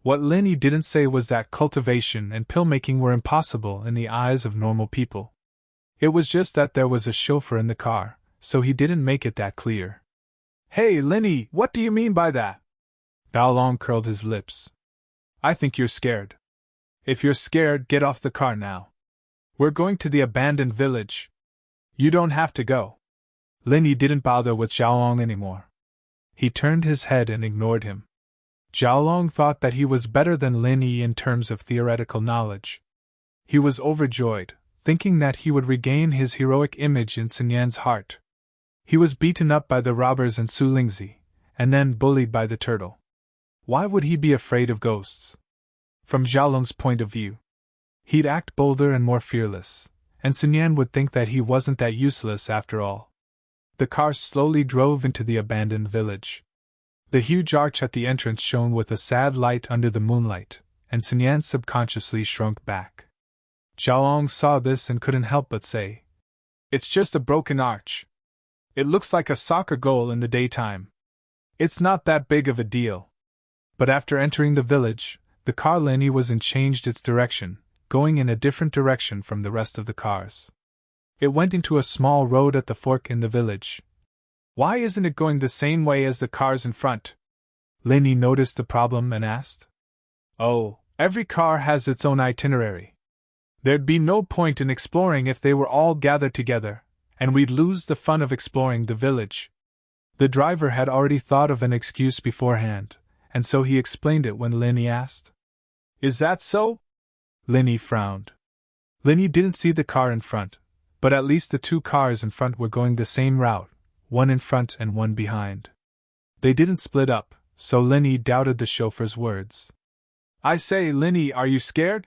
What Linny didn't say was that cultivation and pill-making were impossible in the eyes of normal people. It was just that there was a chauffeur in the car, so he didn't make it that clear. Hey, Linny, what do you mean by that? Xiaolong curled his lips. I think you're scared. If you're scared, get off the car now. We're going to the abandoned village. You don't have to go. Linny didn't bother with Xiaolong anymore. He turned his head and ignored him. Xiaolong thought that he was better than Linny in terms of theoretical knowledge. He was overjoyed, thinking that he would regain his heroic image in Xinyan's heart. He was beaten up by the robbers in Sulingzi, and then bullied by the turtle. Why would he be afraid of ghosts? From Xiaolong's point of view, he'd act bolder and more fearless, and Xinyan would think that he wasn't that useless after all. The car slowly drove into the abandoned village. The huge arch at the entrance shone with a sad light under the moonlight, and Xinyan subconsciously shrunk back. Xiaolong saw this and couldn't help but say, "It's just a broken arch. It looks like a soccer goal in the daytime. It's not that big of a deal." But after entering the village, the car Linny was in changed its direction, going in a different direction from the rest of the cars. It went into a small road at the fork in the village. Why isn't it going the same way as the cars in front? Linny noticed the problem and asked. Oh, every car has its own itinerary. There'd be no point in exploring if they were all gathered together, and we'd lose the fun of exploring the village. The driver had already thought of an excuse beforehand, and so he explained it when Linny asked. Is that so? Linny frowned. Linny didn't see the car in front, but at least the two cars in front were going the same route, one in front and one behind. They didn't split up, so Linny doubted the chauffeur's words. I say, Linny, are you scared?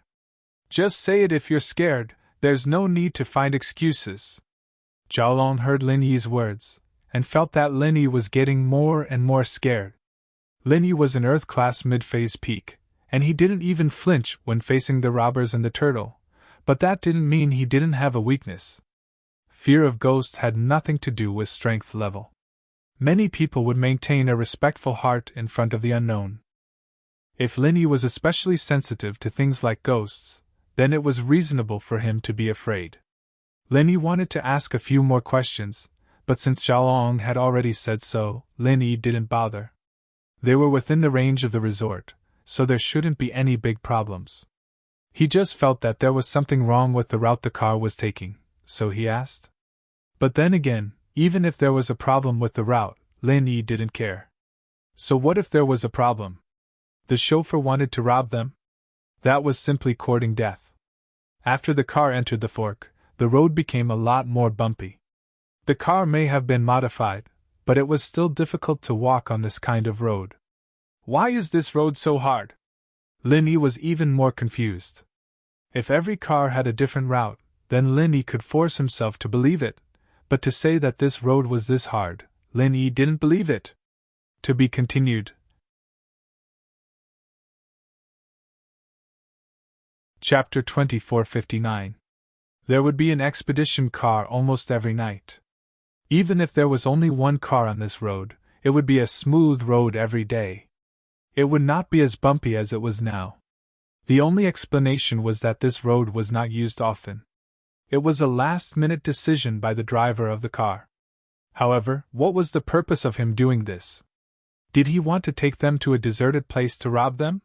Just say it if you're scared, there's no need to find excuses. Xiaolong heard Linny's words, and felt that Linny was getting more and more scared. Linny was an Earth-class mid-phase peak, and he didn't even flinch when facing the robbers and the turtle, but that didn't mean he didn't have a weakness. Fear of ghosts had nothing to do with strength level. Many people would maintain a respectful heart in front of the unknown. If Linny was especially sensitive to things like ghosts, then it was reasonable for him to be afraid. Linny wanted to ask a few more questions, but since Xiaolong had already said so, Linny didn't bother. They were within the range of the resort, so there shouldn't be any big problems. He just felt that there was something wrong with the route the car was taking, so he asked. But then again, even if there was a problem with the route, Linny didn't care. So what if there was a problem? The chauffeur wanted to rob them? That was simply courting death. After the car entered the fork, the road became a lot more bumpy. The car may have been modified, but it was still difficult to walk on this kind of road. Why is this road so hard? Linny was even more confused. If every car had a different route, then Linny could force himself to believe it, but to say that this road was this hard, Linny didn't believe it. To be continued. Chapter 2459. There would be an expedition car almost every night. Even if there was only one car on this road, it would be a smooth road every day. It would not be as bumpy as it was now. The only explanation was that this road was not used often. It was a last-minute decision by the driver of the car. However, what was the purpose of him doing this? Did he want to take them to a deserted place to rob them?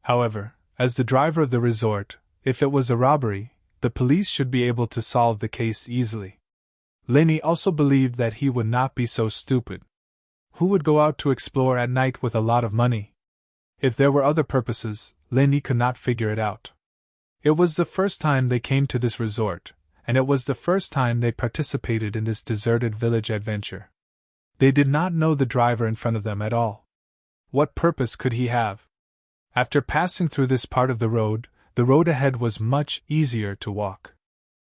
However, as the driver of the resort, if it was a robbery, the police should be able to solve the case easily. Linny also believed that he would not be so stupid. Who would go out to explore at night with a lot of money? If there were other purposes, Linny could not figure it out. It was the first time they came to this resort, and it was the first time they participated in this deserted village adventure. They did not know the driver in front of them at all. What purpose could he have? After passing through this part of the road ahead was much easier to walk.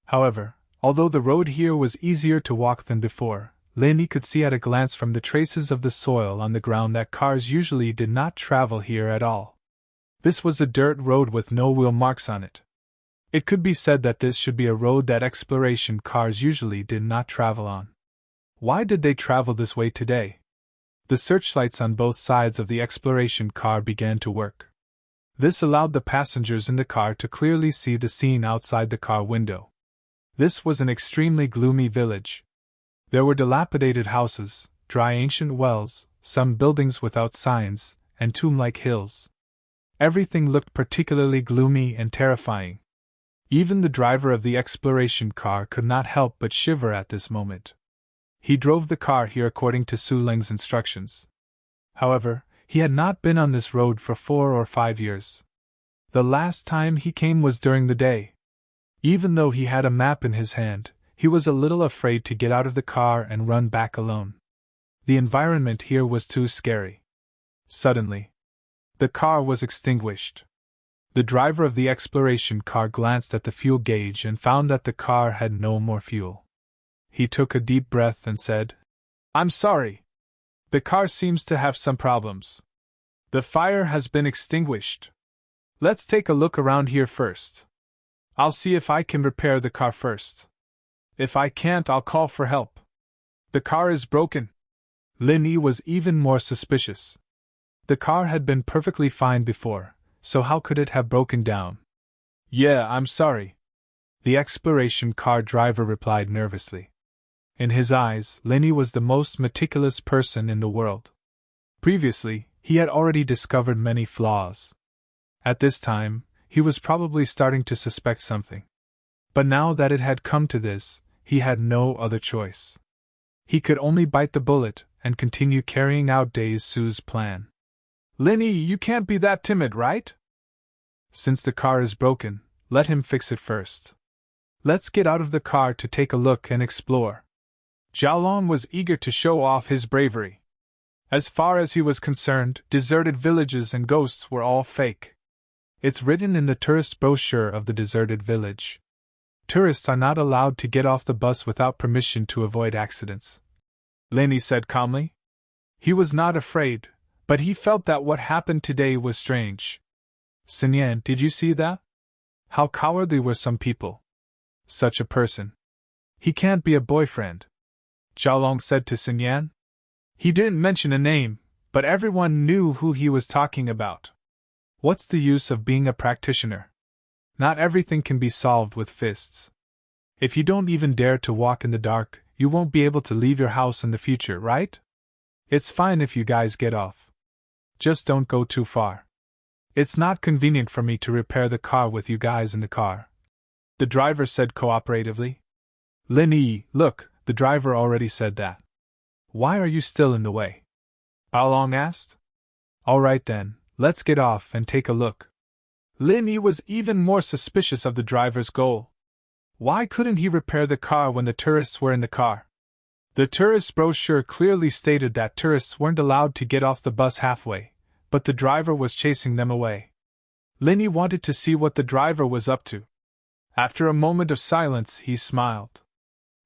However, although the road here was easier to walk than before, Linny could see at a glance from the traces of the soil on the ground that cars usually did not travel here at all. This was a dirt road with no wheel marks on it. It could be said that this should be a road that exploration cars usually did not travel on. Why did they travel this way today? The searchlights on both sides of the exploration car began to work. This allowed the passengers in the car to clearly see the scene outside the car window. This was an extremely gloomy village. There were dilapidated houses, dry ancient wells, some buildings without signs, and tomb-like hills. Everything looked particularly gloomy and terrifying. Even the driver of the exploration car could not help but shiver at this moment. He drove the car here according to Su Ling's instructions. However, he had not been on this road for 4 or 5 years. The last time he came was during the day. Even though he had a map in his hand, he was a little afraid to get out of the car and run back alone. The environment here was too scary. Suddenly, the car was extinguished. The driver of the exploration car glanced at the fuel gauge and found that the car had no more fuel. He took a deep breath and said, "I'm sorry. The car seems to have some problems. The fire has been extinguished. Let's take a look around here first. I'll see if I can repair the car first. If I can't, I'll call for help. The car is broken." Linny was even more suspicious. The car had been perfectly fine before, so how could it have broken down? "Yeah, I'm sorry," the exploration car driver replied nervously. In his eyes, Linny was the most meticulous person in the world. Previously, he had already discovered many flaws. At this time, he was probably starting to suspect something. But now that it had come to this, he had no other choice. He could only bite the bullet and continue carrying out Dae Su's plan. "Linny, you can't be that timid, right?" Since the car is broken, let him fix it first. Let's get out of the car to take a look and explore. Xiaolong was eager to show off his bravery. As far as he was concerned, deserted villages and ghosts were all fake. It's written in the tourist brochure of the deserted village. Tourists are not allowed to get off the bus without permission to avoid accidents. Lenny said calmly. He was not afraid, but he felt that what happened today was strange. Sinyan, did you see that? How cowardly were some people. Such a person. He can't be a boyfriend. Xiaolong said to Sinyan. He didn't mention a name, but everyone knew who he was talking about. What's the use of being a practitioner? Not everything can be solved with fists. If you don't even dare to walk in the dark, you won't be able to leave your house in the future, right? It's fine if you guys get off. Just don't go too far. It's not convenient for me to repair the car with you guys in the car. The driver said cooperatively. Lin Yi, look, the driver already said that. Why are you still in the way? Baolong asked. All right then, let's get off and take a look. Lin Yi was even more suspicious of the driver's goal. Why couldn't he repair the car when the tourists were in the car? The tourist brochure clearly stated that tourists weren't allowed to get off the bus halfway, but the driver was chasing them away. Lin Yi wanted to see what the driver was up to. After a moment of silence, he smiled.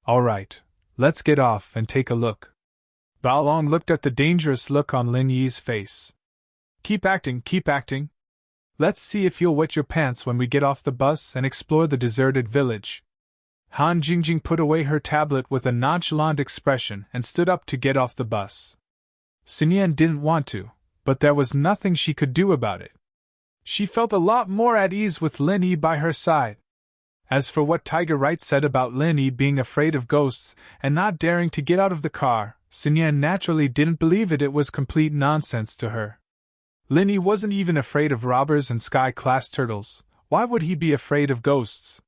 All right, let's get off and take a look. Baolong looked at the dangerous look on Lin Yi's face. Keep acting, keep acting. Let's see if you'll wet your pants when we get off the bus and explore the deserted village. Han Jingjing put away her tablet with a nonchalant expression and stood up to get off the bus. Sinyan didn't want to, but there was nothing she could do about it. She felt a lot more at ease with Lin Yi by her side. As for what Tiger Wright said about Lin Yi being afraid of ghosts and not daring to get out of the car, Sinyan naturally didn't believe it. It was complete nonsense to her. Lin Yi wasn't even afraid of robbers and sky-class turtles. Why would he be afraid of ghosts?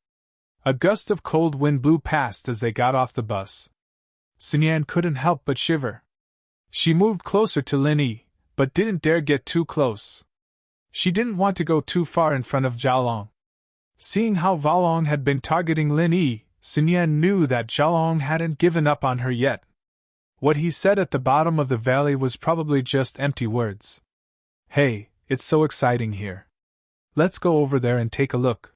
A gust of cold wind blew past as they got off the bus. Sinyan couldn't help but shiver. She moved closer to Lin Yi, but didn't dare get too close. She didn't want to go too far in front of Xiaolong. Seeing how Baolong had been targeting Lin Yi, Sinyan knew that Xiaolong hadn't given up on her yet. What he said at the bottom of the valley was probably just empty words. Hey, it's so exciting here. Let's go over there and take a look.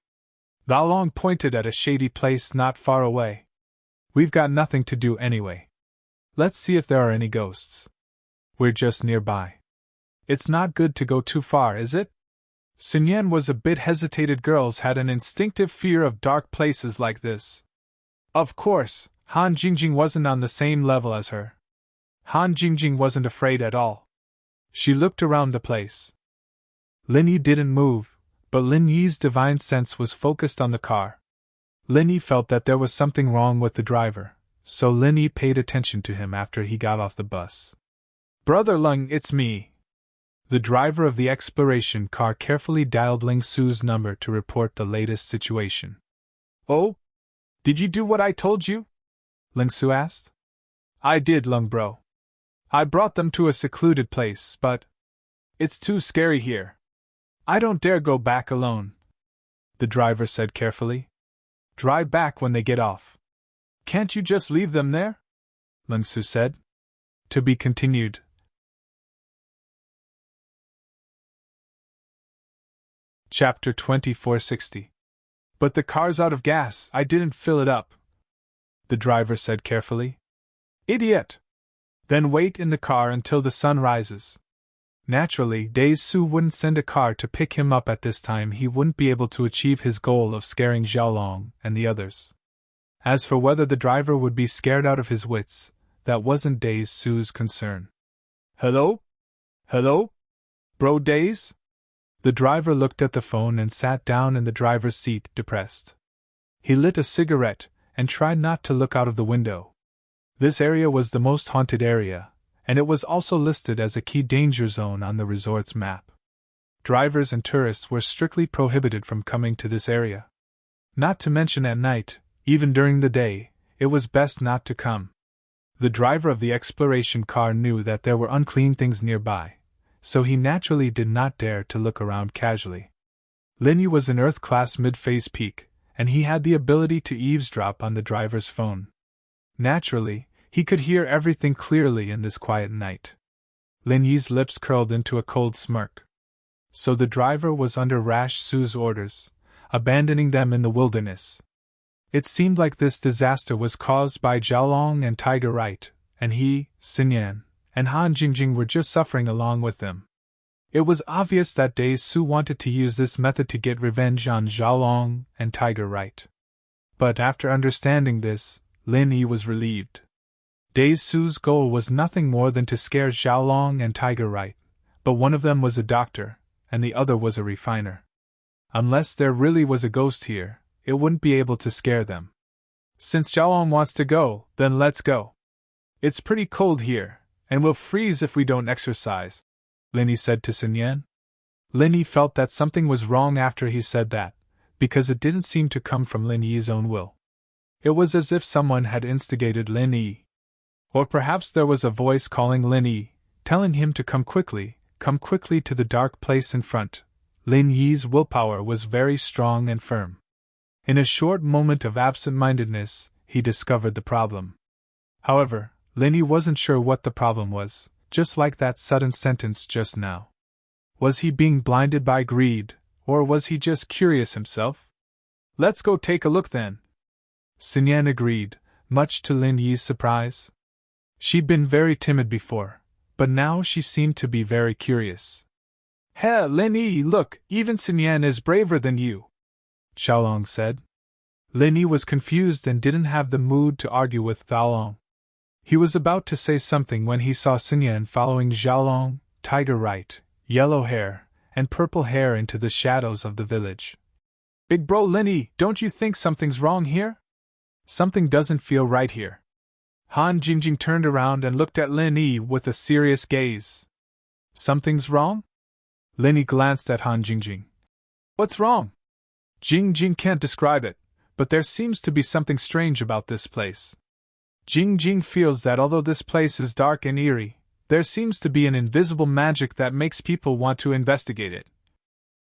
Baolong pointed at a shady place not far away. We've got nothing to do anyway. Let's see if there are any ghosts. We're just nearby. It's not good to go too far, is it? Sinyan was a bit hesitated. Girls had an instinctive fear of dark places like this. Of course, Han Jingjing wasn't on the same level as her. Han Jingjing wasn't afraid at all. She looked around the place. Lin Yi didn't move, but Lin Yi's divine sense was focused on the car. Lin Yi felt that there was something wrong with the driver, so Lin Yi paid attention to him after he got off the bus. Brother Lung, it's me. The driver of the exploration car carefully dialed Ling Su's number to report the latest situation. Oh? Did you do what I told you? Ling Su asked. I did, Lung bro. I brought them to a secluded place, but it's too scary here. I don't dare go back alone, the driver said carefully. Drive back when they get off. Can't you just leave them there? Ling Su said. To be continued. Chapter 2460. But the car's out of gas. I didn't fill it up, the driver said carefully. Idiot! Then wait in the car until the sun rises. Naturally, Days Su wouldn't send a car to pick him up at this time. He wouldn't be able to achieve his goal of scaring Xiaolong and the others. As for whether the driver would be scared out of his wits, that wasn't Days Su's concern. Hello? Hello? Bro Days? The driver looked at the phone and sat down in the driver's seat, depressed. He lit a cigarette and tried not to look out of the window. This area was the most haunted area, and it was also listed as a key danger zone on the resort's map. Drivers and tourists were strictly prohibited from coming to this area. Not to mention at night, even during the day, it was best not to come. The driver of the exploration car knew that there were unclean things nearby, so he naturally did not dare to look around casually. Lin Yi was an Earth-class mid-phase peak, and he had the ability to eavesdrop on the driver's phone. Naturally, he could hear everything clearly in this quiet night. Lin Yi's lips curled into a cold smirk. So the driver was under Rash Su's orders, abandoning them in the wilderness. It seemed like this disaster was caused by Zhaolong and Tiger Right, and he, Xinyan, and Han Jingjing were just suffering along with them. It was obvious that Dai Su wanted to use this method to get revenge on Zhaolong and Tiger Right. But after understanding this, Lin Yi was relieved. Dai Su's goal was nothing more than to scare Zhaolong and Tiger Right, but one of them was a doctor, and the other was a refiner. Unless there really was a ghost here, it wouldn't be able to scare them. Since Zhaolong wants to go, then let's go. It's pretty cold here, and we'll freeze if we don't exercise, Lin Yi said to Xinyan. Lin Yi felt that something was wrong after he said that, because it didn't seem to come from Lin Yi's own will. It was as if someone had instigated Lin Yi. Or perhaps there was a voice calling Lin Yi, telling him to come quickly to the dark place in front. Lin Yi's willpower was very strong and firm. In a short moment of absent-mindedness, he discovered the problem. However, Lin Yi wasn't sure what the problem was, just like that sudden sentence just now. Was he being blinded by greed, or was he just curious himself? Let's go take a look then. Xinyan agreed, much to Lin Yi's surprise. She'd been very timid before, but now she seemed to be very curious. Hey, Lin Yi, look, even Xinyan is braver than you, Zhaolong said. Lin Yi was confused and didn't have the mood to argue with Zhaolong. He was about to say something when he saw Xinyan following Zhaolong, Tiger Right, Yellow Hair, and Purple Hair into the shadows of the village. Big bro Lin Yi, don't you think something's wrong here? Something doesn't feel right here. Han Jingjing turned around and looked at Lin Yi with a serious gaze. Something's wrong? Lin Yi glanced at Han Jingjing. What's wrong? Jingjing can't describe it, but there seems to be something strange about this place. Jingjing feels that although this place is dark and eerie, there seems to be an invisible magic that makes people want to investigate it.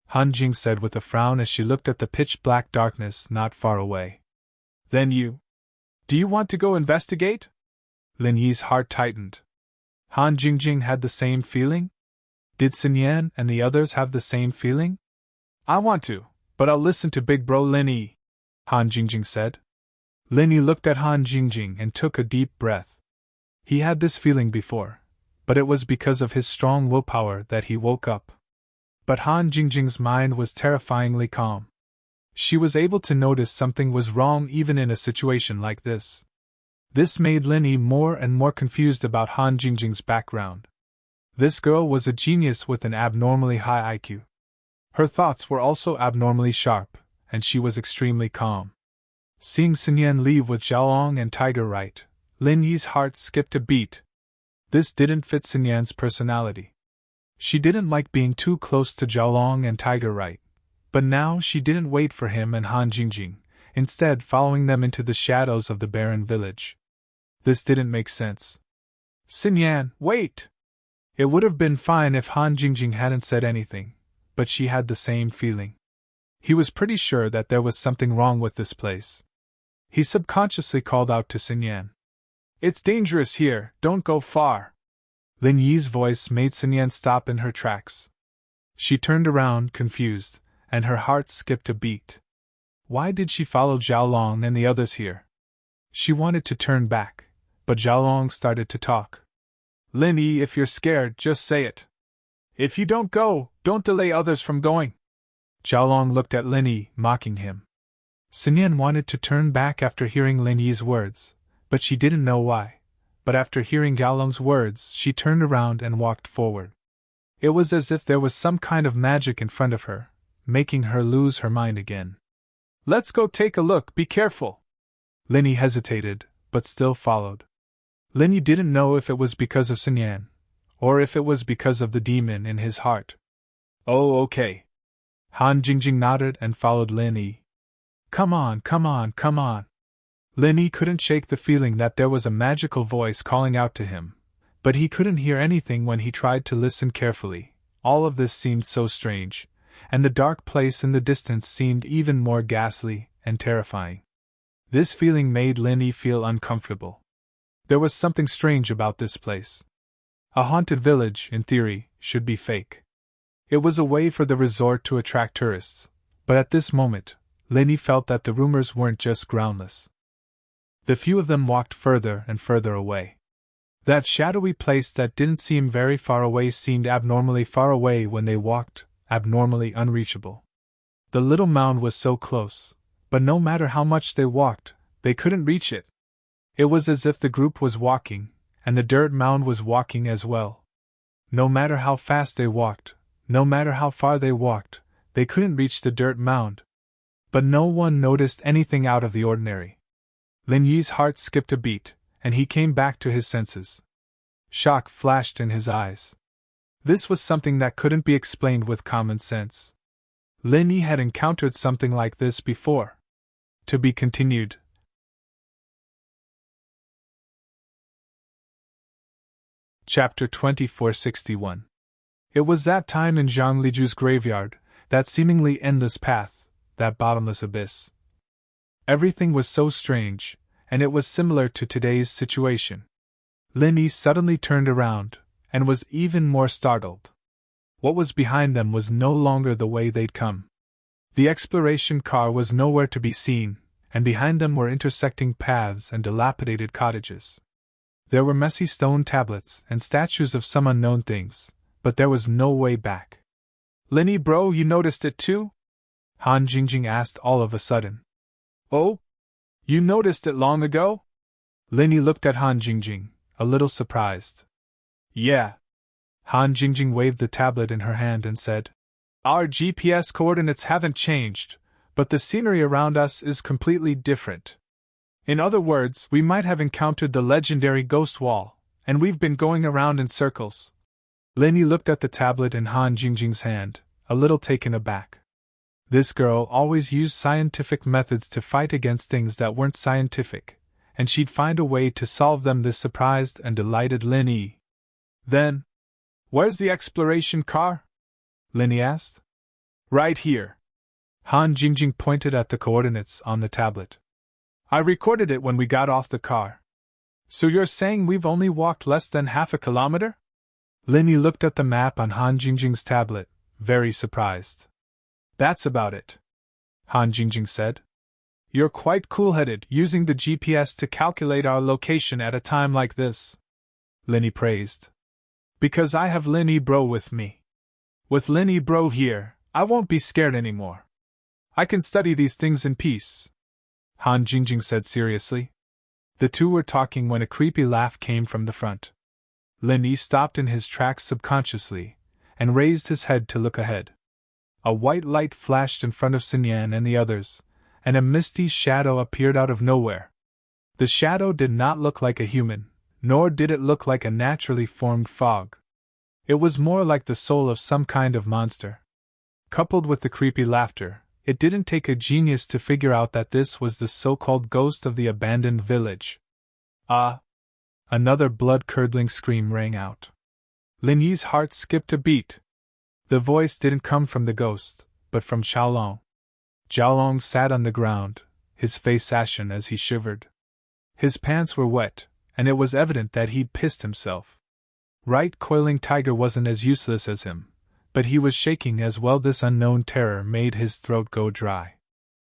Han Jing said with a frown as she looked at the pitch-black darkness not far away. Then do you want to go investigate? Lin Yi's heart tightened. Han Jingjing had the same feeling? Did Xinyan and the others have the same feeling? I want to, but I'll listen to Big Bro Lin Yi, Han Jingjing said. Lin Yi looked at Han Jingjing and took a deep breath. He had this feeling before, but it was because of his strong willpower that he woke up. But Han Jingjing's mind was terrifyingly calm. She was able to notice something was wrong even in a situation like this. This made Lin Yi more and more confused about Han Jingjing's background. This girl was a genius with an abnormally high IQ. Her thoughts were also abnormally sharp, and she was extremely calm. Seeing Xinyan leave with Zhaolong and Tiger Right, Lin Yi's heart skipped a beat. This didn't fit Xinyan's personality. She didn't like being too close to Zhaolong and Tiger Right, but now she didn't wait for him and Han Jingjing, instead following them into the shadows of the barren village. This didn't make sense. Xinyan, wait! It would have been fine if Han Jingjing hadn't said anything, but she had the same feeling. He was pretty sure that there was something wrong with this place. He subconsciously called out to Xinyan. It's dangerous here, don't go far. Lin Yi's voice made Xinyan stop in her tracks. She turned around, confused, and her heart skipped a beat. Why did she follow Zhaolong and the others here? She wanted to turn back, but Zhaolong started to talk. Lin Yi, if you're scared, just say it. If you don't go, don't delay others from going. Zhaolong looked at Lin Yi, mocking him. Xinyan wanted to turn back after hearing Lin Yi's words, but she didn't know why. But after hearing Zhaolong's words, she turned around and walked forward. It was as if there was some kind of magic in front of her, making her lose her mind again. Let's go take a look, be careful. Lin Yi hesitated, but still followed. Lin Yi didn't know if it was because of Xinyan, or if it was because of the demon in his heart. Oh, okay. Han Jingjing nodded and followed Lin Yi. Come on, come on, come on. Lin Yi couldn't shake the feeling that there was a magical voice calling out to him, but he couldn't hear anything when he tried to listen carefully. All of this seemed so strange, and the dark place in the distance seemed even more ghastly and terrifying. This feeling made Linny feel uncomfortable. There was something strange about this place. A haunted village, in theory, should be fake. It was a way for the resort to attract tourists, but at this moment, Linny felt that the rumors weren't just groundless. The few of them walked further and further away. That shadowy place that didn't seem very far away seemed abnormally far away when they walked, abnormally unreachable. The little mound was so close, but no matter how much they walked, they couldn't reach it. It was as if the group was walking, and the dirt mound was walking as well. No matter how fast they walked, no matter how far they walked, they couldn't reach the dirt mound. But no one noticed anything out of the ordinary. Lin Yi's heart skipped a beat, and he came back to his senses. Shock flashed in his eyes. This was something that couldn't be explained with common sense. Lin Yi had encountered something like this before. To be continued. Chapter 2461. It was that time in Zhang Liju's graveyard, that seemingly endless path, that bottomless abyss. Everything was so strange, and it was similar to today's situation. Lin Yi suddenly turned around, and was even more startled. What was behind them was no longer the way they'd come. The exploration car was nowhere to be seen, and behind them were intersecting paths and dilapidated cottages. There were messy stone tablets and statues of some unknown things, but there was no way back. Linny bro, you noticed it too? Han Jingjing asked all of a sudden. Oh? You noticed it long ago? Linny looked at Han Jingjing, a little surprised. Yeah. Han Jingjing waved the tablet in her hand and said, Our GPS coordinates haven't changed, but the scenery around us is completely different. In other words, we might have encountered the legendary ghost wall, and we've been going around in circles. Linny looked at the tablet in Han Jingjing's hand, a little taken aback. This girl always used scientific methods to fight against things that weren't scientific, and she'd find a way to solve them. This surprised and delighted Linny. Then, where's the exploration car? Linny asked. Right here. Han Jingjing pointed at the coordinates on the tablet. I recorded it when we got off the car. So you're saying we've only walked less than half a kilometer? Linny looked at the map on Han Jingjing's tablet, very surprised. That's about it, Han Jingjing said. You're quite cool-headed, using the GPS to calculate our location at a time like this, Linny praised. Because I have Linny bro with me. With Linny bro here, I won't be scared anymore. I can study these things in peace, Han Jingjing said seriously. The two were talking when a creepy laugh came from the front. Linny stopped in his tracks subconsciously, and raised his head to look ahead. A white light flashed in front of Sinyan and the others, and a misty shadow appeared out of nowhere. The shadow did not look like a human, nor did it look like a naturally formed fog. It was more like the soul of some kind of monster. Coupled with the creepy laughter, it didn't take a genius to figure out that this was the so-called ghost of the abandoned village. Ah! Another blood-curdling scream rang out. Lin Yi's heart skipped a beat. The voice didn't come from the ghost, but from Xiaolong. Xiaolong sat on the ground, his face ashen as he shivered. His pants were wet, and it was evident that he'd pissed himself. Right Coiling Tiger wasn't as useless as him, but he was shaking as well. This unknown terror made his throat go dry.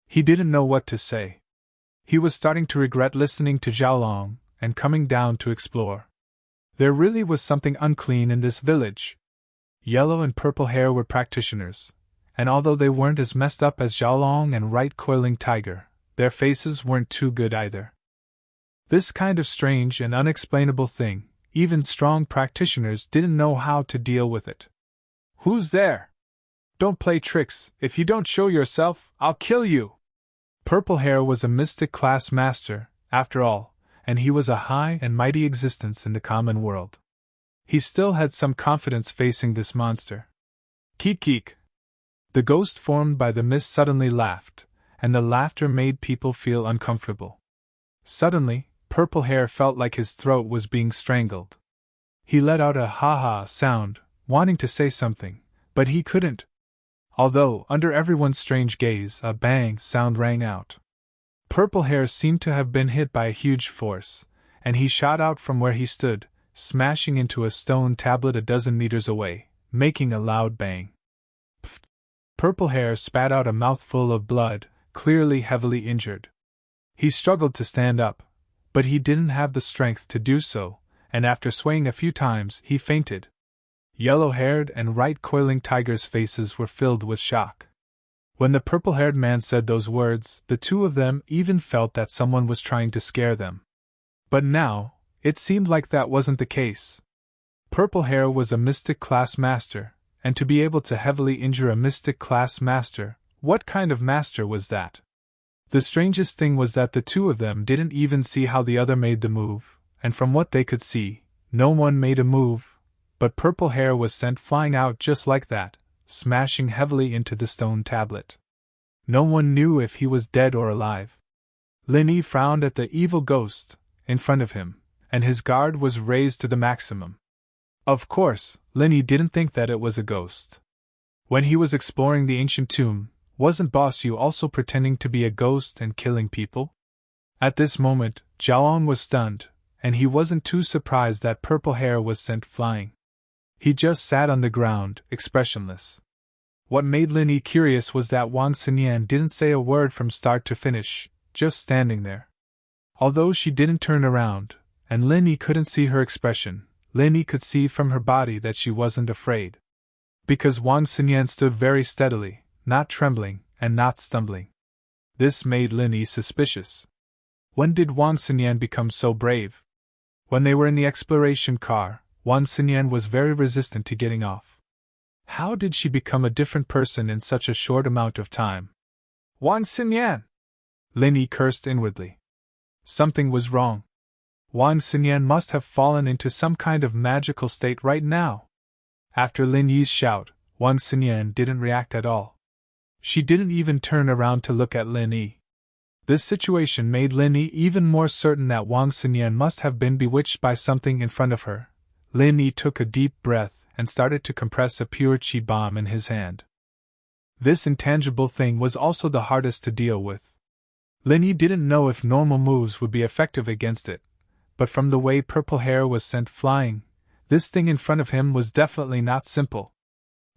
He didn't know what to say. He was starting to regret listening to Xiaolong and coming down to explore. There really was something unclean in this village. Yellow and purple hair were practitioners, and although they weren't as messed up as Xiaolong and Right Coiling Tiger, their faces weren't too good either. This kind of strange and unexplainable thing, even strong practitioners didn't know how to deal with it. Who's there? Don't play tricks. If you don't show yourself, I'll kill you. Purple Hair was a mystic class master, after all, and he was a high and mighty existence in the common world. He still had some confidence facing this monster. Keek keek. The ghost formed by the mist suddenly laughed, and the laughter made people feel uncomfortable. Suddenly, Purple Hair felt like his throat was being strangled. He let out a ha-ha sound, wanting to say something, but he couldn't. Although, under everyone's strange gaze, a bang sound rang out. Purple Hair seemed to have been hit by a huge force, and he shot out from where he stood, smashing into a stone tablet a dozen meters away, making a loud bang. Pfft! Purple Hair spat out a mouthful of blood, clearly heavily injured. He struggled to stand up, but he didn't have the strength to do so, and after swaying a few times, he fainted. Yellow-haired and right-coiling Tiger's faces were filled with shock. When the purple-haired man said those words, the two of them even felt that someone was trying to scare them. But now, it seemed like that wasn't the case. Purple Hair was a Mystic Class Master, and to be able to heavily injure a Mystic Class Master, what kind of master was that? The strangest thing was that the two of them didn't even see how the other made the move, and from what they could see, no one made a move, but Purple Hair was sent flying out just like that, smashing heavily into the stone tablet. No one knew if he was dead or alive. Linny frowned at the evil ghost in front of him, and his guard was raised to the maximum. Of course, Linny didn't think that it was a ghost. When he was exploring the ancient tomb, wasn't Boss Yu also pretending to be a ghost and killing people? At this moment, Jiaoan was stunned, and he wasn't too surprised that Purple Hair was sent flying. He just sat on the ground, expressionless. What made Linny curious was that Wang Xinyan didn't say a word from start to finish, just standing there. Although she didn't turn around, and Linny couldn't see her expression, Linny could see from her body that she wasn't afraid. Because Wang Xinyan stood very steadily, not trembling, and not stumbling. This made Linny suspicious. When did Wang Xinyan become so brave? When they were in the exploration car, Wang Xinyan was very resistant to getting off. How did she become a different person in such a short amount of time? Wang Xinyan! Linny cursed inwardly. Something was wrong. Wang Xinyan must have fallen into some kind of magical state right now. After Lin Yi's shout, Wang Xinyan didn't react at all. She didn't even turn around to look at Lin Yi. This situation made Lin Yi even more certain that Wang Xinyan must have been bewitched by something in front of her. Lin Yi took a deep breath and started to compress a pure qi bomb in his hand. This intangible thing was also the hardest to deal with. Lin Yi didn't know if normal moves would be effective against it, but from the way Purple Hair was sent flying, this thing in front of him was definitely not simple.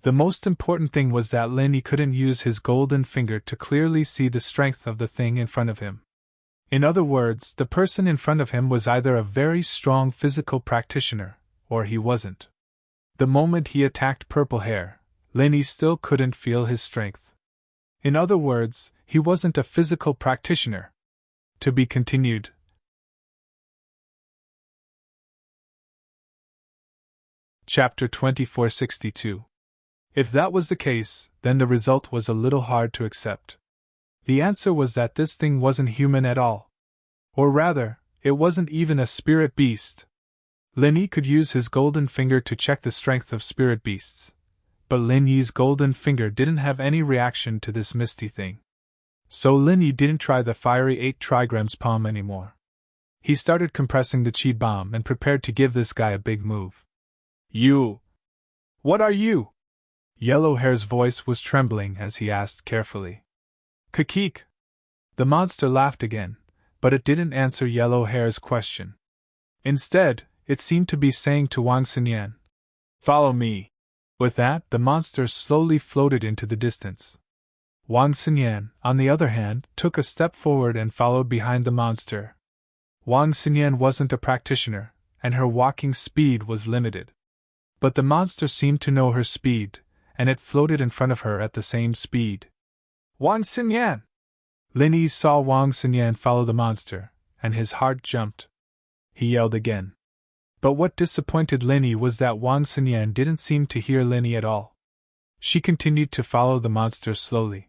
The most important thing was that Lin Yi couldn't use his golden finger to clearly see the strength of the thing in front of him. In other words, the person in front of him was either a very strong physical practitioner, or he wasn't. The moment he attacked Purple Hair, Lin Yi still couldn't feel his strength. In other words, he wasn't a physical practitioner. To be continued. Chapter 2462. If that was the case, then the result was a little hard to accept. The answer was that this thing wasn't human at all. Or rather, it wasn't even a spirit beast. Lin Yi could use his golden finger to check the strength of spirit beasts, but Lin Yi's golden finger didn't have any reaction to this misty thing. So Lin Yi didn't try the fiery 8 trigrams palm anymore. He started compressing the qi bomb and prepared to give this guy a big move. You! What are you? Yellowhair's voice was trembling as he asked carefully. Kakik! The monster laughed again, but it didn't answer Yellowhair's question. Instead, it seemed to be saying to Wang Xinyan, "Follow me." With that, the monster slowly floated into the distance. Wang Xinyan, on the other hand, took a step forward and followed behind the monster. Wang Xinyan wasn't a practitioner, and her walking speed was limited. But the monster seemed to know her speed, and it floated in front of her at the same speed. Wang Xinyan! Lin Yi saw Wang Xinyan follow the monster, and his heart jumped. He yelled again. But what disappointed Lin Yi was that Wang Xinyan didn't seem to hear Lin Yi at all. She continued to follow the monster slowly.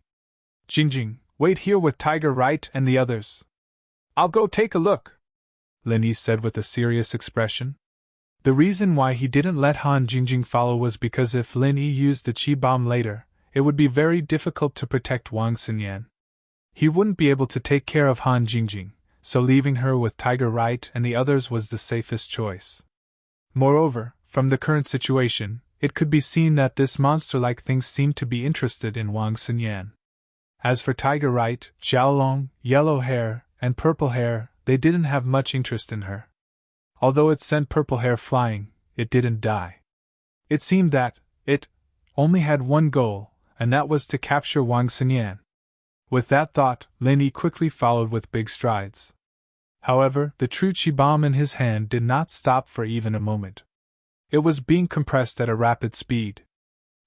Jingjing, wait here with Tiger Right and the others. I'll go take a look, Lin Yi said with a serious expression. The reason why he didn't let Han Jingjing follow was because if Lin Yi used the qi bomb later, it would be very difficult to protect Wang Xinyan. He wouldn't be able to take care of Han Jingjing, so leaving her with Tiger Right and the others was the safest choice. Moreover, from the current situation, it could be seen that this monster-like thing seemed to be interested in Wang Xinyan. As for Tiger Right, Xiaolong, Yellow Hair, and Purple Hair, they didn't have much interest in her. Although it sent Purple Hair flying, it didn't die. It seemed that it only had one goal, and that was to capture Wang Xinyan. With that thought, Lin Yi quickly followed with big strides. However, the true chi bomb in his hand did not stop for even a moment. It was being compressed at a rapid speed.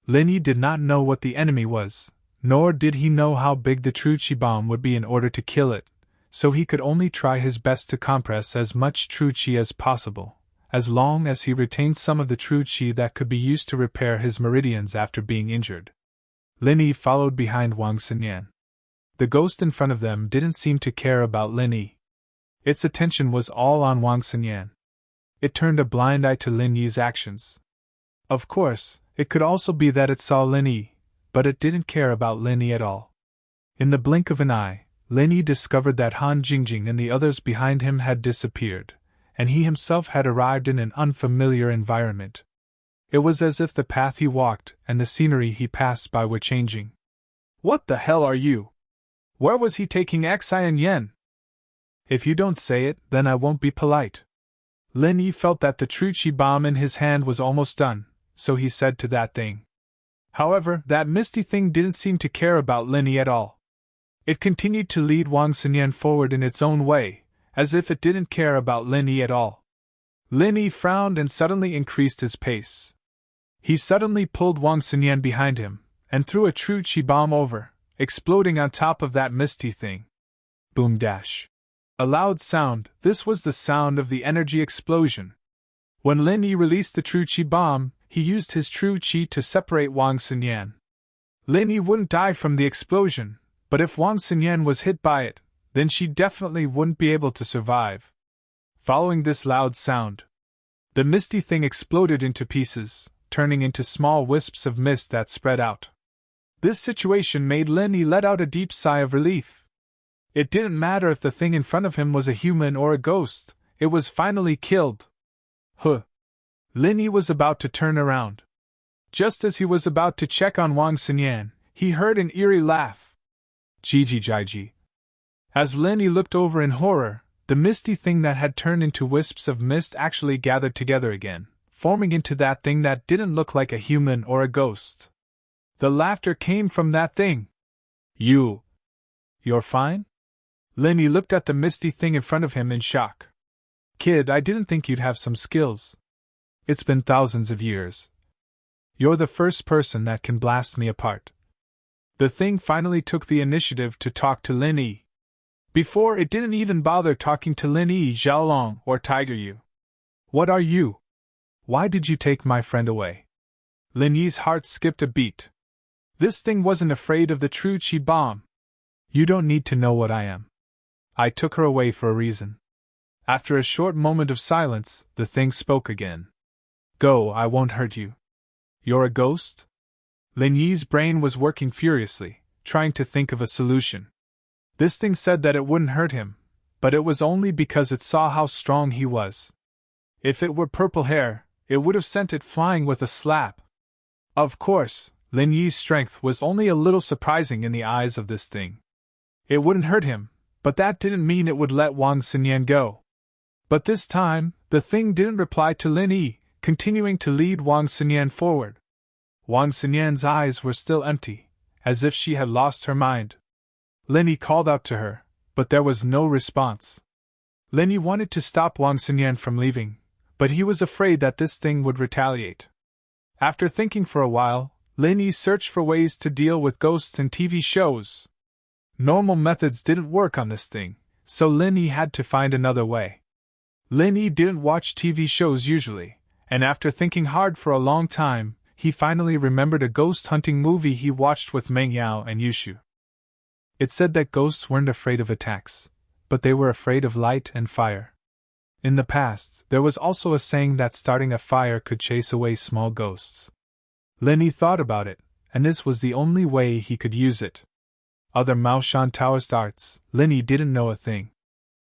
Lin Yi did not know what the enemy was, nor did he know how big the true chi bomb would be in order to kill it, so he could only try his best to compress as much true chi as possible, as long as he retained some of the true chi that could be used to repair his meridians after being injured. Lin Yi followed behind Wang Xinyan. The ghost in front of them didn't seem to care about Lin Yi. Its attention was all on Wang Xinyan. It turned a blind eye to Lin Yi's actions. Of course, it could also be that it saw Lin Yi, but it didn't care about Lin Yi at all. In the blink of an eye, Lin Yi discovered that Han Jingjing and the others behind him had disappeared, and he himself had arrived in an unfamiliar environment. It was as if the path he walked and the scenery he passed by were changing. "What the hell are you? Where was he taking Xian Yen?" "If you don't say it, then I won't be polite." Lin Yi felt that the true chi bomb in his hand was almost done, so he said to that thing. However, that misty thing didn't seem to care about Lin Yi at all. It continued to lead Wang Xinyan forward in its own way, as if it didn't care about Lin Yi at all. Lin Yi frowned and suddenly increased his pace. He suddenly pulled Wang Xinyan behind him, and threw a true chi bomb over, exploding on top of that misty thing. Boom dash. A loud sound, this was the sound of the energy explosion. When Lin Yi released the true chi bomb, he used his true chi to separate Wang Xinyan. Lin Yi wouldn't die from the explosion, but if Wang Xinyan was hit by it, then she definitely wouldn't be able to survive. Following this loud sound, the misty thing exploded into pieces, turning into small wisps of mist that spread out. This situation made Lin Yi let out a deep sigh of relief. It didn't matter if the thing in front of him was a human or a ghost, it was finally killed. Huh. Lin Yi was about to turn around. Just as he was about to check on Wang Xinyan, he heard an eerie laugh. Jiji Jiji. As Lin Yi looked over in horror, the misty thing that had turned into wisps of mist actually gathered together again, forming into that thing that didn't look like a human or a ghost. The laughter came from that thing. You're fine? Lin Yi looked at the misty thing in front of him in shock. Kid, I didn't think you'd have some skills. It's been thousands of years. You're the first person that can blast me apart. The thing finally took the initiative to talk to Lin Yi. Before, it didn't even bother talking to Lin Yi, Xiaolong, or Tiger Yu. What are you? Why did you take my friend away? Lin Yi's heart skipped a beat. This thing wasn't afraid of the true chi bomb. You don't need to know what I am. I took her away for a reason. After a short moment of silence, the thing spoke again. Go, I won't hurt you. You're a ghost? Lin Yi's brain was working furiously, trying to think of a solution. This thing said that it wouldn't hurt him, but it was only because it saw how strong he was. If it were Purple Hair, it would have sent it flying with a slap. Of course, Lin Yi's strength was only a little surprising in the eyes of this thing. It wouldn't hurt him, but that didn't mean it would let Wang Xinyan go. But this time, the thing didn't reply to Lin Yi, continuing to lead Wang Xinyan forward. Wang Xinyan's eyes were still empty, as if she had lost her mind. Lin Yi called out to her, but there was no response. Lin Yi wanted to stop Wang Xinyan from leaving, but he was afraid that this thing would retaliate. After thinking for a while, Lin Yi searched for ways to deal with ghosts in TV shows. Normal methods didn't work on this thing, so Lin Yi had to find another way. Lin Yi didn't watch TV shows usually, and after thinking hard for a long time, he finally remembered a ghost hunting movie he watched with Meng Yao and Yushu. It said that ghosts weren't afraid of attacks, but they were afraid of light and fire. In the past, there was also a saying that starting a fire could chase away small ghosts. Lin Yi thought about it, and this was the only way he could use it. Other Maoshan Taoist arts, Lin Yi didn't know a thing.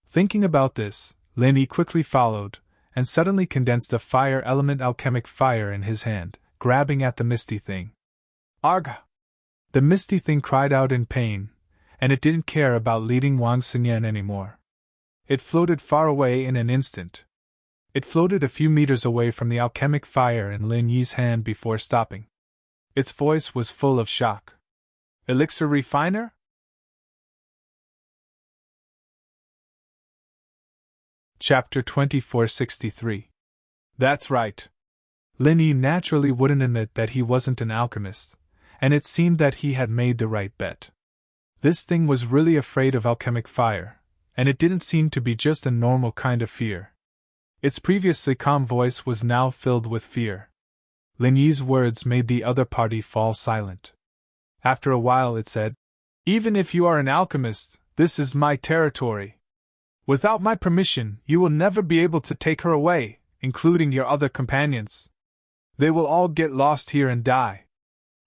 Thinking about this, Lin Yi quickly followed, and suddenly condensed a fire element alchemic fire in his hand, grabbing at the misty thing. Argh! The misty thing cried out in pain, and it didn't care about leading Wang Xinyan anymore. It floated far away in an instant. It floated a few meters away from the alchemic fire in Lin Yi's hand before stopping. Its voice was full of shock. Elixir refiner? Chapter 2463. That's right. Lin Yi naturally wouldn't admit that he wasn't an alchemist, and it seemed that he had made the right bet. This thing was really afraid of alchemic fire, and it didn't seem to be just a normal kind of fear. Its previously calm voice was now filled with fear. Lin Yi's words made the other party fall silent. After a while it said, "Even if you are an alchemist, this is my territory. Without my permission, you will never be able to take her away, including your other companions. They will all get lost here and die."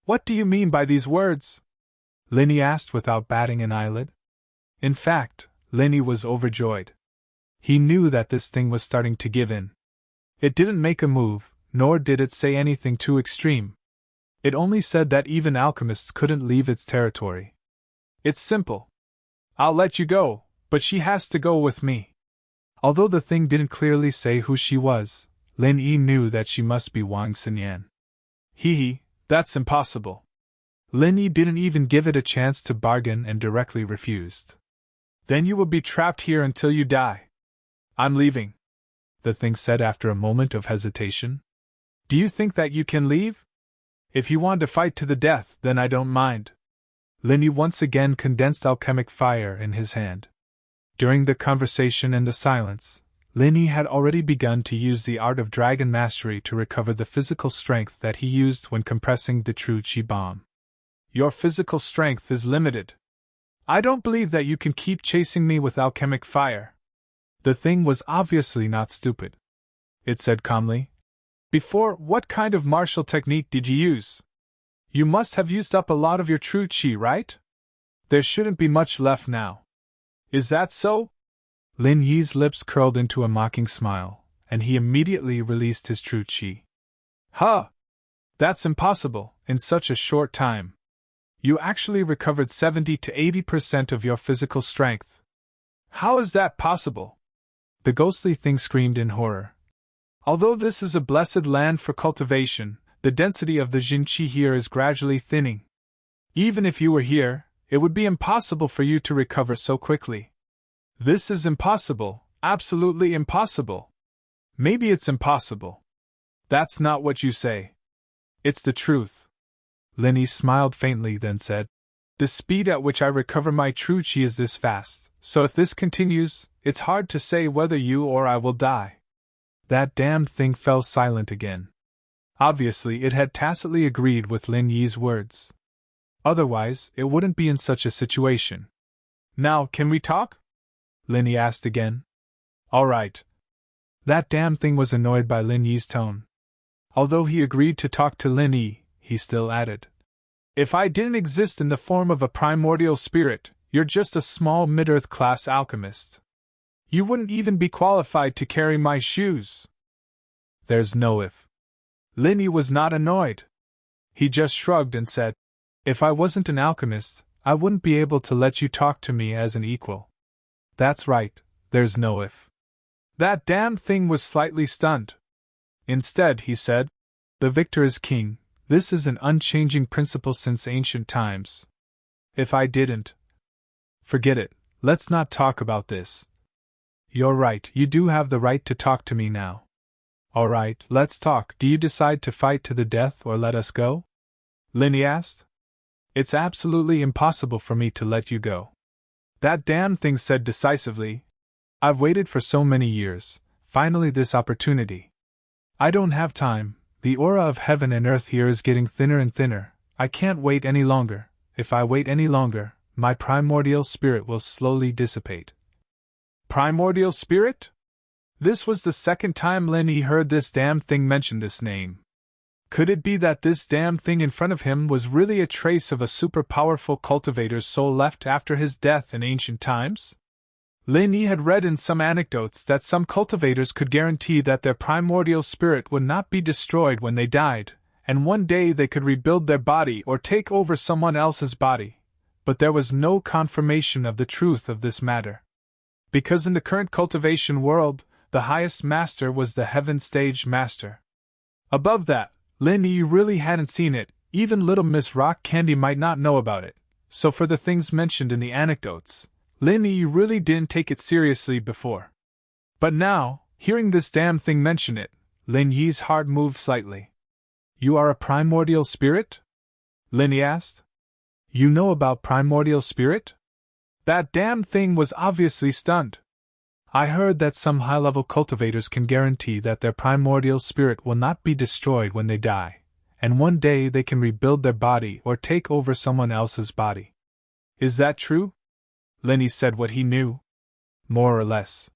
"What do you mean by these words?" Lin Yi asked without batting an eyelid. In fact, Lin Yi was overjoyed. He knew that this thing was starting to give in. It didn't make a move, nor did it say anything too extreme. It only said that even alchemists couldn't leave its territory. "It's simple. I'll let you go, but she has to go with me." Although the thing didn't clearly say who she was, Lin Yi knew that she must be Wang Xinyan. Hee, that's impossible. Lin Yi didn't even give it a chance to bargain and directly refused. "Then you will be trapped here until you die." "I'm leaving," the thing said after a moment of hesitation. "Do you think that you can leave? If you want to fight to the death, then I don't mind." Lin Yi once again condensed alchemic fire in his hand. During the conversation and the silence, Lin Yi had already begun to use the art of dragon mastery to recover the physical strength that he used when compressing the true Qi bomb. "Your physical strength is limited. I don't believe that you can keep chasing me with alchemic fire." The thing was obviously not stupid. It said calmly, "Before, what kind of martial technique did you use? You must have used up a lot of your true Qi, right? There shouldn't be much left now. Is that so?" Lin Yi's lips curled into a mocking smile, and he immediately released his true Qi. "Huh! That's impossible, in such a short time. You actually recovered 70 to 80% of your physical strength. How is that possible?" The ghostly thing screamed in horror. "Although this is a blessed land for cultivation, the density of the Jin Qi here is gradually thinning. Even if you were here, it would be impossible for you to recover so quickly." "This is impossible, absolutely impossible." "Maybe it's impossible. That's not what you say. It's the truth." Lin Yi smiled faintly, then said, "The speed at which I recover my true Qi is this fast, so if this continues, it's hard to say whether you or I will die." That damned thing fell silent again. Obviously, it had tacitly agreed with Lin Yi's words. Otherwise, it wouldn't be in such a situation. "Now, can we talk?" Lin Yi asked again. "All right." That damned thing was annoyed by Lin Yi's tone. Although he agreed to talk to Lin Yi, he still added, "If I didn't exist in the form of a primordial spirit, you're just a small mid-earth class alchemist. You wouldn't even be qualified to carry my shoes." "There's no if." Lin Yi was not annoyed. He just shrugged and said, "If I wasn't an alchemist, I wouldn't be able to let you talk to me as an equal." "That's right, there's no if." That damned thing was slightly stunned. Instead, he said, "The victor is king. This is an unchanging principle since ancient times. If I didn't..." "Forget it, let's not talk about this." "You're right, you do have the right to talk to me now." "All right, let's talk. Do you decide to fight to the death or let us go?" Lin Yi asked. "It's absolutely impossible for me to let you go." That damned thing said decisively, "I've waited for so many years, finally this opportunity. I don't have time, the aura of heaven and earth here is getting thinner and thinner, I can't wait any longer. If I wait any longer, my primordial spirit will slowly dissipate." Primordial spirit? This was the second time Lin Yi heard this damned thing mention this name. Could it be that this damned thing in front of him was really a trace of a super-powerful cultivator's soul left after his death in ancient times? Lin Yi had read in some anecdotes that some cultivators could guarantee that their primordial spirit would not be destroyed when they died, and one day they could rebuild their body or take over someone else's body, but there was no confirmation of the truth of this matter. Because in the current cultivation world, the highest master was the heaven stage master. Above that, Lin Yi really hadn't seen it, even little Miss Rock Candy might not know about it, so for the things mentioned in the anecdotes, Lin Yi really didn't take it seriously before. But now, hearing this damn thing mention it, Lin Yi's heart moved slightly. You are a primordial spirit? Lin Yi asked. You know about primordial spirit? That damn thing was obviously stunned. I heard that some high-level cultivators can guarantee that their primordial spirit will not be destroyed when they die, and one day they can rebuild their body or take over someone else's body. Is that true? Lin Yi said what he knew. More or less.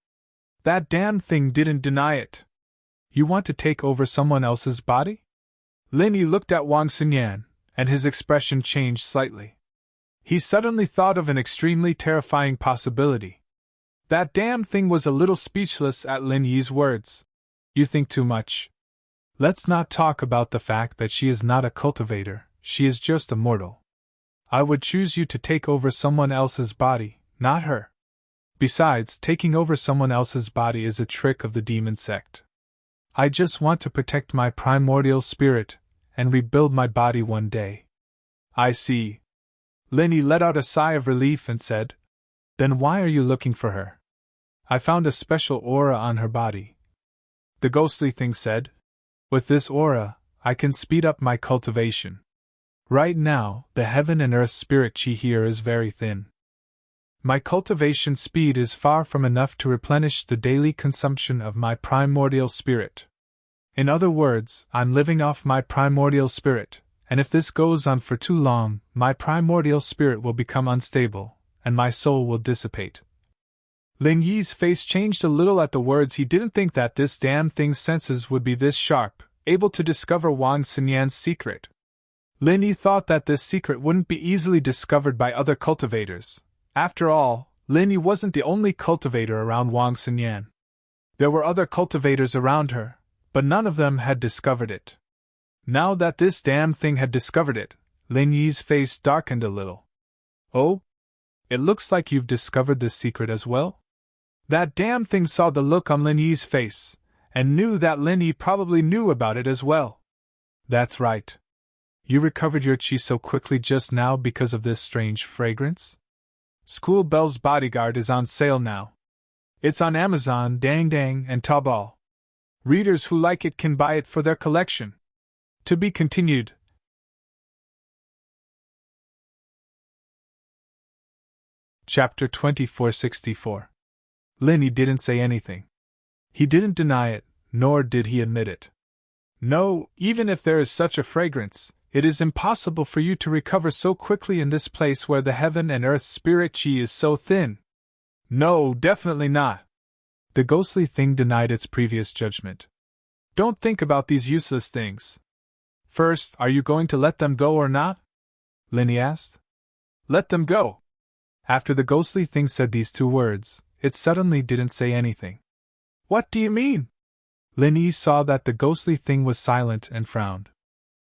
That damn thing didn't deny it. You want to take over someone else's body? Lin Yi looked at Wang Xinyan, and his expression changed slightly. He suddenly thought of an extremely terrifying possibility. That damn thing was a little speechless at Lin Yi's words. You think too much. Let's not talk about the fact that she is not a cultivator, she is just a mortal. I would choose you to take over someone else's body, not her. Besides, taking over someone else's body is a trick of the demon sect. I just want to protect my primordial spirit and rebuild my body one day. I see. Lin Yi let out a sigh of relief and said, Then why are you looking for her? I found a special aura on her body. The ghostly thing said, With this aura, I can speed up my cultivation. Right now, the heaven and earth spirit chi here is very thin. My cultivation speed is far from enough to replenish the daily consumption of my primordial spirit. In other words, I'm living off my primordial spirit, and if this goes on for too long, my primordial spirit will become unstable, and my soul will dissipate. Lin Yi's face changed a little at the words. He didn't think that this damn thing's senses would be this sharp, able to discover Wang Xinyan's secret. Lin Yi thought that this secret wouldn't be easily discovered by other cultivators. After all, Lin Yi wasn't the only cultivator around Wang Xinyan. There were other cultivators around her, but none of them had discovered it. Now that this damn thing had discovered it, Lin Yi's face darkened a little. Oh? It looks like you've discovered this secret as well? That damn thing saw the look on Lin Yi's face, and knew that Lin Yi probably knew about it as well. That's right. You recovered your chi so quickly just now because of this strange fragrance? School Bell's Bodyguard is on sale now. It's on Amazon, Dang Dang, and Taobao. Readers who like it can buy it for their collection. To be continued. Chapter 2464. Lin Yi didn't say anything. He didn't deny it, nor did he admit it. No, even if there is such a fragrance, it is impossible for you to recover so quickly in this place where the heaven and earth spirit chi is so thin. No, definitely not. The ghostly thing denied its previous judgment. Don't think about these useless things. First, are you going to let them go or not? Lin Yi asked. Let them go. After the ghostly thing said these two words, it suddenly didn't say anything. What do you mean? Lin Yi saw that the ghostly thing was silent and frowned.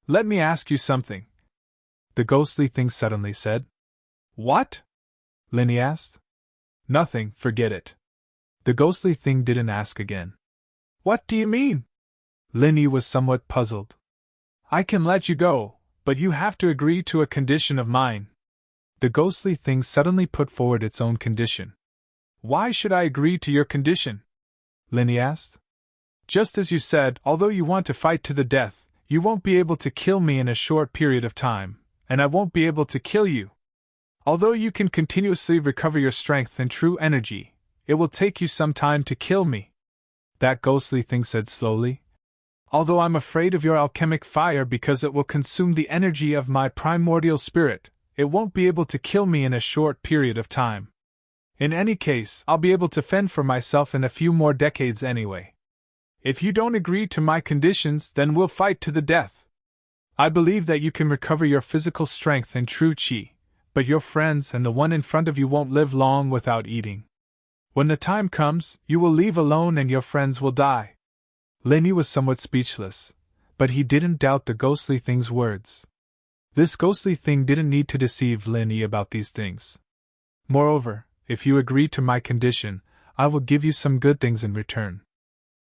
Let me ask you something. The ghostly thing suddenly said. What? Lin Yi asked. Nothing, forget it. The ghostly thing didn't ask again. What do you mean? Lin Yi was somewhat puzzled. I can let you go, but you have to agree to a condition of mine. The ghostly thing suddenly put forward its own condition. Why should I agree to your condition? Lin Yi asked. Just as you said, although you want to fight to the death, you won't be able to kill me in a short period of time, and I won't be able to kill you. Although you can continuously recover your strength and true energy, it will take you some time to kill me. That ghostly thing said slowly. Although I'm afraid of your alchemic fire because it will consume the energy of my primordial spirit, it won't be able to kill me in a short period of time. In any case, I'll be able to fend for myself in a few more decades anyway. If you don't agree to my conditions, then we'll fight to the death. I believe that you can recover your physical strength and true chi, but your friends and the one in front of you won't live long without eating. When the time comes, you will leave alone and your friends will die. Lin Yi was somewhat speechless. but he didn't doubt the ghostly thing's words. This ghostly thing didn't need to deceive Lin Yi about these things. Moreover, if you agree to my condition, I will give you some good things in return.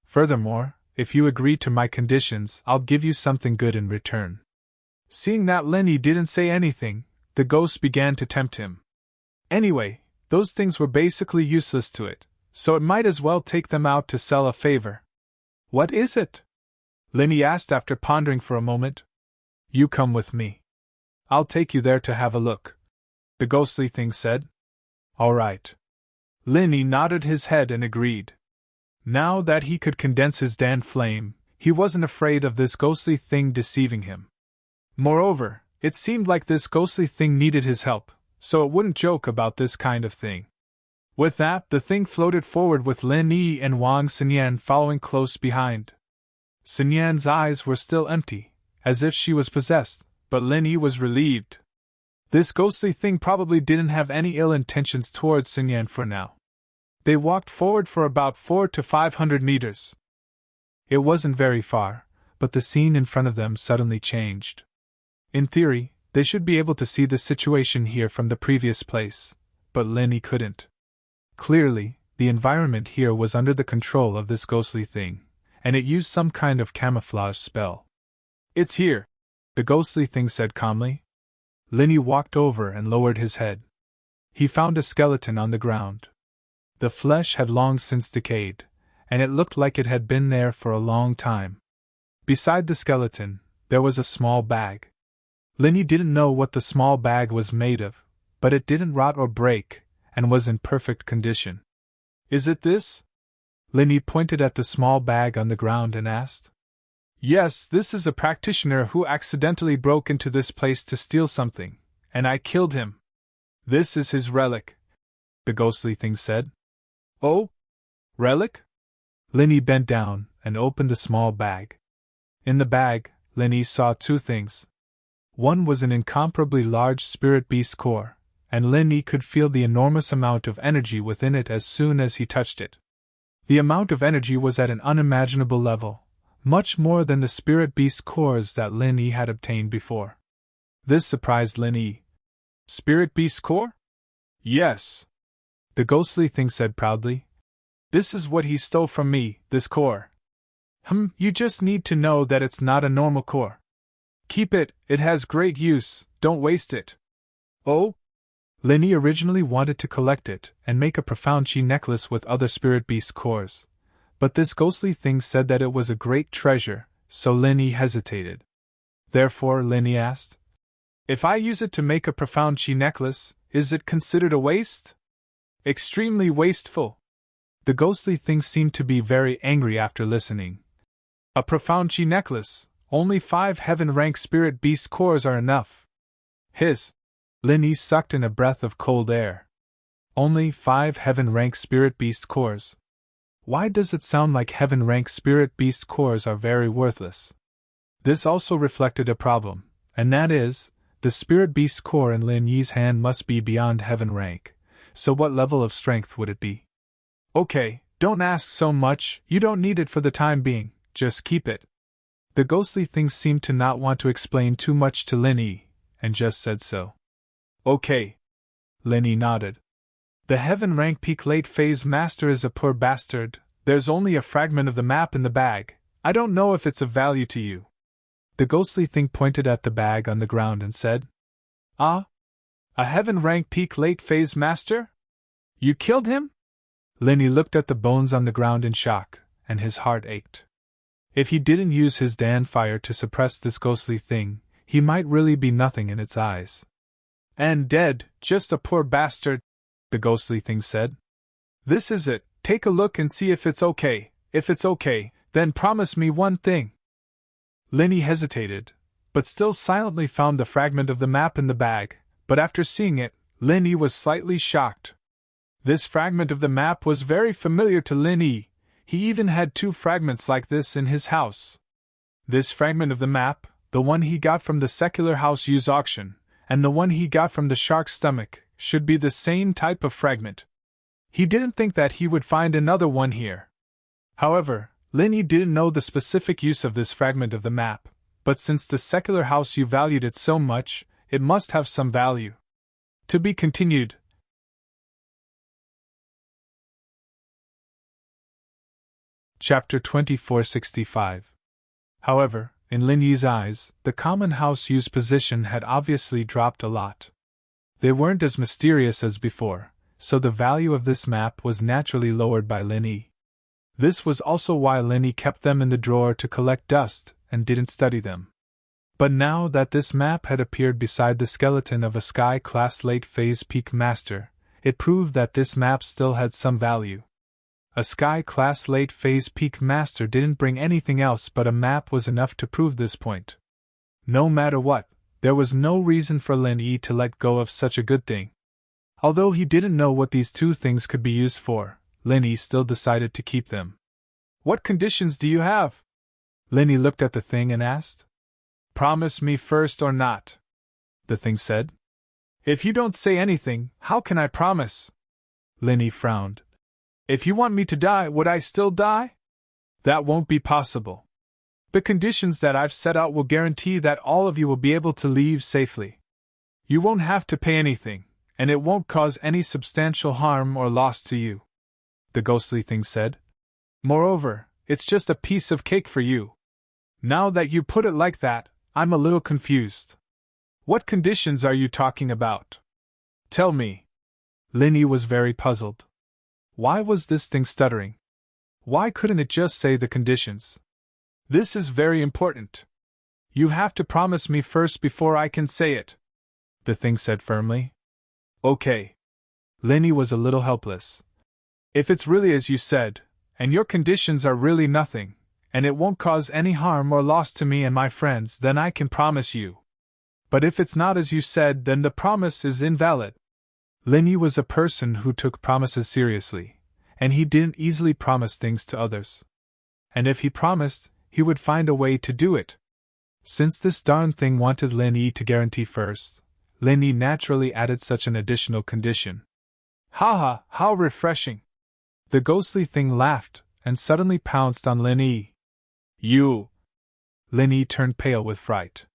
Furthermore, if you agree to my conditions, I'll give you something good in return. Seeing that Lin Yi didn't say anything, the ghost began to tempt him. Anyway, those things were basically useless to it, so it might as well take them out to sell a favor. What is it? Lin Yi asked after pondering for a moment. You come with me. I'll take you there to have a look, the ghostly thing said. All right. Lin Yi nodded his head and agreed. Now that he could condense his Dan flame, he wasn't afraid of this ghostly thing deceiving him. Moreover, it seemed like this ghostly thing needed his help, so it wouldn't joke about this kind of thing. With that, the thing floated forward with Lin Yi and Wang Xinyan following close behind. Xinyan's eyes were still empty, as if she was possessed, but Lin Yi was relieved. This ghostly thing probably didn't have any ill intentions towards Xinyan for now. They walked forward for about 400 to 500 meters. It wasn't very far, but the scene in front of them suddenly changed. In theory, they should be able to see the situation here from the previous place, but Lin Yi couldn't. Clearly, the environment here was under the control of this ghostly thing, and it used some kind of camouflage spell. It's here, the ghostly thing said calmly. Lin Yi walked over and lowered his head. He found a skeleton on the ground. The flesh had long since decayed, and it looked like it had been there for a long time. Beside the skeleton, there was a small bag. Lin Yi didn't know what the small bag was made of, but it didn't rot or break, and was in perfect condition. Is it this? Lin Yi pointed at the small bag on the ground and asked. Yes, this is a practitioner who accidentally broke into this place to steal something, and I killed him. This is his relic, the ghostly thing said. Oh? Relic? Lin Yi bent down and opened the small bag. In the bag, Lin Yi saw two things. One was an incomparably large spirit beast core, and Lin Yi could feel the enormous amount of energy within it as soon as he touched it. The amount of energy was at an unimaginable level, much more than the spirit beast cores that Lin Yi had obtained before. This surprised Lin Yi. Spirit beast core? Yes, the ghostly thing said proudly. This is what he stole from me, this core. You just need to know that it's not a normal core. Keep it, it has great use, don't waste it. Oh? Lin Yi originally wanted to collect it and make a profound chi necklace with other spirit beast cores, but this ghostly thing said that it was a great treasure, so Lin Yi hesitated. Therefore Lin Yi asked, if I use it to make a profound chi necklace, is it considered a waste? Extremely wasteful. The ghostly thing seemed to be very angry after listening. A profound chi necklace, only 5 heaven-rank spirit beast cores are enough. Lin Yi sucked in a breath of cold air. Only 5 heaven-rank spirit beast cores. Why does it sound like heaven-rank spirit beast cores are very worthless? This also reflected a problem, and that is, the spirit beast core in Lin Yi's hand must be beyond heaven rank, so what level of strength would it be? Okay, don't ask so much, you don't need it for the time being, just keep it. The ghostly thing seemed to not want to explain too much to Lin Yi, and just said so. Okay. Lin Yi nodded. The heaven rank peak late phase master is a poor bastard, there's only a fragment of the map in the bag, I don't know if it's of value to you. The ghostly thing pointed at the bag on the ground and said, Ah? A heaven rank peak late phase master? You killed him? Lin Yi looked at the bones on the ground in shock, and his heart ached. If he didn't use his Dan fire to suppress this ghostly thing, he might really be nothing in its eyes. And dead, just a poor bastard, the ghostly thing said. This is it, take a look and see if it's okay, if it's okay, then promise me one thing. Lin Yi hesitated, but still silently found the fragment of the map in the bag, but after seeing it, Lin Yi was slightly shocked. This fragment of the map was very familiar to Lin Yi, he even had 2 fragments like this in his house. This fragment of the map, the one he got from the secular house use auction, and the one he got from the shark's stomach, should be the same type of fragment. He didn't think that he would find another one here. However, Lin Yi didn't know the specific use of this fragment of the map, but since the secular house you valued it so much, it must have some value. To be continued. Chapter 2465. However, in Lin Yi's eyes, the common house Yu's position had obviously dropped a lot. They weren't as mysterious as before, so the value of this map was naturally lowered by Lin Yi. This was also why Lin Yi kept them in the drawer to collect dust and didn't study them. But now that this map had appeared beside the skeleton of a Sky-class late-phase peak master, it proved that this map still had some value. A Sky-class late-phase peak master didn't bring anything else, but a map was enough to prove this point. No matter what, there was no reason for Lin Yi to let go of such a good thing. Although he didn't know what these two things could be used for, Lin Yi still decided to keep them. "What conditions do you have?" Lin Yi looked at the thing and asked. "Promise me first or not," the thing said. "If you don't say anything, how can I promise?" Lin Yi frowned. "If you want me to die, would I still die?" "That won't be possible. The conditions that I've set out will guarantee that all of you will be able to leave safely. You won't have to pay anything, and it won't cause any substantial harm or loss to you," the ghostly thing said. "Moreover, it's just a piece of cake for you. Now that you put it like that, I'm a little confused. What conditions are you talking about? Tell me." Lin Yi was very puzzled. Why was this thing stuttering? Why couldn't it just say the conditions? "This is very important. You have to promise me first before I can say it," the thing said firmly. "Okay." Lin Yi was a little helpless. "If it's really as you said, and your conditions are really nothing, and it won't cause any harm or loss to me and my friends, then I can promise you. But if it's not as you said, then the promise is invalid." Lin Yi was a person who took promises seriously, and he didn't easily promise things to others. And if he promised, he would find a way to do it. Since this darn thing wanted Lin Yi to guarantee first, Lin Yi naturally added such an additional condition. "Haha, how refreshing!" The ghostly thing laughed, and suddenly pounced on Lin Yi. "You!" Lin Yi turned pale with fright.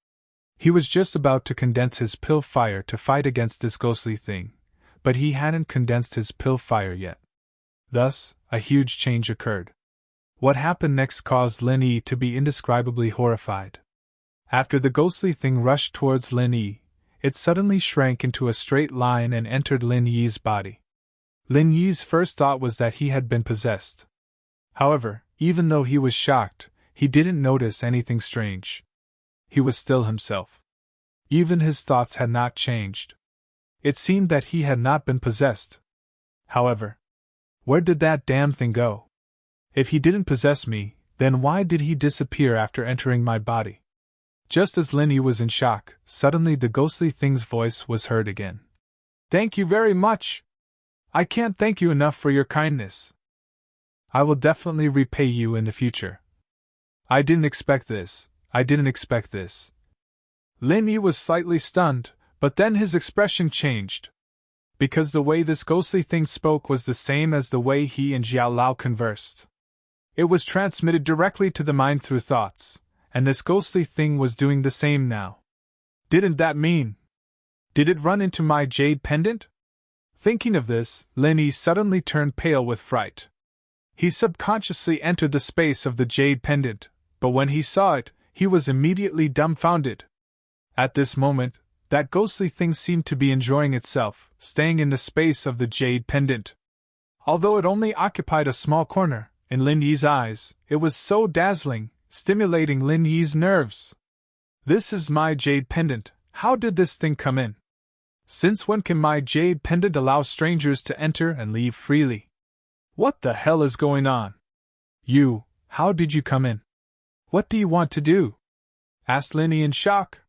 He was just about to condense his pill fire to fight against this ghostly thing, but he hadn't condensed his pill fire yet. Thus, a huge change occurred. What happened next caused Lin Yi to be indescribably horrified. After the ghostly thing rushed towards Lin Yi, it suddenly shrank into a straight line and entered Lin Yi's body. Lin Yi's first thought was that he had been possessed. However, even though he was shocked, he didn't notice anything strange. He was still himself. Even his thoughts had not changed. It seemed that he had not been possessed. However, where did that damn thing go? If he didn't possess me, then why did he disappear after entering my body? Just as Lin Yi was in shock, suddenly the ghostly thing's voice was heard again. "Thank you very much! I can't thank you enough for your kindness. I will definitely repay you in the future. I didn't expect this. Lin Yi was slightly stunned, but then his expression changed. Because the way this ghostly thing spoke was the same as the way he and Xiao Lao conversed. It was transmitted directly to the mind through thoughts, and this ghostly thing was doing the same now. Didn't that mean? Did it run into my jade pendant? Thinking of this, Lin Yi suddenly turned pale with fright. He subconsciously entered the space of the jade pendant, but when he saw it, he was immediately dumbfounded. At this moment, that ghostly thing seemed to be enjoying itself, staying in the space of the jade pendant. Although it only occupied a small corner, in Lin Yi's eyes, it was so dazzling, stimulating Lin Yi's nerves. "This is my jade pendant. How did this thing come in? Since when can my jade pendant allow strangers to enter and leave freely? What the hell is going on? You, how did you come in? What do you want to do?" asked Lin Yi in shock.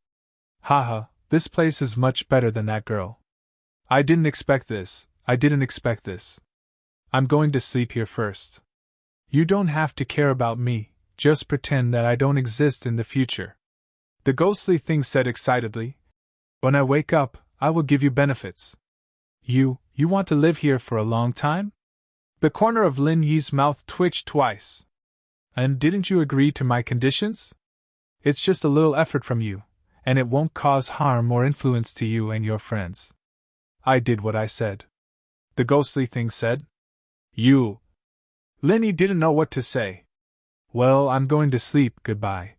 "Haha, this place is much better than that girl. I didn't expect this. I'm going to sleep here first. You don't have to care about me, just pretend that I don't exist in the future," the ghostly thing said excitedly. "When I wake up, I will give you benefits." You want to live here for a long time?" The corner of Lin Yi's mouth twitched twice. And didn't you agree to my conditions? It's just a little effort from you, and it won't cause harm or influence to you and your friends. I did what I said. The ghostly thing said. You. Lenny didn't know what to say. Well, I'm going to sleep, goodbye.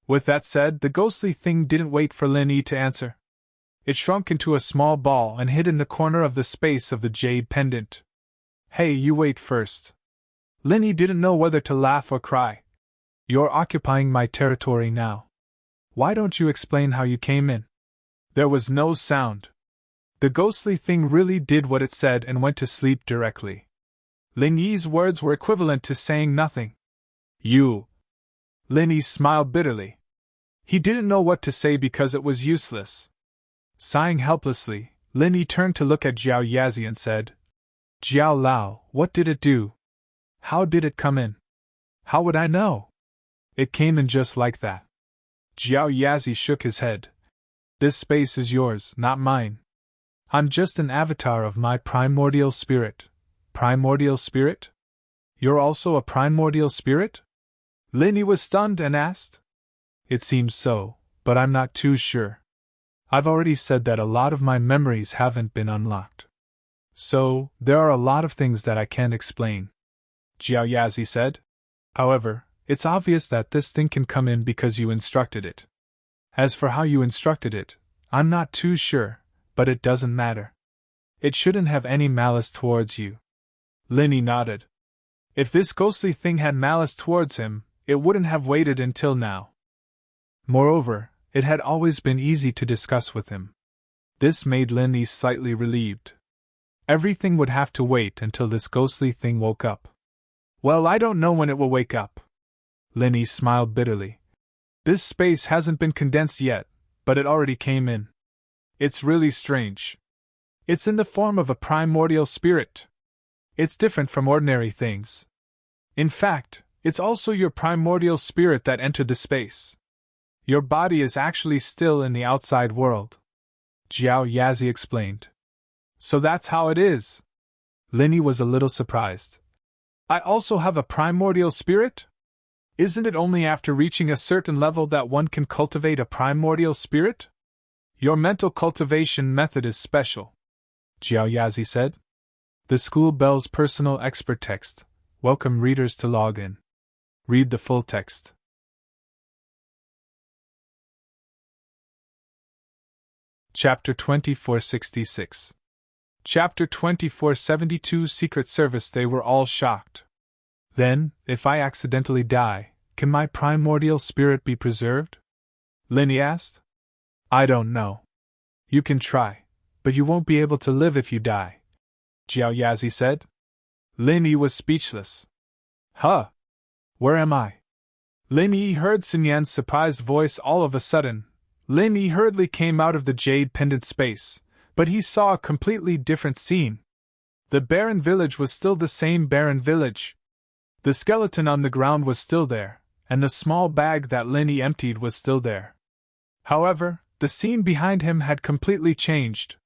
With that said, the ghostly thing didn't wait for Lenny to answer. It shrunk into a small ball and hid in the corner of the space of the jade pendant. Hey, you wait first. Lenny didn't know whether to laugh or cry. You're occupying my territory now. Why don't you explain how you came in? There was no sound. The ghostly thing really did what it said and went to sleep directly. Lin Yi's words were equivalent to saying nothing. You. Lin Yi smiled bitterly. He didn't know what to say because it was useless. Sighing helplessly, Lin Yi turned to look at Jiao Yazi and said, Jiao Lao, what did it do? How did it come in? How would I know? It came in just like that. Jiao Yazi shook his head. This space is yours, not mine. I'm just an avatar of my primordial spirit. Primordial spirit? You're also a primordial spirit? Lin Yi was stunned and asked. It seems so, but I'm not too sure. I've already said that a lot of my memories haven't been unlocked. So, there are a lot of things that I can't explain. Jiao Yazi said. However, it's obvious that this thing can come in because you instructed it. As for how you instructed it, I'm not too sure, but it doesn't matter. It shouldn't have any malice towards you. Lin Yi nodded. If this ghostly thing had malice towards him, it wouldn't have waited until now. Moreover, it had always been easy to discuss with him. This made Lin Yi slightly relieved. Everything would have to wait until this ghostly thing woke up. Well, I don't know when it will wake up. Lin Yi smiled bitterly. This space hasn't been condensed yet, but it already came in. It's really strange. It's in the form of a primordial spirit. It's different from ordinary things. In fact, it's also your primordial spirit that entered the space. Your body is actually still in the outside world. Jiao Yazi explained. So that's how it is. Lin Yi was a little surprised. I also have a primordial spirit? Isn't it only after reaching a certain level that one can cultivate a primordial spirit? Your mental cultivation method is special, Jiao Yazi said. The School Bell's personal expert text. Welcome readers to log in. Read the full text. Chapter 2466. Chapter 2472 Secret Service. They were all shocked. Then, if I accidentally die, can my primordial spirit be preserved? Lin Yi asked. I don't know. You can try, but you won't be able to live if you die, Jiao Yazi said. Lin Yi was speechless. Huh? Where am I? Lin Yi heard Sun Yan's surprised voice all of a sudden. Lin Yi hurriedly came out of the jade pendant space, but he saw a completely different scene. The barren village was still the same barren village. The skeleton on the ground was still there, and the small bag that Lin Yi emptied was still there. However, the scene behind him had completely changed.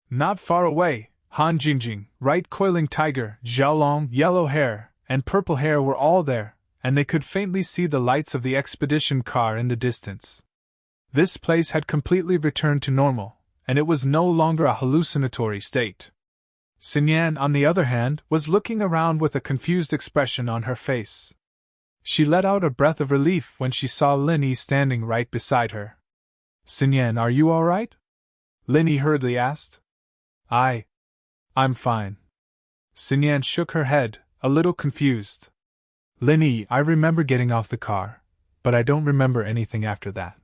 Not far away, Han Jingjing, right coiling tiger, Xiaolong, yellow hair, and purple hair were all there, and they could faintly see the lights of the expedition car in the distance. This place had completely returned to normal, and it was no longer a hallucinatory state. Sun Yan, on the other hand, was looking around with a confused expression on her face. She let out a breath of relief when she saw Lin Yi standing right beside her. Sun Yan, are you all right? Lin Yi hurriedly asked. I'm fine. Sun Yan shook her head, a little confused. Lin Yi, I remember getting off the car, but I don't remember anything after that.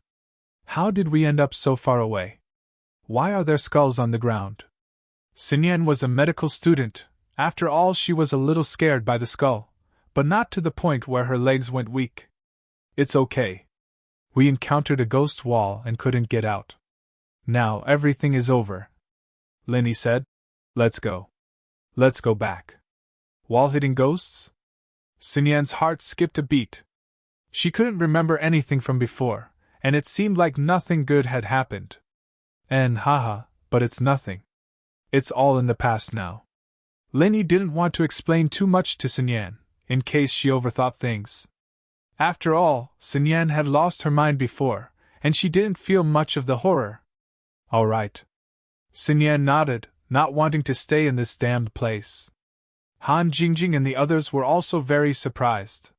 How did we end up so far away? Why are there skulls on the ground? Sun Yan was a medical student. After all, she was a little scared by the skull, but not to the point where her legs went weak. It's okay. We encountered a ghost wall and couldn't get out. Now everything is over. Lin Yi said. Let's go. Let's go back. Wall hitting ghosts? Sun Yan's heart skipped a beat. She couldn't remember anything from before, and it seemed like nothing good had happened. And haha, but it's nothing. It's all in the past now. Lin Yi didn't want to explain too much to Sun Yan. in case she overthought things. After all, Sun Yan had lost her mind before, and she didn't feel much of the horror. All right. Sun Yan nodded, not wanting to stay in this damned place. Han Jingjing and the others were also very surprised.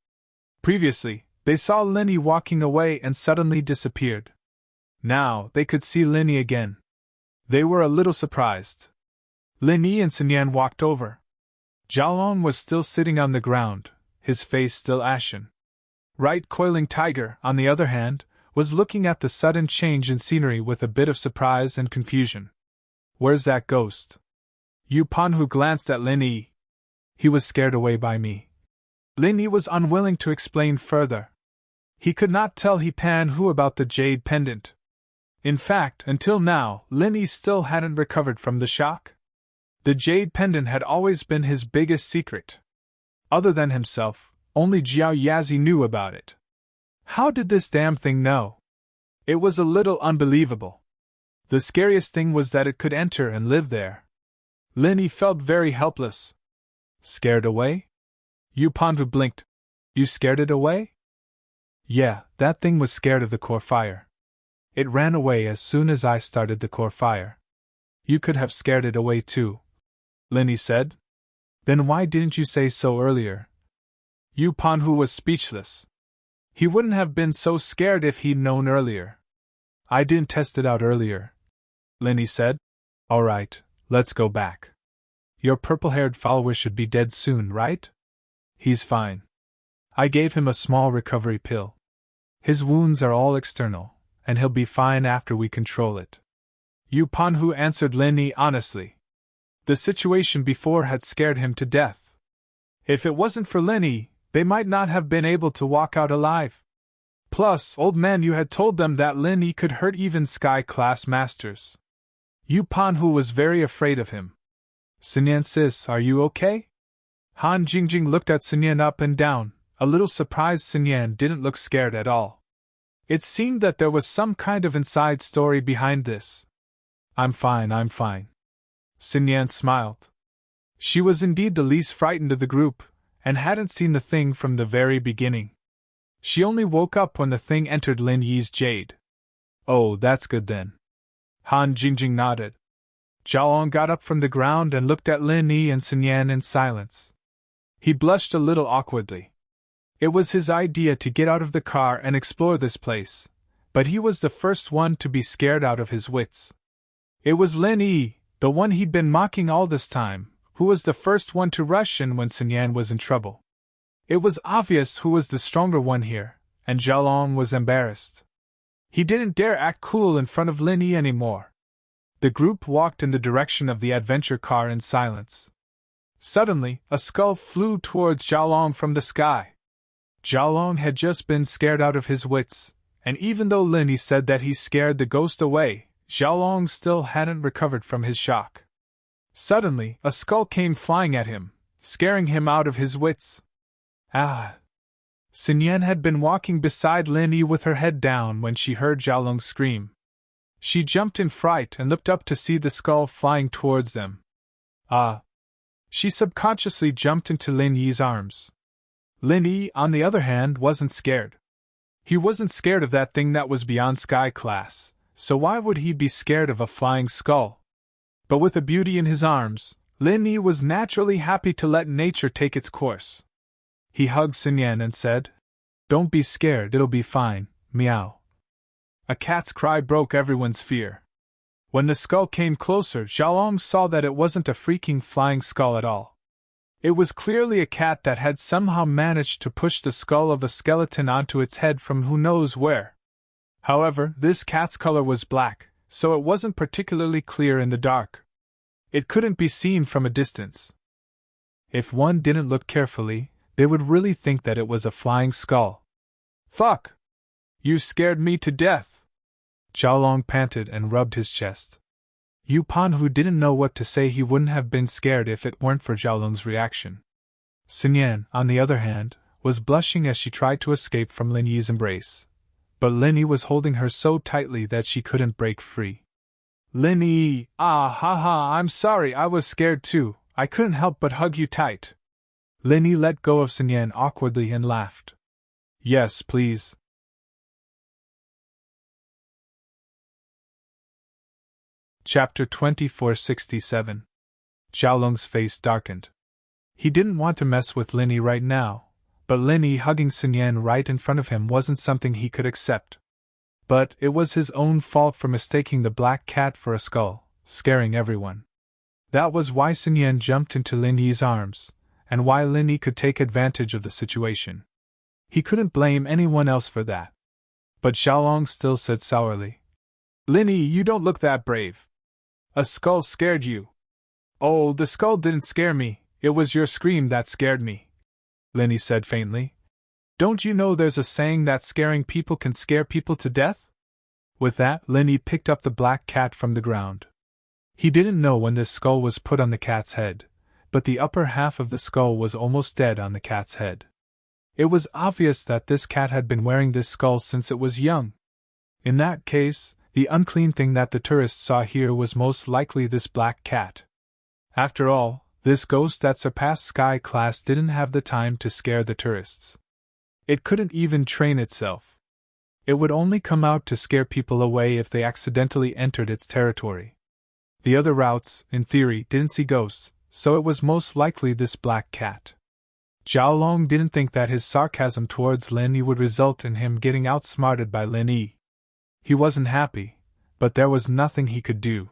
Previously, they saw Linny walking away and suddenly disappeared. Now, they could see Linny again. They were a little surprised. Linny and Sun Yan walked over. Jialong was still sitting on the ground, his face still ashen. Right Coiling Tiger, on the other hand, was looking at the sudden change in scenery with a bit of surprise and confusion. Where's that ghost? Yu Panhu glanced at Lin Yi. He was scared away by me. Lin Yi was unwilling to explain further. He could not tell He Panhu about the jade pendant. In fact, until now, Lin Yi still hadn't recovered from the shock. The jade pendant had always been his biggest secret. Other than himself, only Jiao Yazi knew about it. How did this damn thing know? It was a little unbelievable. The scariest thing was that it could enter and live there. Lin Yi felt very helpless. Scared away? Yu Panhu blinked. You scared it away? Yeah, that thing was scared of the core fire. It ran away as soon as I started the core fire. You could have scared it away too, Lin Yi said. Then why didn't you say so earlier? Yu Panhu was speechless. He wouldn't have been so scared if he'd known earlier. I didn't test it out earlier, Lin Yi said. All right, let's go back. Your purple-haired follower should be dead soon, right? He's fine. I gave him a small recovery pill. His wounds are all external, and he'll be fine after we control it. Yu Panhu answered Lin Yi honestly. The situation before had scared him to death. If it wasn't for Lin Yi, they might not have been able to walk out alive. Plus, old man Yu had told them that Lin Yi could hurt even Sky-class masters. Yu Panhu was very afraid of him. Sun Yan sis, are you okay? Han Jingjing looked at Sun Yan up and down, a little surprised Sun Yan didn't look scared at all. It seemed that there was some kind of inside story behind this. I'm fine. Sun Yan smiled. She was indeed the least frightened of the group, and hadn't seen the thing from the very beginning. She only woke up when the thing entered Lin Yi's jade. Oh, that's good then. Han Jingjing nodded. Jialong got up from the ground and looked at Lin Yi and Sun Yan in silence. He blushed a little awkwardly. It was his idea to get out of the car and explore this place, but he was the first one to be scared out of his wits. It was Lin Yi, the one he'd been mocking all this time, who was the first one to rush in when Sun Yan was in trouble. It was obvious who was the stronger one here, and Jialong was embarrassed. He didn't dare act cool in front of Lin Yi anymore. The group walked in the direction of the adventure car in silence. Suddenly, a skull flew towards Jialong from the sky. Jialong had just been scared out of his wits, and even though Lin Yi said that he scared the ghost away, Jialong still hadn't recovered from his shock. Suddenly, a skull came flying at him, scaring him out of his wits. Ah! Sun Yan had been walking beside Lin Yi with her head down when she heard Jialong scream. She jumped in fright and looked up to see the skull flying towards them. Ah! She subconsciously jumped into Lin Yi's arms. Lin Yi, on the other hand, wasn't scared. He wasn't scared of that thing that was beyond Sky class, so why would he be scared of a flying skull? But with a beauty in his arms, Lin Yi was naturally happy to let nature take its course. He hugged Sun Yan and said, Don't be scared, it'll be fine, meow. A cat's cry broke everyone's fear. When the skull came closer, Jialong saw that it wasn't a freaking flying skull at all. It was clearly a cat that had somehow managed to push the skull of a skeleton onto its head from who knows where. However, this cat's color was black, so it wasn't particularly clear in the dark. It couldn't be seen from a distance. If one didn't look carefully, they would really think that it was a flying skull. Fuck! You scared me to death! Jialong panted and rubbed his chest. Yu Panhu didn't know what to say. He wouldn't have been scared if it weren't for Jialong's reaction. Sun Yan, on the other hand, was blushing as she tried to escape from Lin Yi's embrace. But Lin Yi was holding her so tightly that she couldn't break free. Lin Yi, ah ha ha, I'm sorry, I was scared too, I couldn't help but hug you tight. Linny let go of Sun Yan awkwardly and laughed. Yes, please. Chapter 2467. Xiaolong's face darkened. He didn't want to mess with Linny right now, but Linny hugging Sun Yan right in front of him wasn't something he could accept. But it was his own fault for mistaking the black cat for a skull, scaring everyone. That was why Sun Yan jumped into Linny's arms, and why Linny could take advantage of the situation. He couldn't blame anyone else for that. But Xiaolong still said sourly, Linny, you don't look that brave. A skull scared you. Oh, the skull didn't scare me, it was your scream that scared me, Linny said faintly. Don't you know there's a saying that scaring people can scare people to death? With that, Linny picked up the black cat from the ground. He didn't know when this skull was put on the cat's head, but the upper half of the skull was almost dead on the cat's head. It was obvious that this cat had been wearing this skull since it was young. In that case, the unclean thing that the tourists saw here was most likely this black cat. After all, this ghost that surpassed Sky Class didn't have the time to scare the tourists. It couldn't even train itself. It would only come out to scare people away if they accidentally entered its territory. The other routes, in theory, didn't see ghosts, so it was most likely this black cat. Xiaolong didn't think that his sarcasm towards Lin Yi would result in him getting outsmarted by Lin Yi. He wasn't happy, but there was nothing he could do.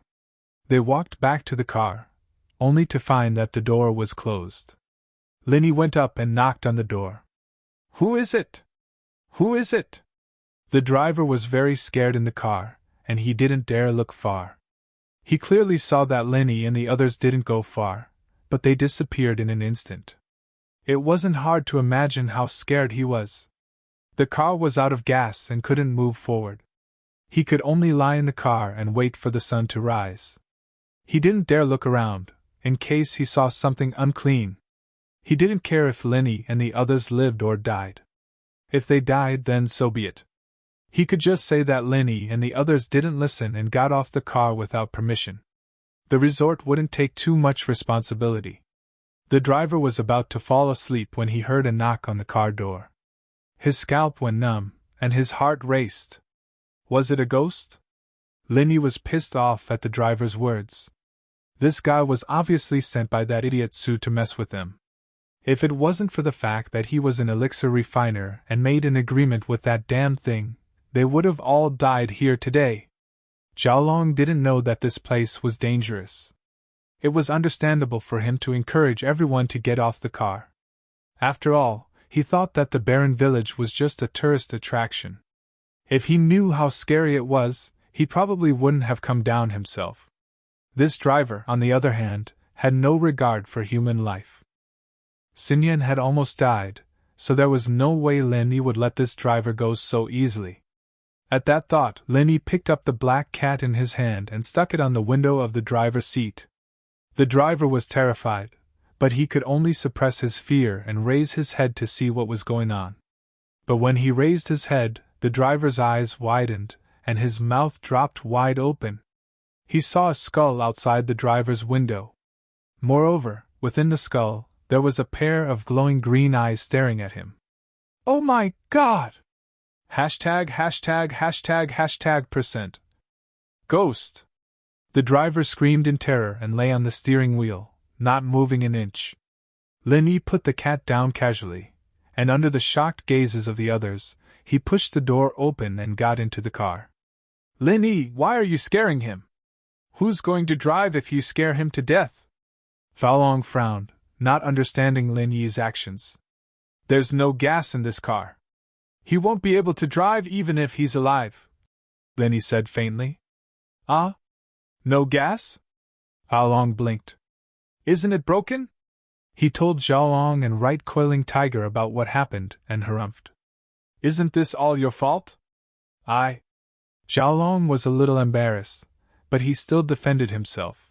They walked back to the car, only to find that the door was closed. Lin Yi went up and knocked on the door. Who is it? Who is it? The driver was very scared in the car, and he didn't dare look far. He clearly saw that Lin Yi and the others didn't go far, but they disappeared in an instant. It wasn't hard to imagine how scared he was. The car was out of gas and couldn't move forward. He could only lie in the car and wait for the sun to rise. He didn't dare look around, in case he saw something unclean. He didn't care if Lin Yi and the others lived or died. If they died, then so be it. He could just say that Lin Yi and the others didn't listen and got off the car without permission. The resort wouldn't take too much responsibility. The driver was about to fall asleep when he heard a knock on the car door. His scalp went numb, and his heart raced. Was it a ghost? Lin Yi was pissed off at the driver's words. This guy was obviously sent by that idiot Su to mess with them. If it wasn't for the fact that he was an elixir refiner and made an agreement with that damn thing, they would have all died here today. Xiaolong didn't know that this place was dangerous. It was understandable for him to encourage everyone to get off the car. After all, he thought that the barren village was just a tourist attraction. If he knew how scary it was, he probably wouldn't have come down himself. This driver, on the other hand, had no regard for human life. Sun Yan had almost died, so there was no way Lin Yi would let this driver go so easily. At that thought, Lin Yi picked up the black cat in his hand and stuck it on the window of the driver's seat. The driver was terrified, but he could only suppress his fear and raise his head to see what was going on. But when he raised his head, the driver's eyes widened, and his mouth dropped wide open. He saw a skull outside the driver's window. Moreover, within the skull, there was a pair of glowing green eyes staring at him. Oh my God! ####%. Ghost! The driver screamed in terror and lay on the steering wheel, not moving an inch. Lin Yi put the cat down casually, and under the shocked gazes of the others, he pushed the door open and got into the car. Lin Yi, why are you scaring him? Who's going to drive if you scare him to death? Falong frowned, not understanding Lin Yi's actions. There's no gas in this car. He won't be able to drive even if he's alive, Lin Yi said faintly. Ah? No gas? Falong blinked. Isn't it broken? He told Xiaolong and Right Coiling Tiger about what happened and harumphed. Isn't this all your fault? Xiaolong was a little embarrassed, but he still defended himself.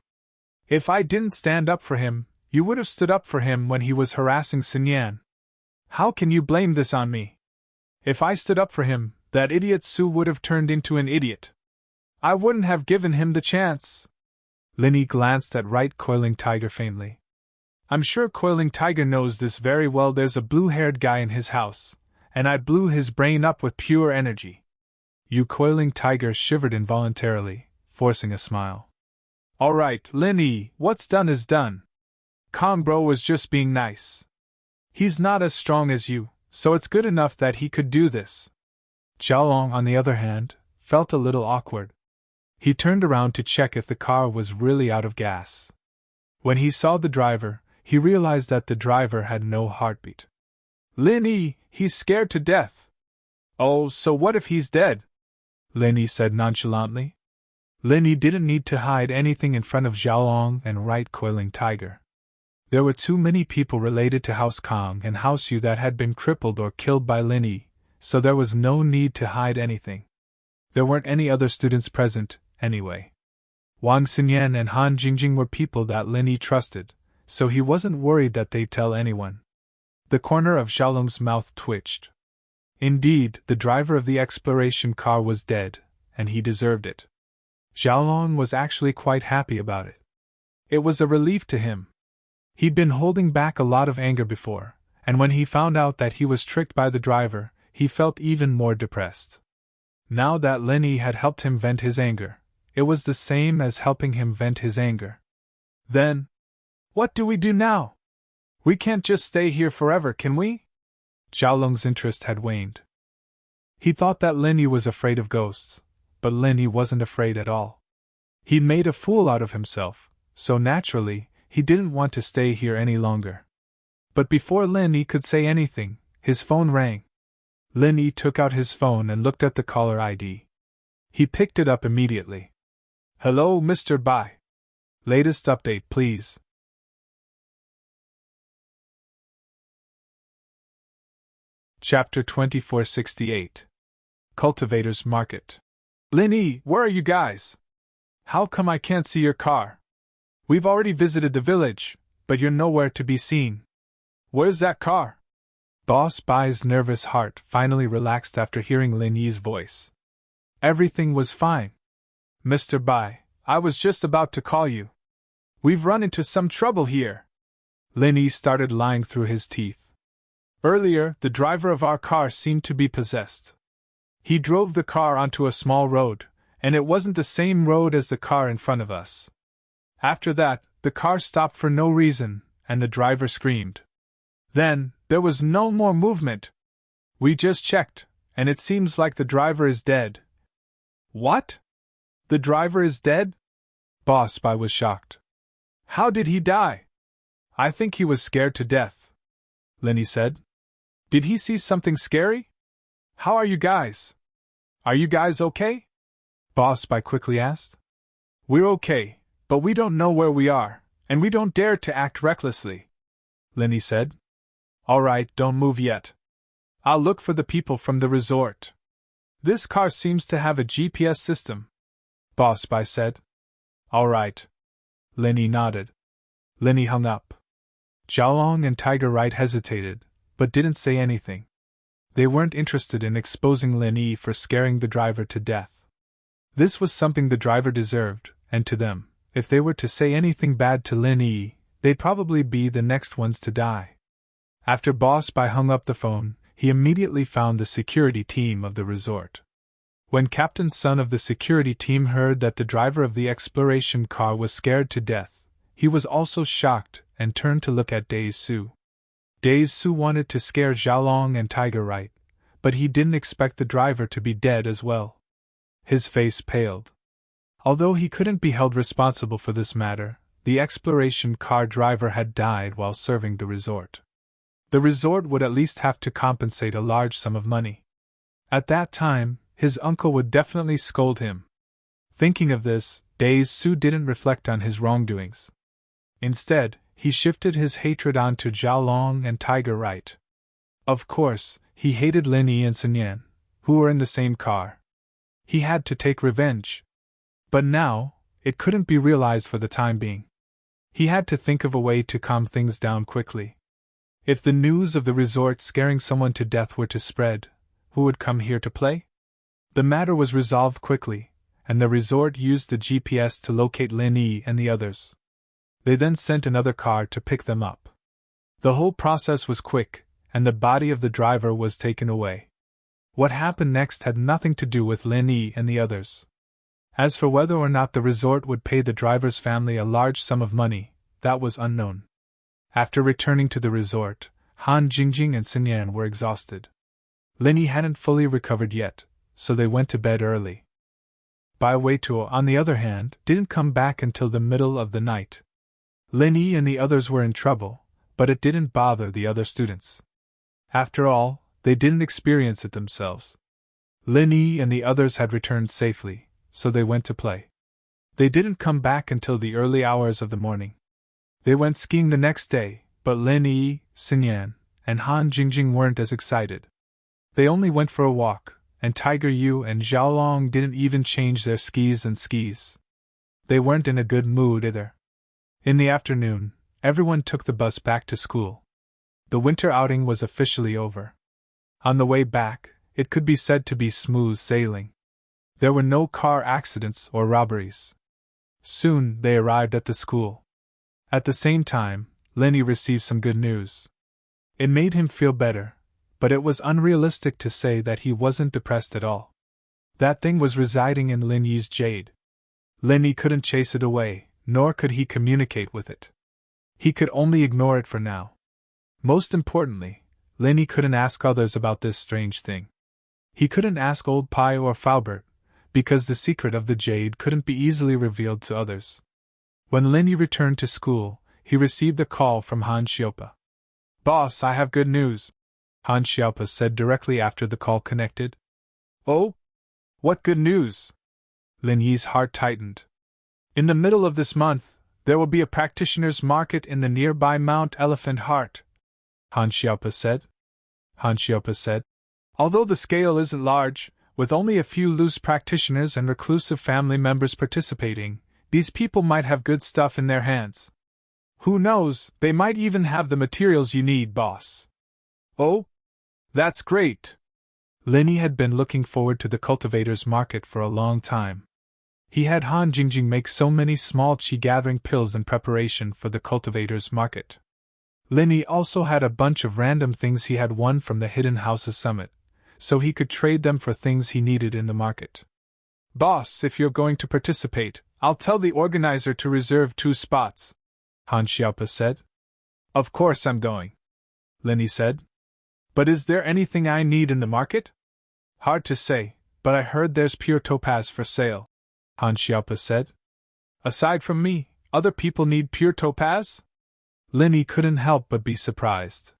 If I didn't stand up for him, you would have stood up for him when he was harassing Sun Yan. How can you blame this on me? If I stood up for him, that idiot Su would have turned into an idiot. I wouldn't have given him the chance. Lin Yi glanced at Right Coiling Tiger faintly. I'm sure Coiling Tiger knows this very well. There's a blue-haired guy in his house, and I blew his brain up with pure energy. You Coiling Tiger shivered involuntarily, forcing a smile. All right, Lin Yi, what's done is done. Kong Bro was just being nice. He's not as strong as you, so it's good enough that he could do this. Xiaolong, on the other hand, felt a little awkward. He turned around to check if the car was really out of gas. When he saw the driver, he realized that the driver had no heartbeat. Lin Yi, he's scared to death. Oh, so what if he's dead? Lin Yi said nonchalantly. Lin Yi didn't need to hide anything in front of Xiaolong and right Coiling Tiger. There were too many people related to House Kong and House Yu that had been crippled or killed by Lin Yi, so there was no need to hide anything. There weren't any other students present, anyway. Wang Xinyan and Han Jingjing were people that Lin Yi trusted, so he wasn't worried that they'd tell anyone. The corner of Xiaolong's mouth twitched. Indeed, the driver of the exploration car was dead, and he deserved it. Xiaolong was actually quite happy about it. It was a relief to him. He'd been holding back a lot of anger before, and when he found out that he was tricked by the driver, he felt even more depressed. Now that Lin Yi had helped him vent his anger, it was the same as helping him vent his anger. Then, what do we do now? We can't just stay here forever, can we? Xiaolong's interest had waned. He thought that Lin Yi was afraid of ghosts, but Lin Yi wasn't afraid at all. He'd made a fool out of himself, so naturally, he didn't want to stay here any longer. But before Lin Yi could say anything, his phone rang. Lin Yi took out his phone and looked at the caller ID. He picked it up immediately. Hello, Mr. Bai. Latest update, please. Chapter 2468. Cultivator's Market. Lin Yi, where are you guys? How come I can't see your car? We've already visited the village, but you're nowhere to be seen. Where's that car? Boss Bai's nervous heart finally relaxed after hearing Lin Yi's voice. Everything was fine. Mr. Bai, I was just about to call you. We've run into some trouble here. Lin Yi started lying through his teeth. Earlier, the driver of our car seemed to be possessed. He drove the car onto a small road, and it wasn't the same road as the car in front of us. After that, the car stopped for no reason, and the driver screamed. Then, there was no more movement. We just checked, and it seems like the driver is dead. What? The driver is dead? Boss Bai was shocked. How did he die? I think he was scared to death, Lin Yi said. Did he see something scary? How are you guys? Are you guys okay? Boss Bai quickly asked. We're okay, but we don't know where we are, and we don't dare to act recklessly, Lin Yi said. All right, don't move yet. I'll look for the people from the resort. This car seems to have a GPS system, Boss Bai said. All right. Lin Yi nodded. Lin Yi hung up. Xiaolong and Tiger Right hesitated, but didn't say anything. They weren't interested in exposing Lin Yi for scaring the driver to death. This was something the driver deserved, and to them, if they were to say anything bad to Lin Yi, they'd probably be the next ones to die. After Boss Bai hung up the phone, he immediately found the security team of the resort. When Captain Sun of the security team heard that the driver of the exploration car was scared to death, he was also shocked and turned to look at Days Su. Days Su wanted to scare Xiaolong and Tiger Right, but he didn't expect the driver to be dead as well. His face paled. Although he couldn't be held responsible for this matter, the exploration car driver had died while serving the resort. The resort would at least have to compensate a large sum of money. At that time, his uncle would definitely scold him. Thinking of this, Days Su didn't reflect on his wrongdoings. Instead, he shifted his hatred onto Xiaolong and Tiger Right. Of course, he hated Lin Yi and Sun Yan, who were in the same car. He had to take revenge. But now, it couldn't be realized for the time being. He had to think of a way to calm things down quickly. If the news of the resort scaring someone to death were to spread, who would come here to play? The matter was resolved quickly, and the resort used the GPS to locate Lin Yi and the others. They then sent another car to pick them up. The whole process was quick, and the body of the driver was taken away. What happened next had nothing to do with Lin Yi and the others. As for whether or not the resort would pay the driver's family a large sum of money, that was unknown. After returning to the resort, Han Jingjing and Sun Yan were exhausted. Lin Yi hadn't fully recovered yet, so they went to bed early. Bai Weituo, on the other hand, didn't come back until the middle of the night. Lin Yi and the others were in trouble, but it didn't bother the other students. After all, they didn't experience it themselves. Lin Yi and the others had returned safely, so they went to play. They didn't come back until the early hours of the morning. They went skiing the next day, but Lin Yi, Sun Yan, and Han Jingjing weren't as excited. They only went for a walk, and Tiger Yu and Xiaolong didn't even change their skis and skis. They weren't in a good mood either. In the afternoon, everyone took the bus back to school. The winter outing was officially over. On the way back, it could be said to be smooth sailing. There were no car accidents or robberies. Soon they arrived at the school. At the same time, Lin Yi received some good news. It made him feel better, but it was unrealistic to say that he wasn't depressed at all. That thing was residing in Lin Yi's jade. Lin Yi couldn't chase it away, nor could he communicate with it. He could only ignore it for now. Most importantly, Lin Yi couldn't ask others about this strange thing. He couldn't ask Old Pai or Faubert, because the secret of the jade couldn't be easily revealed to others. When Lin Yi returned to school, he received a call from Han Xiaopa. "Boss, I have good news," Han Xiaopa said directly after the call connected. "Oh? What good news?" Lin Yi's heart tightened. "In the middle of this month, there will be a practitioner's market in the nearby Mount Elephant Heart," Han Xiaopa said. "Although the scale isn't large, with only a few loose practitioners and reclusive family members participating, these people might have good stuff in their hands. Who knows, they might even have the materials you need, boss." "Oh? That's great." Lin Yi had been looking forward to the cultivator's market for a long time. He had Han Jingjing make so many small qi gathering pills in preparation for the cultivator's market. Lin Yi also had a bunch of random things he had won from the Hidden House's summit, so he could trade them for things he needed in the market. "Boss, if you're going to participate, I'll tell the organizer to reserve 2 spots," Han Xiaopa said. "Of course I'm going," Lin Yi said. "But is there anything I need in the market?" "Hard to say, but I heard there's pure topaz for sale," Han Xiaopa said. "Aside from me, other people need pure topaz?" Lin Yi couldn't help but be surprised.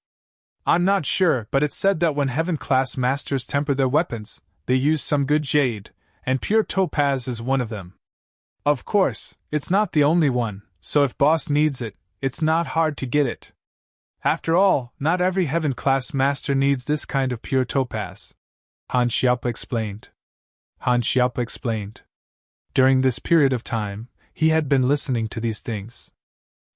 "I'm not sure, but it's said that when Heaven-class masters temper their weapons, they use some good jade, and pure topaz is one of them. Of course, it's not the only one, so if boss needs it, it's not hard to get it. After all, not every Heaven-class master needs this kind of pure topaz," Han Xiaopa explained. During this period of time, he had been listening to these things.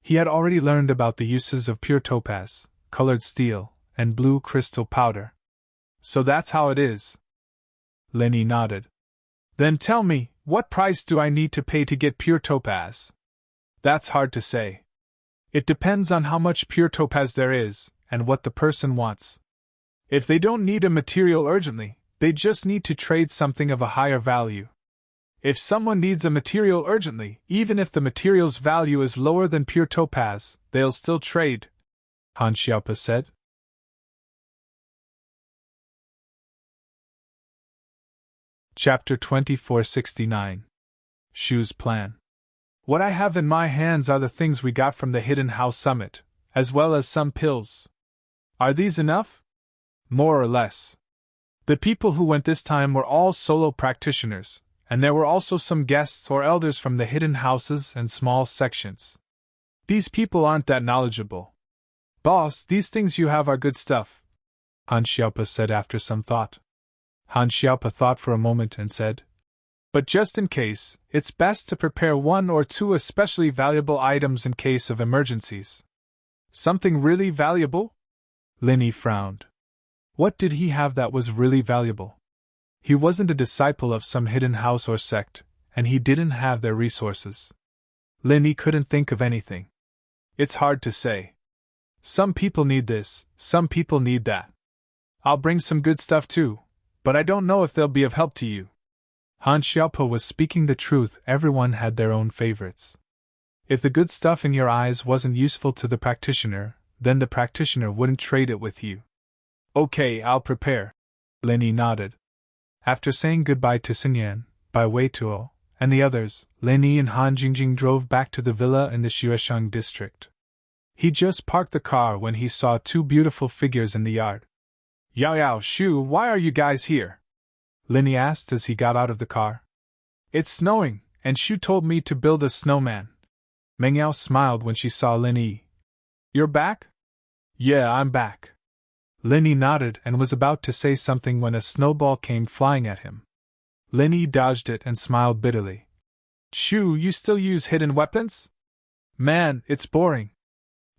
He had already learned about the uses of pure topaz, colored steel, and blue crystal powder. "So that's how it is." Lin Yi nodded. "Then tell me, what price do I need to pay to get pure topaz?" "That's hard to say. It depends on how much pure topaz there is, and what the person wants. If they don't need a material urgently, they just need to trade something of a higher value. If someone needs a material urgently, even if the material's value is lower than pure topaz, they'll still trade," Han Xiaopa said. Chapter 2469. Shu's Plan. "What I have in my hands are the things we got from the Hidden House Summit, as well as some pills. Are these enough?" "More or less. The people who went this time were all solo practitioners, and there were also some guests or elders from the hidden houses and small sections. These people aren't that knowledgeable. Boss, these things you have are good stuff," Han Xiaopa said after some thought. Han Xiaopa thought for a moment and said, "But just in case, it's best to prepare 1 or 2 especially valuable items in case of emergencies." "Something really valuable?" Lin Yi frowned. What did he have that was really valuable? He wasn't a disciple of some hidden house or sect, and he didn't have their resources. Lin Yi couldn't think of anything. It's hard to say. Some people need this, some people need that. I'll bring some good stuff too, but I don't know if they'll be of help to you. Han Xiaopo was speaking the truth. Everyone had their own favorites. If the good stuff in your eyes wasn't useful to the practitioner, then the practitioner wouldn't trade it with you. Okay, I'll prepare. Lin Yi nodded. After saying goodbye to Xinyan, Bai Weituo, and the others, Lin Yi and Han Jingjing drove back to the villa in the Xuesheng district. He just parked the car when he saw two beautiful figures in the yard. Yao Yao, Shu, why are you guys here? Lin Yi asked as he got out of the car. It's snowing, and Shu told me to build a snowman. Meng Yao smiled when she saw Lin Yi. You're back? Yeah, I'm back. Lin Yi nodded and was about to say something when a snowball came flying at him. Lin Yi dodged it and smiled bitterly. Shu, you still use hidden weapons? Man, it's boring.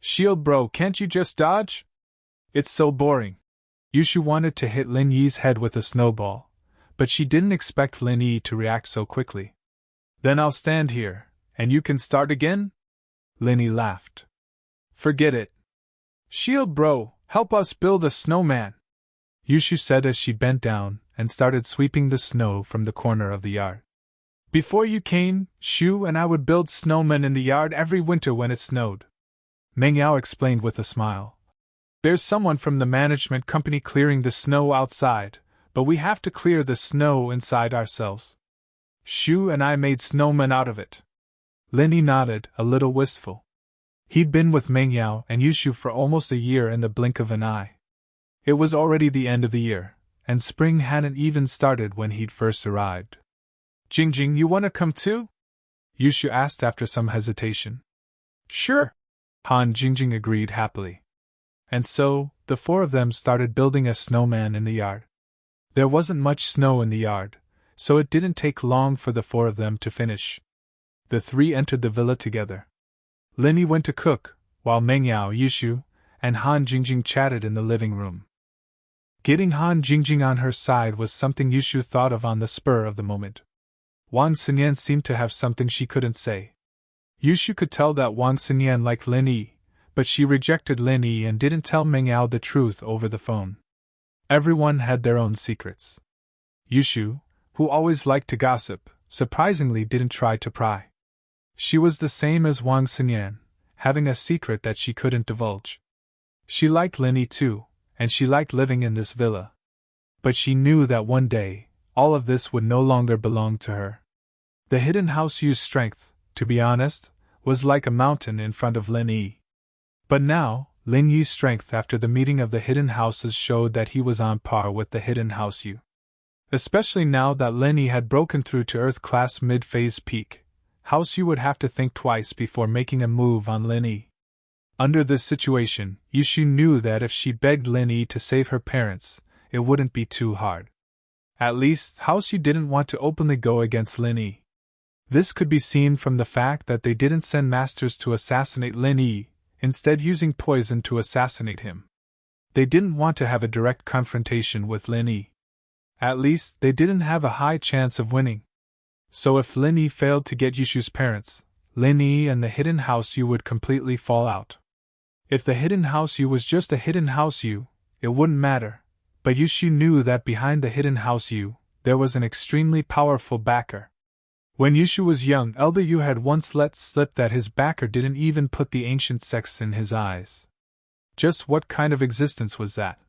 Shield bro, can't you just dodge? It's so boring. Yushu wanted to hit Lin Yi's head with a snowball, but she didn't expect Lin Yi to react so quickly. Then I'll stand here, and you can start again? Lin Yi laughed. Forget it. Shield bro, help us build a snowman, Yushu said as she bent down and started sweeping the snow from the corner of the yard. Before you came, Shu and I would build snowmen in the yard every winter when it snowed. Meng Yao explained with a smile. There's someone from the management company clearing the snow outside, but we have to clear the snow inside ourselves. Shu and I made snowmen out of it. Lin Yi nodded, a little wistful. He'd been with Meng Yao and Yushu for almost a year in the blink of an eye. It was already the end of the year, and spring hadn't even started when he'd first arrived. Jingjing, you want to come too? Yushu asked after some hesitation. Sure. Han Jingjing agreed happily. And so, the four of them started building a snowman in the yard. There wasn't much snow in the yard, so it didn't take long for the four of them to finish. The three entered the villa together. Lin Yi went to cook, while Meng Yao, Yushu, and Han Jingjing chatted in the living room. Getting Han Jingjing on her side was something Yushu thought of on the spur of the moment. Wang Xinyan seemed to have something she couldn't say. Yushu could tell that Wang Xinyan liked Lin Yi, but she rejected Lin Yi and didn't tell Meng Yao the truth over the phone. Everyone had their own secrets. Yushu, who always liked to gossip, surprisingly didn't try to pry. She was the same as Wang Xinyan, having a secret that she couldn't divulge. She liked Lin Yi too, and she liked living in this villa. But she knew that one day, all of this would no longer belong to her. The hidden house used strength, to be honest, was like a mountain in front of Lin Yi. But now, Lin Yi's strength after the meeting of the hidden houses showed that he was on par with the hidden house Yu. Especially now that Lin Yi had broken through to Earth-class mid-phase peak, House Yu would have to think twice before making a move on Lin Yi. Under this situation, Yushu knew that if she begged Lin Yi to save her parents, it wouldn't be too hard. At least, House Yu didn't want to openly go against Lin Yi. This could be seen from the fact that they didn't send masters to assassinate Lin Yi, instead using poison to assassinate him. They didn't want to have a direct confrontation with Lin Yi. At least, they didn't have a high chance of winning. So if Lin Yi failed to get Yushu's parents, Lin Yi and the hidden house Yu would completely fall out. If the hidden house Yu was just a hidden house Yu, it wouldn't matter, but Yushu knew that behind the hidden house Yu, there was an extremely powerful backer. When Yushu was young, Elder Yu had once let slip that his backer didn't even put the ancient sex in his eyes. Just what kind of existence was that?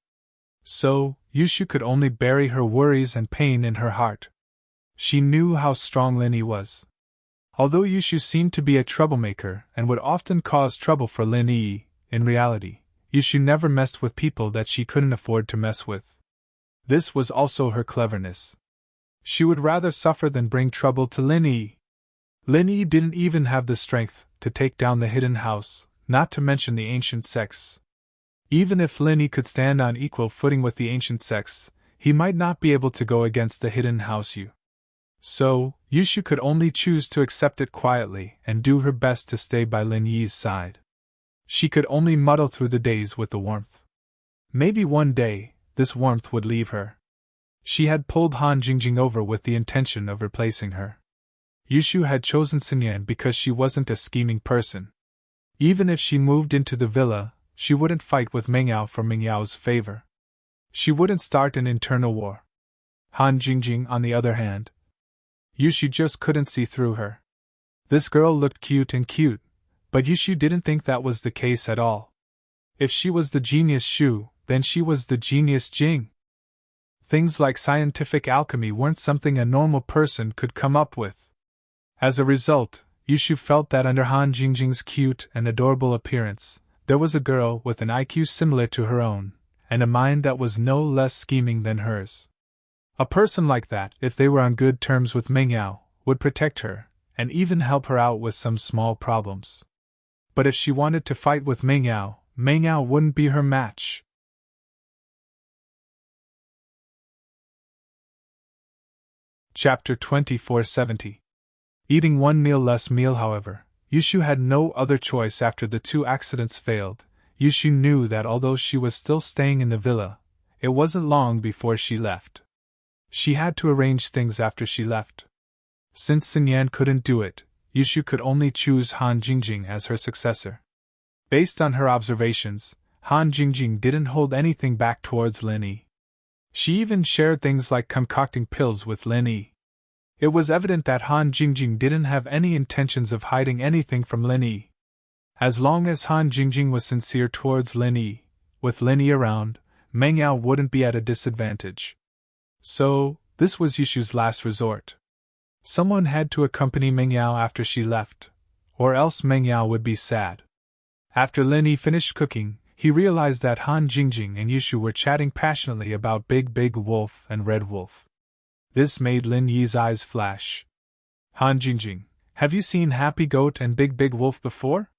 So, Yushu could only bury her worries and pain in her heart. She knew how strong Lin Yi was. Although Yushu seemed to be a troublemaker and would often cause trouble for Lin Yi, in reality, Yushu never messed with people that she couldn't afford to mess with. This was also her cleverness. She would rather suffer than bring trouble to Lin Yi. Lin Yi didn't even have the strength to take down the hidden house, not to mention the ancient sex. Even if Lin Yi could stand on equal footing with the ancient sex, he might not be able to go against the hidden house Yu. So, Yushu could only choose to accept it quietly and do her best to stay by Lin Yi's side. She could only muddle through the days with the warmth. Maybe one day, this warmth would leave her. She had pulled Han Jingjing over with the intention of replacing her. Yushu had chosen Xinyan because she wasn't a scheming person. Even if she moved into the villa, she wouldn't fight with Meng Yao for Meng Yao's favor. She wouldn't start an internal war. Han Jingjing, on the other hand, Yushu just couldn't see through her. This girl looked cute, but Yushu didn't think that was the case at all. If she was the genius Shu, then she was the genius Jing. Things like scientific alchemy weren't something a normal person could come up with. As a result, Yushu felt that under Han Jingjing's cute and adorable appearance, there was a girl with an IQ similar to her own, and a mind that was no less scheming than hers. A person like that, if they were on good terms with Meng Yao, would protect her, and even help her out with some small problems. But if she wanted to fight with Meng Yao wouldn't be her match. Chapter 2470. Eating one meal less meal. However, Yushu had no other choice after the two accidents failed. Yushu knew that although she was still staying in the villa, it wasn't long before she left. She had to arrange things after she left. Since Sun Yan couldn't do it, Yushu could only choose Han Jingjing as her successor. Based on her observations, Han Jingjing didn't hold anything back towards Lin Yi. She even shared things like concocting pills with Lin Yi. It was evident that Han Jingjing didn't have any intentions of hiding anything from Lin Yi. As long as Han Jingjing was sincere towards Lin Yi, with Lin Yi around, Meng Yao wouldn't be at a disadvantage. So, this was Yushu's last resort. Someone had to accompany Meng Yao after she left, or else Meng Yao would be sad. After Lin Yi finished cooking, he realized that Han Jingjing and Yushu were chatting passionately about Big Wolf and Red Wolf. This made Lin Yi's eyes flash. Han Jingjing, have you seen Happy Goat and Big Wolf before?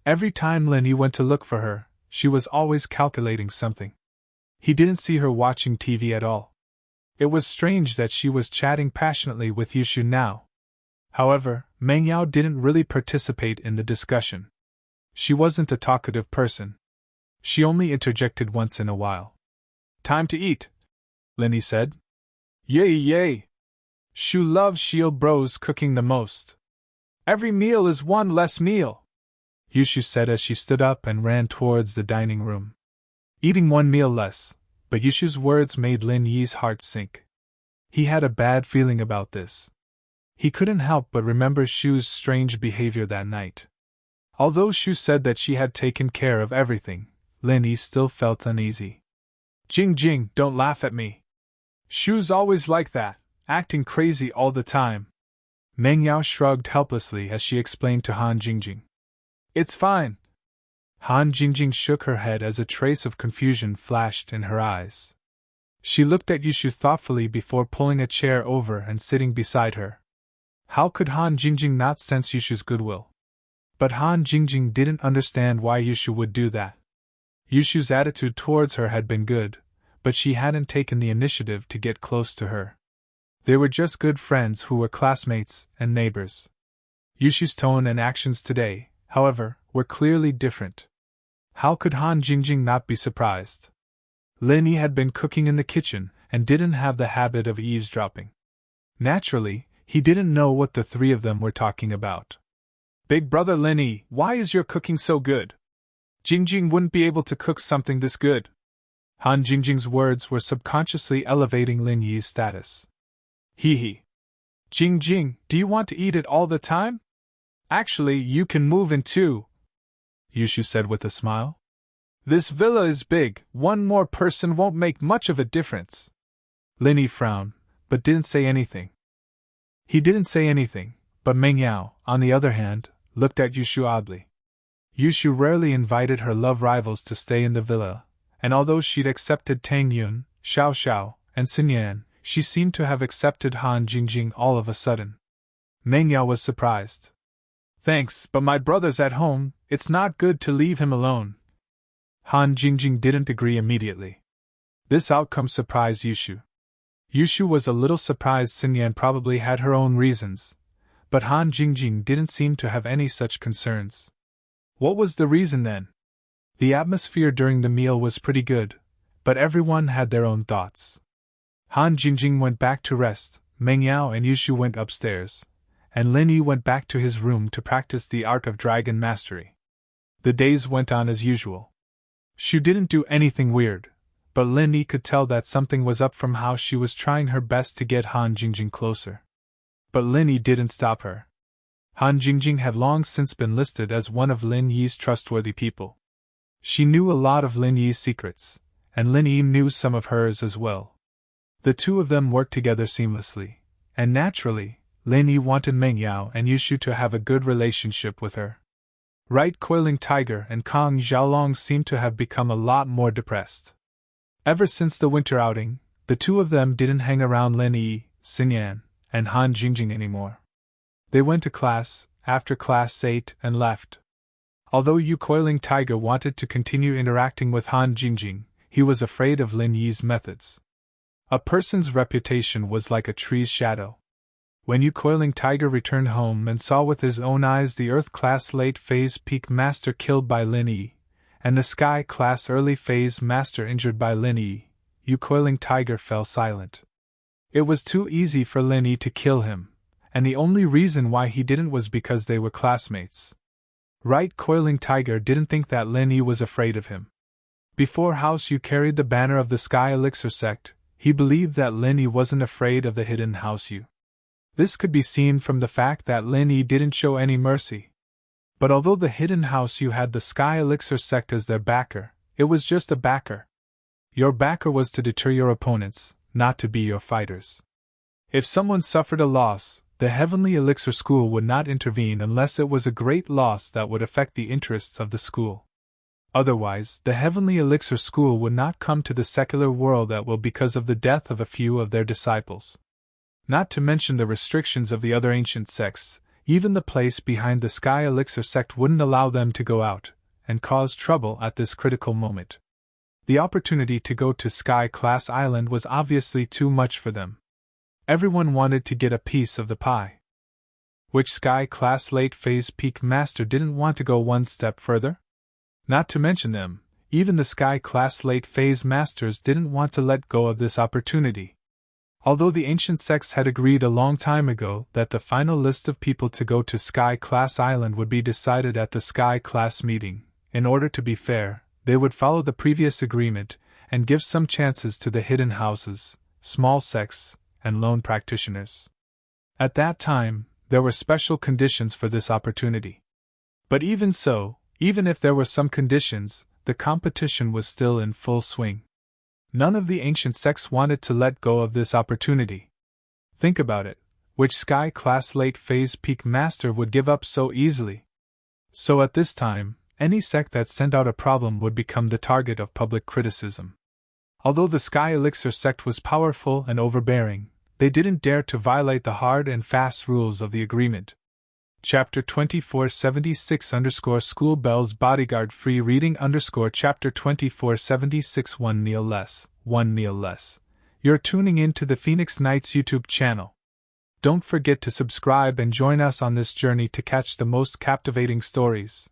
Every time Lin Yi went to look for her, she was always calculating something. He didn't see her watching TV at all. It was strange that she was chatting passionately with Yushu now. However, Meng Yao didn't really participate in the discussion. She wasn't a talkative person. She only interjected once in a while. Time to eat, Lin Yi said. Yay! Shu loves Shio Bro's cooking the most. Every meal is one less meal, Yushu said as she stood up and ran towards the dining room. Eating one meal less, but Yushu's words made Lin Yi's heart sink. He had a bad feeling about this. He couldn't help but remember Shu's strange behavior that night. Although Shu said that she had taken care of everything, Lin Yi still felt uneasy. Jing, don't laugh at me. Shu's always like that, acting crazy all the time. Meng Yao shrugged helplessly as she explained to Han Jingjing. It's fine. Han Jingjing shook her head as a trace of confusion flashed in her eyes. She looked at Yushu thoughtfully before pulling a chair over and sitting beside her. How could Han Jingjing not sense Yushu's goodwill? But Han Jingjing didn't understand why Yushu would do that. Yushu's attitude towards her had been good, but she hadn't taken the initiative to get close to her. They were just good friends who were classmates and neighbors. Yushu's tone and actions today, however, were clearly different. How could Han Jingjing not be surprised? Lin Yi had been cooking in the kitchen and didn't have the habit of eavesdropping. Naturally, he didn't know what the three of them were talking about. Big brother Lin Yi, why is your cooking so good? Jingjing wouldn't be able to cook something this good. Han Jingjing's words were subconsciously elevating Lin Yi's status. Hee. Jingjing, do you want to eat it all the time? Actually, you can move in too, Yushu said with a smile. This villa is big, one more person won't make much of a difference. Lin Yi frowned, but didn't say anything. He didn't say anything, but Meng Yao, on the other hand, looked at Yushu oddly. Yushu rarely invited her love rivals to stay in the villa, and although she'd accepted Tang Yun, Xiao, and Sun Yan, she seemed to have accepted Han Jingjing all of a sudden. Meng Yao was surprised. Thanks, but my brother's at home, it's not good to leave him alone. Han Jingjing didn't agree immediately. This outcome surprised Yushu. Yushu was a little surprised Sun Yan probably had her own reasons, but Han Jingjing didn't seem to have any such concerns. What was the reason then? The atmosphere during the meal was pretty good, but everyone had their own thoughts. Han Jingjing went back to rest, Meng Yao and Yushu went upstairs, and Lin Yi went back to his room to practice the art of dragon mastery. The days went on as usual. She didn't do anything weird, but Lin Yi could tell that something was up from how she was trying her best to get Han Jingjing closer. But Lin Yi didn't stop her. Han Jingjing had long since been listed as one of Lin Yi's trustworthy people. She knew a lot of Lin Yi's secrets, and Lin Yi knew some of hers as well. The two of them worked together seamlessly, and naturally, Lin Yi wanted Meng Yao and Yushu to have a good relationship with her. Right, Coiling Tiger and Kong Xiaolong seemed to have become a lot more depressed. Ever since the winter outing, the two of them didn't hang around Lin Yi, Xinyan, and Han Jingjing anymore. They went to class, after class ate, and left. Although Yu Coiling Tiger wanted to continue interacting with Han Jingjing, he was afraid of Lin Yi's methods. A person's reputation was like a tree's shadow. When Yu Coiling Tiger returned home and saw with his own eyes the Earth Class Late Phase Peak Master killed by Lin Yi, and the Sky Class Early Phase Master injured by Lin Yi, Yu Coiling Tiger fell silent. It was too easy for Lin Yi to kill him, and the only reason why he didn't was because they were classmates. Right, Coiling Tiger didn't think that Lin Yi was afraid of him. Before House Yu carried the banner of the Sky Elixir sect, he believed that Lin Yi wasn't afraid of the hidden House Yu. This could be seen from the fact that Lin Yi didn't show any mercy. But although the hidden House Yu had the Sky Elixir sect as their backer, it was just a backer. Your backer was to deter your opponents, not to be your fighters. If someone suffered a loss, the Heavenly Elixir School would not intervene unless it was a great loss that would affect the interests of the school. Otherwise, the Heavenly Elixir School would not come to the secular world at will because of the death of a few of their disciples. Not to mention the restrictions of the other ancient sects, even the place behind the Sky Elixir sect wouldn't allow them to go out and cause trouble at this critical moment. The opportunity to go to Sky Class Island was obviously too much for them. Everyone wanted to get a piece of the pie. Which Sky Class Late Phase Peak Master didn't want to go one step further? Not to mention them, even the Sky Class Late Phase Masters didn't want to let go of this opportunity. Although the ancient sects had agreed a long time ago that the final list of people to go to Sky Class Island would be decided at the Sky Class meeting, in order to be fair, they would follow the previous agreement and give some chances to the hidden houses, small sects, and lone practitioners. At that time, there were special conditions for this opportunity. But even so, even if there were some conditions, the competition was still in full swing. None of the ancient sects wanted to let go of this opportunity. Think about it, which Sky Class Late Phase Peak Master would give up so easily? So at this time, any sect that sent out a problem would become the target of public criticism. Although the Sky Elixir sect was powerful and overbearing, they didn't dare to violate the hard and fast rules of the agreement. Chapter 2476 _ School Bells Bodyguard Free Reading _ Chapter 2476 1 Kneel Less, 1 Kneel Less. You're tuning in to the Phoenix Knights YouTube channel. Don't forget to subscribe and join us on this journey to catch the most captivating stories.